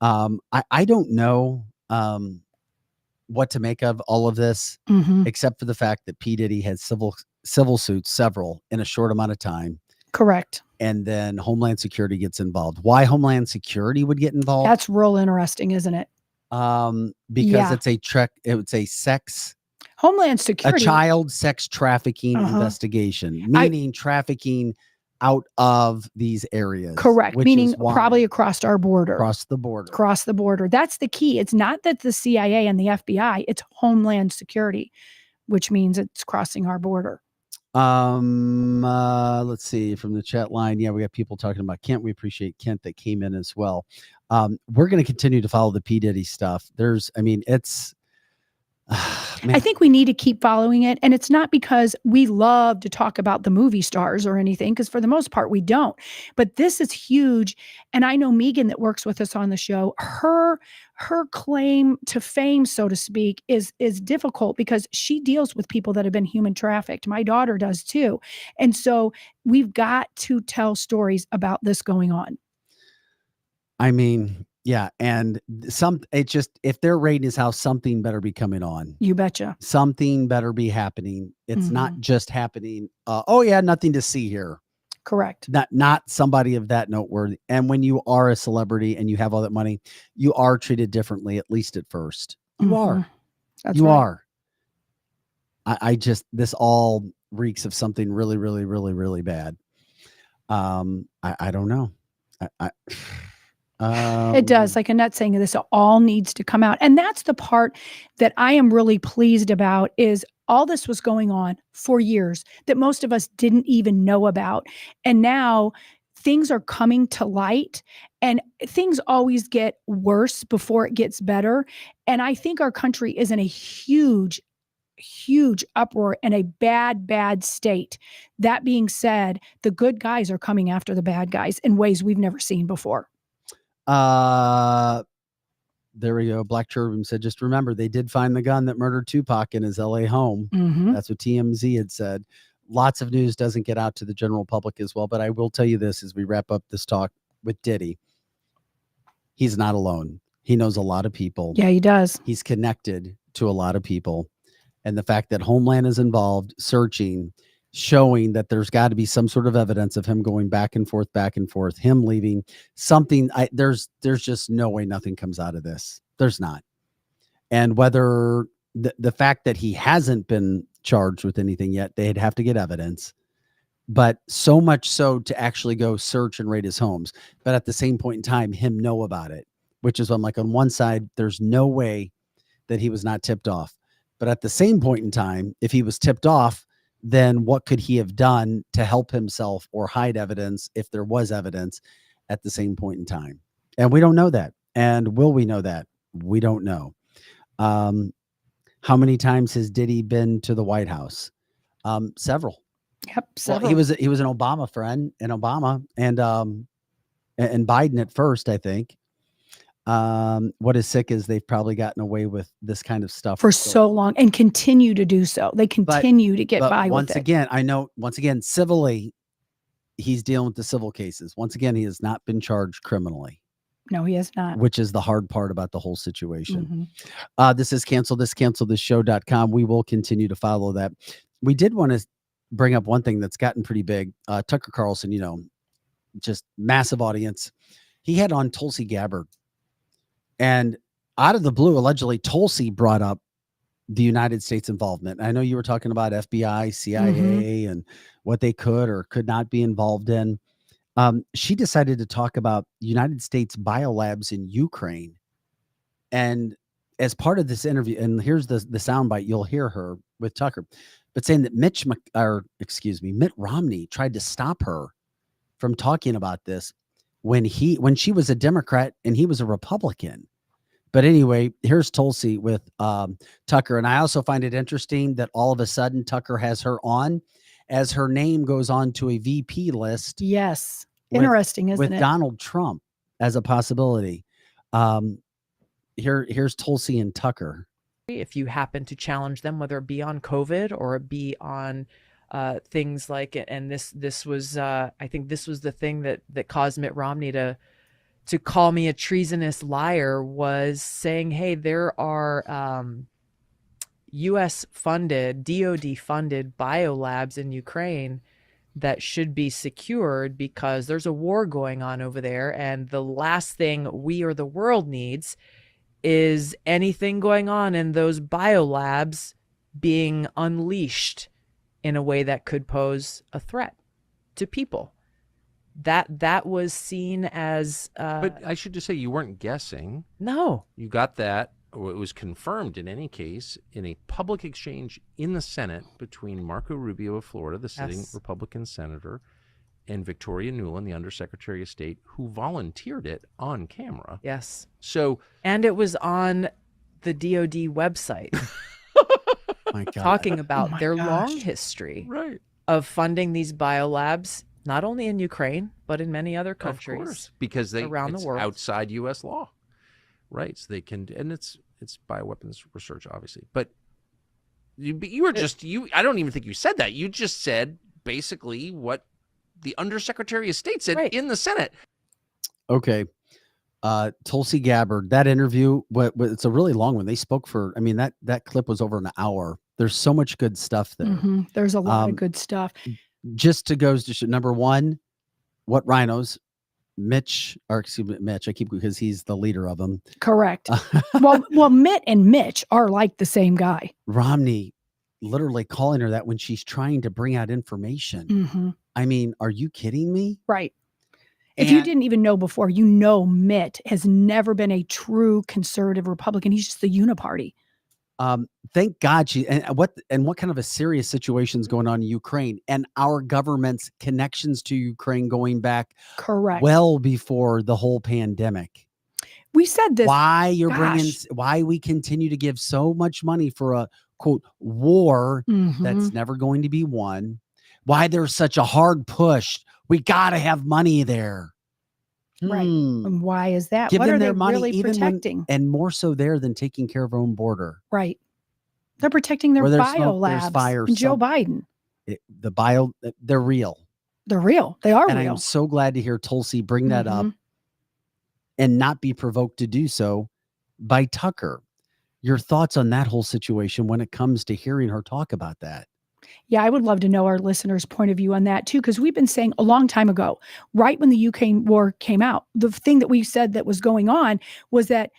I don't know. What to make of all of this, except for the fact that P. Diddy had civil suits, several in a short amount of time. Correct. And then Homeland Security gets involved. Why Homeland Security would get involved? That's real interesting, isn't it? Because it's a sex Homeland Security, a child sex trafficking investigation, meaning trafficking out of these areas. Correct. Meaning probably across our border. Across the border. Across the border. That's the key. It's not that the CIA and the FBI, it's Homeland Security, which means it's crossing our border. Let's see from the chat line. Yeah, we got people talking about Kent. We appreciate Kent that came in as well. We're going to continue to follow the P. Diddy stuff. It's I think we need to keep following it. And it's not because we love to talk about the movie stars or anything, because for the most part, we don't. But this is huge. And I know Megan that works with us on the show, her claim to fame, so to speak, is difficult because she deals with people that have been human trafficked. My daughter does too. And so we've got to tell stories about this going on. Yeah, and if they're raiding his house, something better be coming on. You betcha. Something better be happening. It's not just happening. Nothing to see here. Correct. Not somebody of that noteworthy. And when you are a celebrity and you have all that money, you are treated differently, at least at first. You are. That's right. This all reeks of something really, really, really, really bad. I don't know. It does. Like Annette's saying, this all needs to come out. And that's the part that I am really pleased about is all this was going on for years that most of us didn't even know about. And now things are coming to light, and things always get worse before it gets better. And I think our country is in a huge uproar and a bad state. That being said, the good guys are coming after the bad guys in ways we've never seen before. There we go. Black Cherubim said, just remember, they did find the gun that murdered Tupac in his LA home. That's what TMZ had said. Lots of news doesn't get out to the general public as well. But I will tell you this as we wrap up this talk with Diddy. He's not alone. He knows a lot of people. Yeah, he does. He's connected to a lot of people. And the fact that Homeland is involved, searching, showing that there's got to be some sort of evidence of him going back and forth, him leaving something. There's just no way nothing comes out of this. There's not. And whether the fact that he hasn't been charged with anything yet, they'd have to get evidence, but so much so to actually go search and raid his homes. But at the same point in time, him know about it, which is I'm like, on one side, there's no way that he was not tipped off. But at the same point in time, if he was tipped off, then what could he have done to help himself or hide evidence if there was evidence at the same point in time? And we don't know that. And will we know that? We don't know. How many times has Diddy been to the White House? Several. Yep, several. Well, he was an Obama friend, and Obama and Biden at first, I think. What is sick is they've probably gotten away with this kind of stuff for so long and continue to do so. They continue to get by with it. Once again, civilly, he's dealing with the civil cases. Once again, he has not been charged criminally. No, he has not. Which is the hard part about the whole situation. This is cancelthisshow.com. We will continue to follow that. We did want to bring up one thing that's gotten pretty big. Tucker Carlson, just massive audience. He had on Tulsi Gabbard. And out of the blue, allegedly, Tulsi brought up the United States involvement. I know you were talking about FBI, CIA, and what they could or could not be involved in. She decided to talk about United States biolabs in Ukraine. And as part of this interview, and here's the soundbite, you'll hear her with Tucker, but saying that Mitt Romney tried to stop her from talking about this when she was a Democrat and he was a Republican. But anyway, here's Tulsi with Tucker. And I also find it interesting that all of a sudden Tucker has her on as her name goes on to a VP list. Yes. Interesting, isn't it? With Donald Trump as a possibility. Here's Tulsi and Tucker. If you happen to challenge them, whether it be on COVID or it be on things like it, and this was I think this was the thing that caused Mitt Romney to call me a treasonous liar, was saying, hey, there are U.S. funded, DOD funded biolabs in Ukraine that should be secured because there's a war going on over there, and the last thing we or the world needs is anything going on in those biolabs being unleashed in a way that could pose a threat to people. That was seen as but I should just say, you weren't guessing. No, you got that, or it was confirmed in any case in a public exchange in the Senate between Marco Rubio of Florida, the sitting Republican senator, and Victoria Nuland, the Undersecretary of State, who volunteered it on camera. Yes. So, and it was on the DOD website. My God. Talking about their long history of funding these biolabs, not only in Ukraine, but in many other countries. Of course, because around the world, outside U.S. law. Right. So they can, and it's bioweapons research, obviously. But you were I don't even think you said that. You just said basically what the Undersecretary of State said in the Senate. Okay. Tulsi Gabbard, that interview, it's a really long one. They spoke for, I mean, that clip was over an hour. There's so much good stuff there. There's a lot of good stuff. Just to go to number one, what rhinos, Mitch, I keep, because he's the leader of them. Correct. well, Mitt and Mitch are like the same guy. Romney literally calling her that when she's trying to bring out information. I mean, are you kidding me? Right. If you didn't even know before, Mitt has never been a true conservative Republican. He's just the uniparty. Thank God what kind of a serious situation is going on in Ukraine, and our government's connections to Ukraine going back well before the whole pandemic. We said this. Why we continue to give so much money for a quote war that's never going to be won. Why there's such a hard push. We got to have money there. Right. And why is that? Give what them are their they money, really even protecting? And more so there than taking care of our own border. Right. They're protecting their biolabs and Joe Biden. They're real. They're real. They are real. And I'm so glad to hear Tulsi bring that up and not be provoked to do so by Tucker. Your thoughts on that whole situation when it comes to hearing her talk about that? Yeah, I would love to know our listeners' point of view on that too, because we've been saying a long time ago, right when the Ukraine war came out, the thing that we said that was going on was that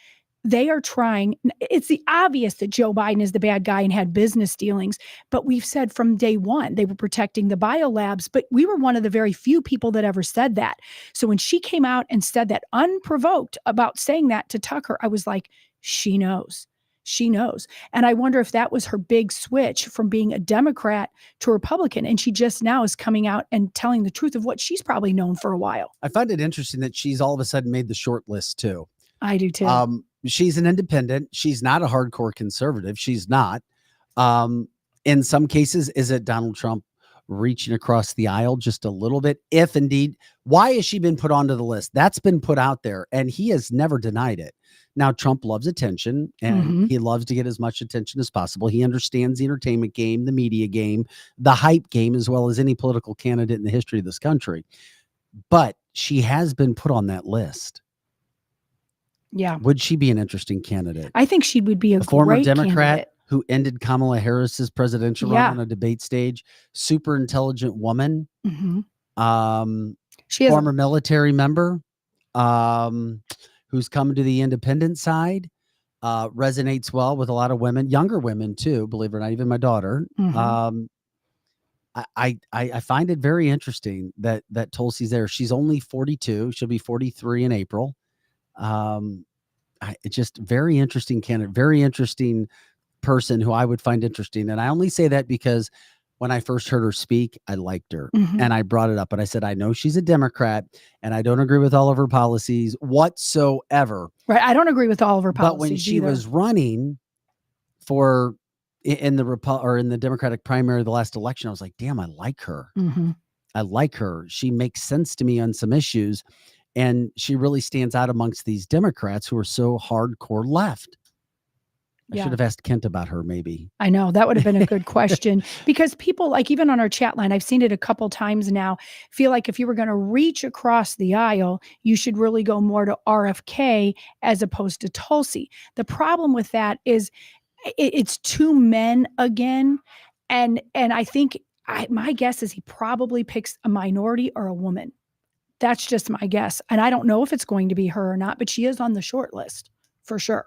they are trying, it's the obvious that Joe Biden is the bad guy and had business dealings, but we've said from day one, they were protecting the biolabs, but we were one of the very few people that ever said that. So when she came out and said that unprovoked about saying that to Tucker, I was like, she knows. She knows. And I wonder if that was her big switch from being a Democrat to Republican. And she just now is coming out and telling the truth of what she's probably known for a while. I find it interesting that she's all of a sudden made the short list too. I do too. She's an independent. She's not a hardcore conservative. She's not. In some cases, is it Donald Trump reaching across the aisle just a little bit? If indeed, why has she been put onto the list? That's been put out there, and he has never denied it. Now, Trump loves attention, and he loves to get as much attention as possible. He understands the entertainment game, the media game, the hype game, as well as any political candidate in the history of this country. But she has been put on that list. Yeah. Would she be an interesting candidate? I think she would be a former Democrat candidate who ended Kamala Harris's presidential run on a debate stage. Super intelligent woman. She has former military member. who's come to the independent side, resonates well with a lot of women, younger women too, believe it or not, even my daughter. Mhm. I find it very interesting that Tulsi's there. She's only 42. She'll be 43 in April. It's just very interesting candidate, very interesting person who I would find interesting. And I only say that because when I first heard her speak, I liked her. Mhm. And I brought it up and I said, I know she's a Democrat and I don't agree with all of her policies whatsoever. Right. I don't agree with all of her policies. But when she either. was running for in the Democratic primary of the last election, I was like, damn, I like her. Mhm. I like her. She makes sense to me on some issues. And she really stands out amongst these Democrats who are so hardcore left. I Yeah. should have asked Kent about her, maybe. I know that would have been a good question because people, like, even on our chat line, I've seen it a couple times now, feel like if you were going to reach across the aisle, you should really go more to RFK as opposed to Tulsi. The problem with that is it's two men again. And I think my guess is he probably picks a minority or a woman. That's just my guess. And I don't know if it's going to be her or not, but she is on the short list for sure.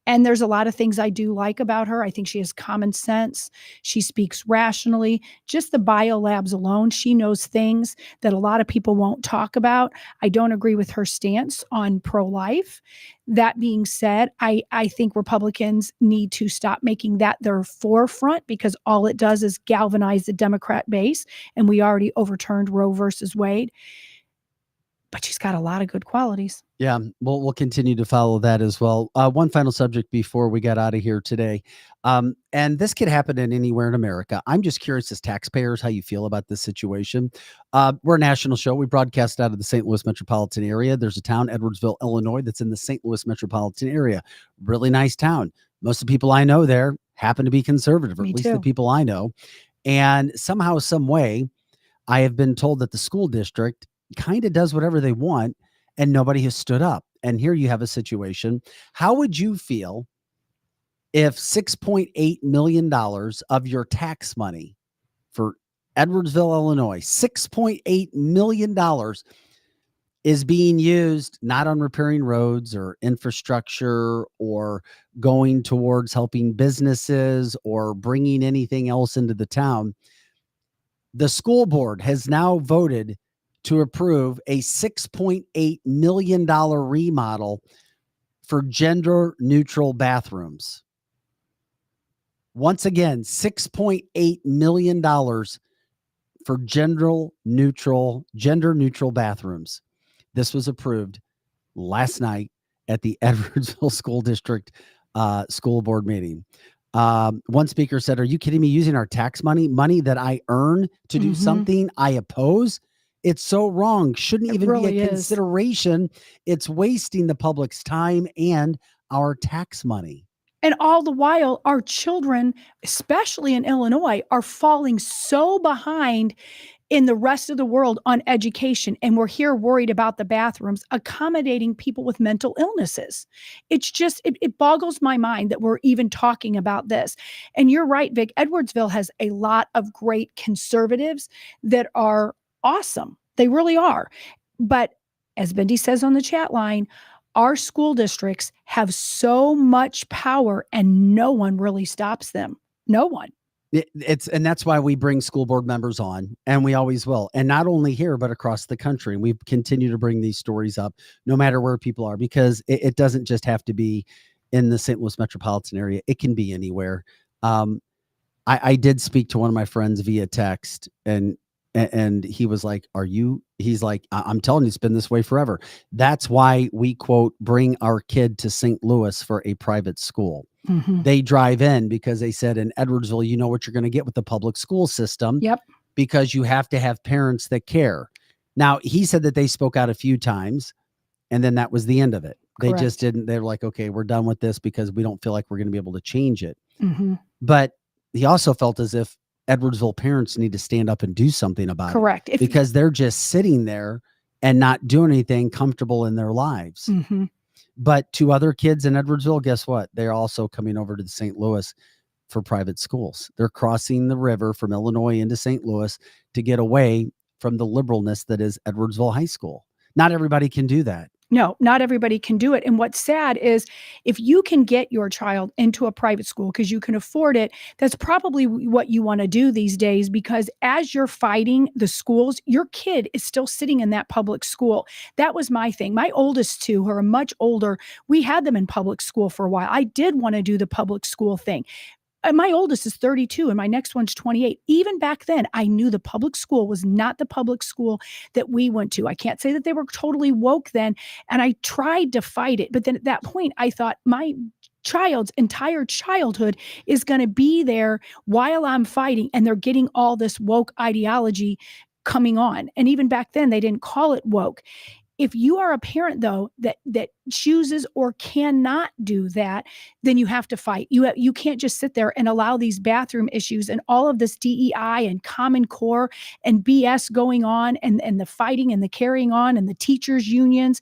And there's a lot of things I do like about her. I think she has common sense. She speaks rationally. Just the biolabs alone, she knows things that a lot of people won't talk about. I don't agree with her stance on pro-life. That being said, I think Republicans need to stop making that their forefront because all it does is galvanize the Democrat base. And we already overturned Roe versus Wade. But she's got a lot of good qualities. Yeah, we'll continue to follow that as well. One final subject before we got out of here today. And this could happen in anywhere in America. I'm just curious as taxpayers how you feel about this situation. We're a national show. We broadcast out of the St. Louis metropolitan area. There's a town, Edwardsville, Illinois, that's in the St. Louis metropolitan area. Really nice town. Most of the people I know there happen to be conservative, or Me at least too. the people I know. And somehow, some way, I have been told that the school district kind of does whatever they want and nobody has stood up. And here you have a situation. How would you feel if $6.8 million of your tax money for Edwardsville, Illinois, $6.8 million is being used not on repairing roads or infrastructure or going towards helping businesses or bringing anything else into the town? The school board has now voted to approve a $6.8 million remodel for gender neutral bathrooms. Once again, $6.8 million for gender neutral bathrooms. This was approved last night at the Edwardsville School District school board meeting. One speaker said, "Are you kidding me? Using our tax money that I earn to do something I oppose? It's so wrong. Shouldn't even really be a is. consideration. It's wasting the public's time and our tax money." And all the while, our children, especially in Illinois, are falling so behind in the rest of the world on education. And we're here worried about the bathrooms, accommodating people with mental illnesses. It's just, it boggles my mind that we're even talking about this. And you're right, Vic, Edwardsville has a lot of great conservatives that are awesome. They really are. But as Bindi says on the chat line, our school districts have so much power and no one really stops them. No one. And that's why we bring school board members on, and we always will. And not only here, but across the country. We continue to bring these stories up no matter where people are, because it doesn't just have to be in the St. Louis metropolitan area. It can be anywhere. I did speak to one of my friends via text, and he was like, he's like, I'm telling you, it's been this way forever. That's why we, quote, bring our kid to St. Louis for a private school. They drive in because they said in Edwardsville, you know what you're going to get with the public school system. Yep. Because you have to have parents that care. Now, he said that they spoke out a few times and then that was the end of it. They Correct. just didn't. They're like, okay, we're done with this because we don't feel like we're going to be able to change it. Mm-hmm. But he also felt as if Edwardsville parents need to stand up and do something about Correct. it because they're just sitting there and not doing anything comfortable in their lives. Mm-hmm. But to other kids in Edwardsville, guess what? They're also coming over to St. Louis for private schools. They're crossing the river from Illinois into St. Louis to get away from the liberalness that is Edwardsville High School. Not everybody can do that. No, not everybody can do it. And what's sad is if you can get your child into a private school because you can afford it, that's probably what you want to do these days, because as you're fighting the schools, your kid is still sitting in that public school. That was my thing. My oldest two, who are much older, we had them in public school for a while. I did want to do the public school thing. And my oldest is 32 and my next one's 28. Even back then, I knew the public school was not the public school that we went to. I can't say that they were totally woke then. And I tried to fight it. But then at that point, I thought my child's entire childhood is going to be there while I'm fighting. And they're getting all this woke ideology coming on. And even back then, they didn't call it woke. If you are a parent, though, that chooses or cannot do that, then you have to fight. You can't just sit there and allow these bathroom issues and all of this DEI and Common Core and BS going on, and the fighting and the carrying on and the teachers' unions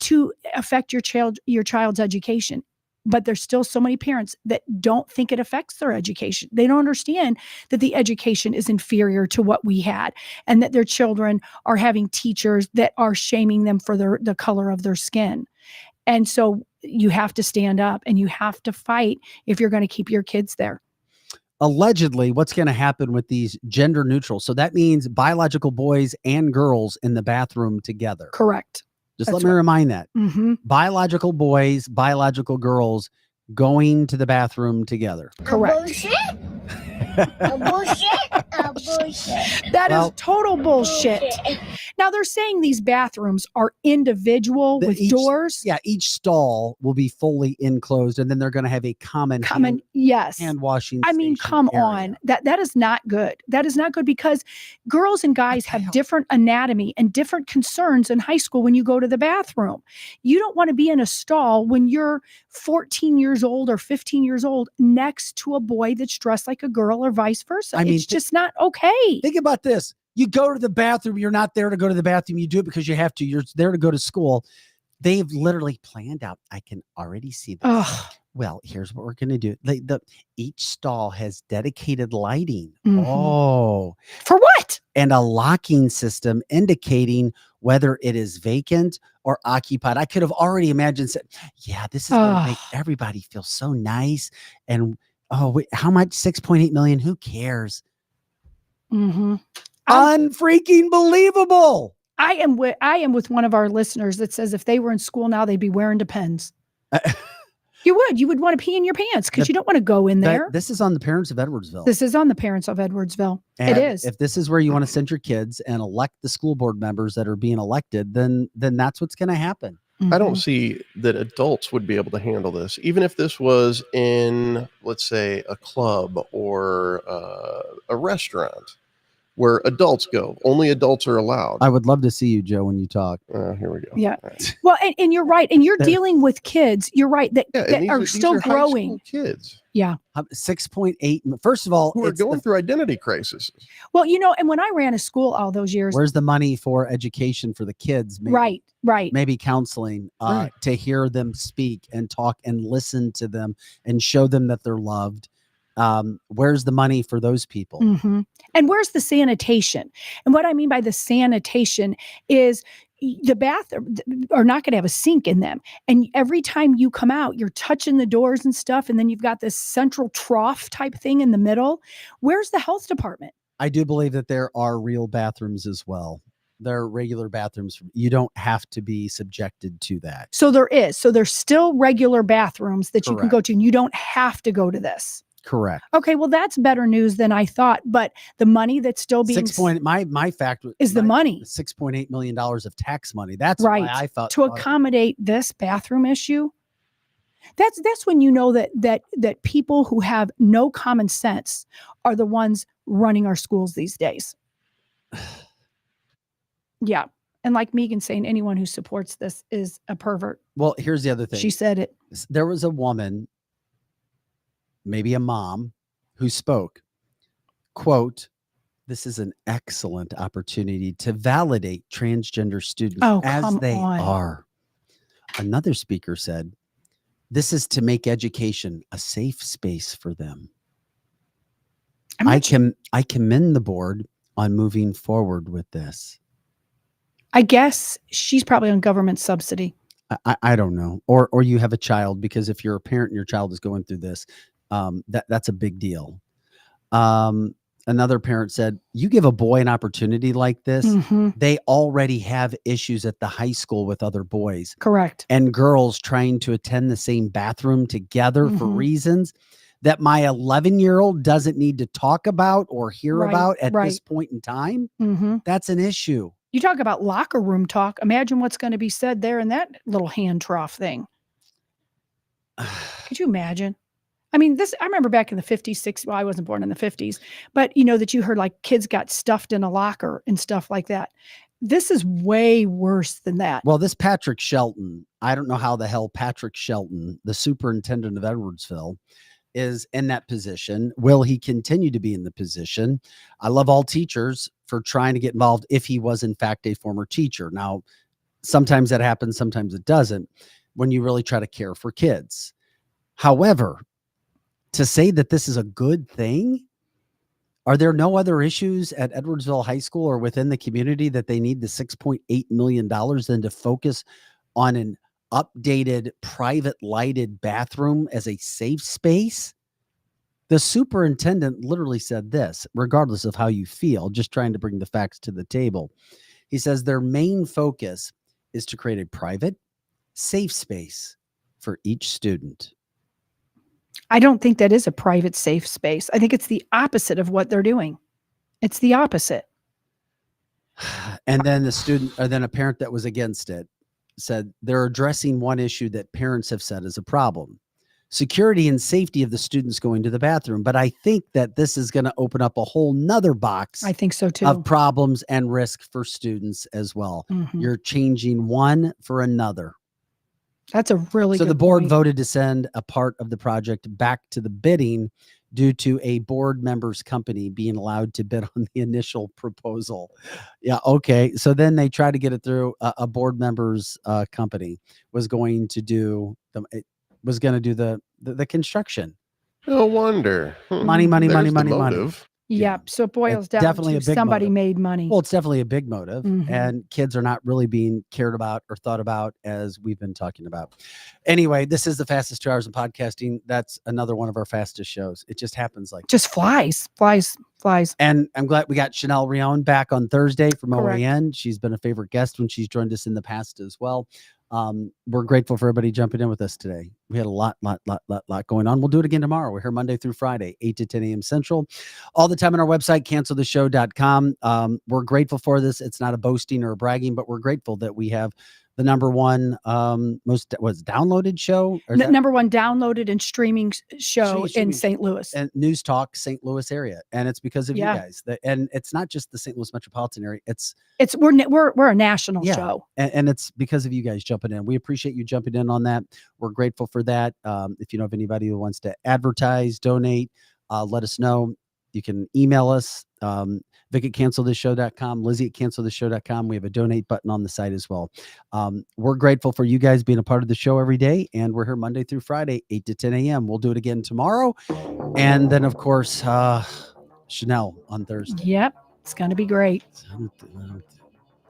to affect your child's education. But there's still so many parents that don't think it affects their education. They don't understand that the education is inferior to what we had, and that their children are having teachers that are shaming them for the color of their skin. And so you have to stand up and you have to fight if you're going to keep your kids there. Allegedly, what's going to happen with these gender neutral? So that means biological boys and girls in the bathroom together. Correct. Just let me remind that. Mm-hmm. Biological boys, biological girls going to the bathroom together. Correct. Bullshit. That is total bullshit. Now they're saying these bathrooms are individual with doors. Yeah, each stall will be fully enclosed, and then they're going to have a common yes, hand washing. I mean, come area. on, that is not good. That is not good, because girls and guys have different anatomy and different concerns in high school when you go to the bathroom. You don't want to be in a stall when you're 14 years old or 15 years old next to a boy that's dressed like a girl, or vice versa. I mean, it's just not okay. Think about this. You go to the bathroom. You're not there to go to the bathroom. You do it because you have to. You're there to go to school. They've literally planned out. I can already see this. Ugh. Well, here's what we're going to do. Each stall has dedicated lighting. Mhm. Oh. For what? And a locking system indicating whether it is vacant or occupied. I could have already imagined said, yeah, this is going to make everybody feel so nice. And wait, how much? 6.8 million. Who cares? Mm-hmm. Unfreaking believable. I am with one of our listeners that says if they were in school now, they'd be wearing Depends. You would want to pee in your pants because you don't want to go in there. This is on the parents of Edwardsville. This is on the parents of Edwardsville. And it is. If this is where you want to send your kids and elect the school board members that are being elected, then that's what's going to happen. Mm-hmm. I don't see that adults would be able to handle this, even if this was in, let's say, a club or a restaurant where adults go. Only adults are allowed. I would love to see you, Joe, when you talk. Here we go. Yeah. Right. Well, and you're right. And you're dealing with kids. You're right. That are still growing. Kids. Yeah. 6.8. First of all, who are going through identity crises. Well, and when I ran a school all those years. Where's the money for education for the kids? Maybe, right. Maybe counseling to hear them speak and talk and listen to them and show them that they're loved. Where's the money for those people? Mm-hmm. And where's the sanitation? And what I mean by the sanitation is the bathroom are not going to have a sink in them. And every time you come out, you're touching the doors and stuff. And then you've got this central trough type thing in the middle. Where's the health department? I do believe that there are real bathrooms as well. There are regular bathrooms. You don't have to be subjected to that. So there is. So there's still regular bathrooms that you can go to, and you don't have to go to this. Correct. Okay, well, that's better news than I thought. But the money that's still being my factor is the money. $6.8 million of tax money. That's right. Why I thought to accommodate this bathroom issue. That's when you know that people who have no common sense are the ones running our schools these days. Yeah. And like Megan saying, anyone who supports this is a pervert. Well, here's the other thing. She said it. There was a woman, maybe a mom, who spoke, quote, "This is an excellent opportunity to validate transgender students as they are." Another speaker said, "This is to make education a safe space for them." I commend the board on moving forward with this. I guess she's probably on government subsidy. I don't know. Or you have a child, because if you're a parent and your child is going through this, that's a big deal. Another parent said, you give a boy an opportunity like this, they already have issues at the high school with other boys. Correct. And girls trying to attend the same bathroom together for reasons that my 11-year-old doesn't need to talk about or hear about at this point in time. That's an issue. You talk about locker room talk. Imagine what's going to be said there in that little hand trough thing. Could you imagine? I mean, I remember back in the 50s, 60s, well, I wasn't born in the 50s, but that you heard like kids got stuffed in a locker and stuff like that. This is way worse than that. Well, this Patrick Shelton, I don't know how the hell Patrick Shelton, the superintendent of Edwardsville, is in that position. Will he continue to be in the position? I love all teachers for trying to get involved if he was in fact a former teacher. Now, sometimes that happens, sometimes it doesn't, when you really try to care for kids. However, to say that this is a good thing, are there no other issues at Edwardsville High School or within the community that they need the $6.8 million then to focus on an updated private lighted bathroom as a safe space? The superintendent literally said this, regardless of how you feel, just trying to bring the facts to the table. He says their main focus is to create a private, safe space for each student. I don't think that is a private, safe space. I think it's the opposite of what they're doing. It's the opposite. And then a parent that was against it said they're addressing one issue that parents have said is a problem: security and safety of the students going to the bathroom. But I think that this is going to open up a whole nother box. I think so too. Of problems and risk for students as well. You're changing one for another. That's a really good the board point. voted to send a part of the project back to the bidding due to a board member's company being allowed to bid on the initial proposal. Yeah. Okay. So then they tried to get it through. A board member's company was going to do the construction. No wonder. Money. Yep. So it boils down definitely to a big somebody motive. made money. Well, it's definitely a big motive, and kids are not really being cared about or thought about, as we've been talking about. Anyway, this is the fastest 2 hours in podcasting. That's another one of our fastest shows. It just happens like just flies. And I'm glad we got Chanel Rion back on Thursday from Correct. OAN. She's been a favorite guest when she's joined us in the past as well. We're grateful for everybody jumping in with us today. We had a lot going on. We'll do it again tomorrow. We're here Monday through Friday, 8 to 10 a.m. Central. All the time on our website, canceltheshow.com. We're grateful for this. It's not a boasting or a bragging, but we're grateful that we have the number one most downloaded show. Number one downloaded and streaming show in St. Louis. And News Talk St. Louis area. And it's because of you guys. And it's not just the St. Louis metropolitan area. We're a national show. And it's because of you guys jumping in. We appreciate you jumping in on that. We're grateful for that. If you know of anybody who wants to advertise, donate, let us know. You can email us, Vic at cancelthisshow.com, Lizzie at cancelthisshow.com. We have a donate button on the site as well. We're grateful for you guys being a part of the show every day. And we're here Monday through Friday, 8 to 10 a.m. We'll do it again tomorrow. And then, of course, Chanel on Thursday. Yep. It's going to be great.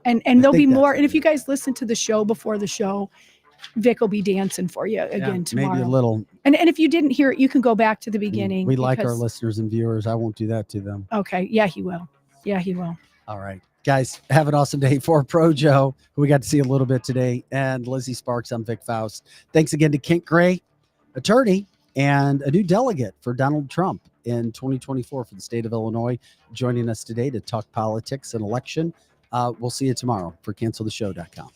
And there'll be more. And if you guys listen to the show before the show, Vic will be dancing for you again tomorrow. Maybe a little. And if you didn't hear it, you can go back to the beginning. We like our listeners and viewers. I won't do that to them. Okay. Yeah, he will. All right. Guys, have an awesome day. For Pro Joe, who we got to see a little bit today, and Lizzie Sparks, I'm Vic Faust. Thanks again to Kent Gray, attorney and a new delegate for Donald Trump in 2024 for the state of Illinois, joining us today to talk politics and election. We'll see you tomorrow for canceltheshow.com.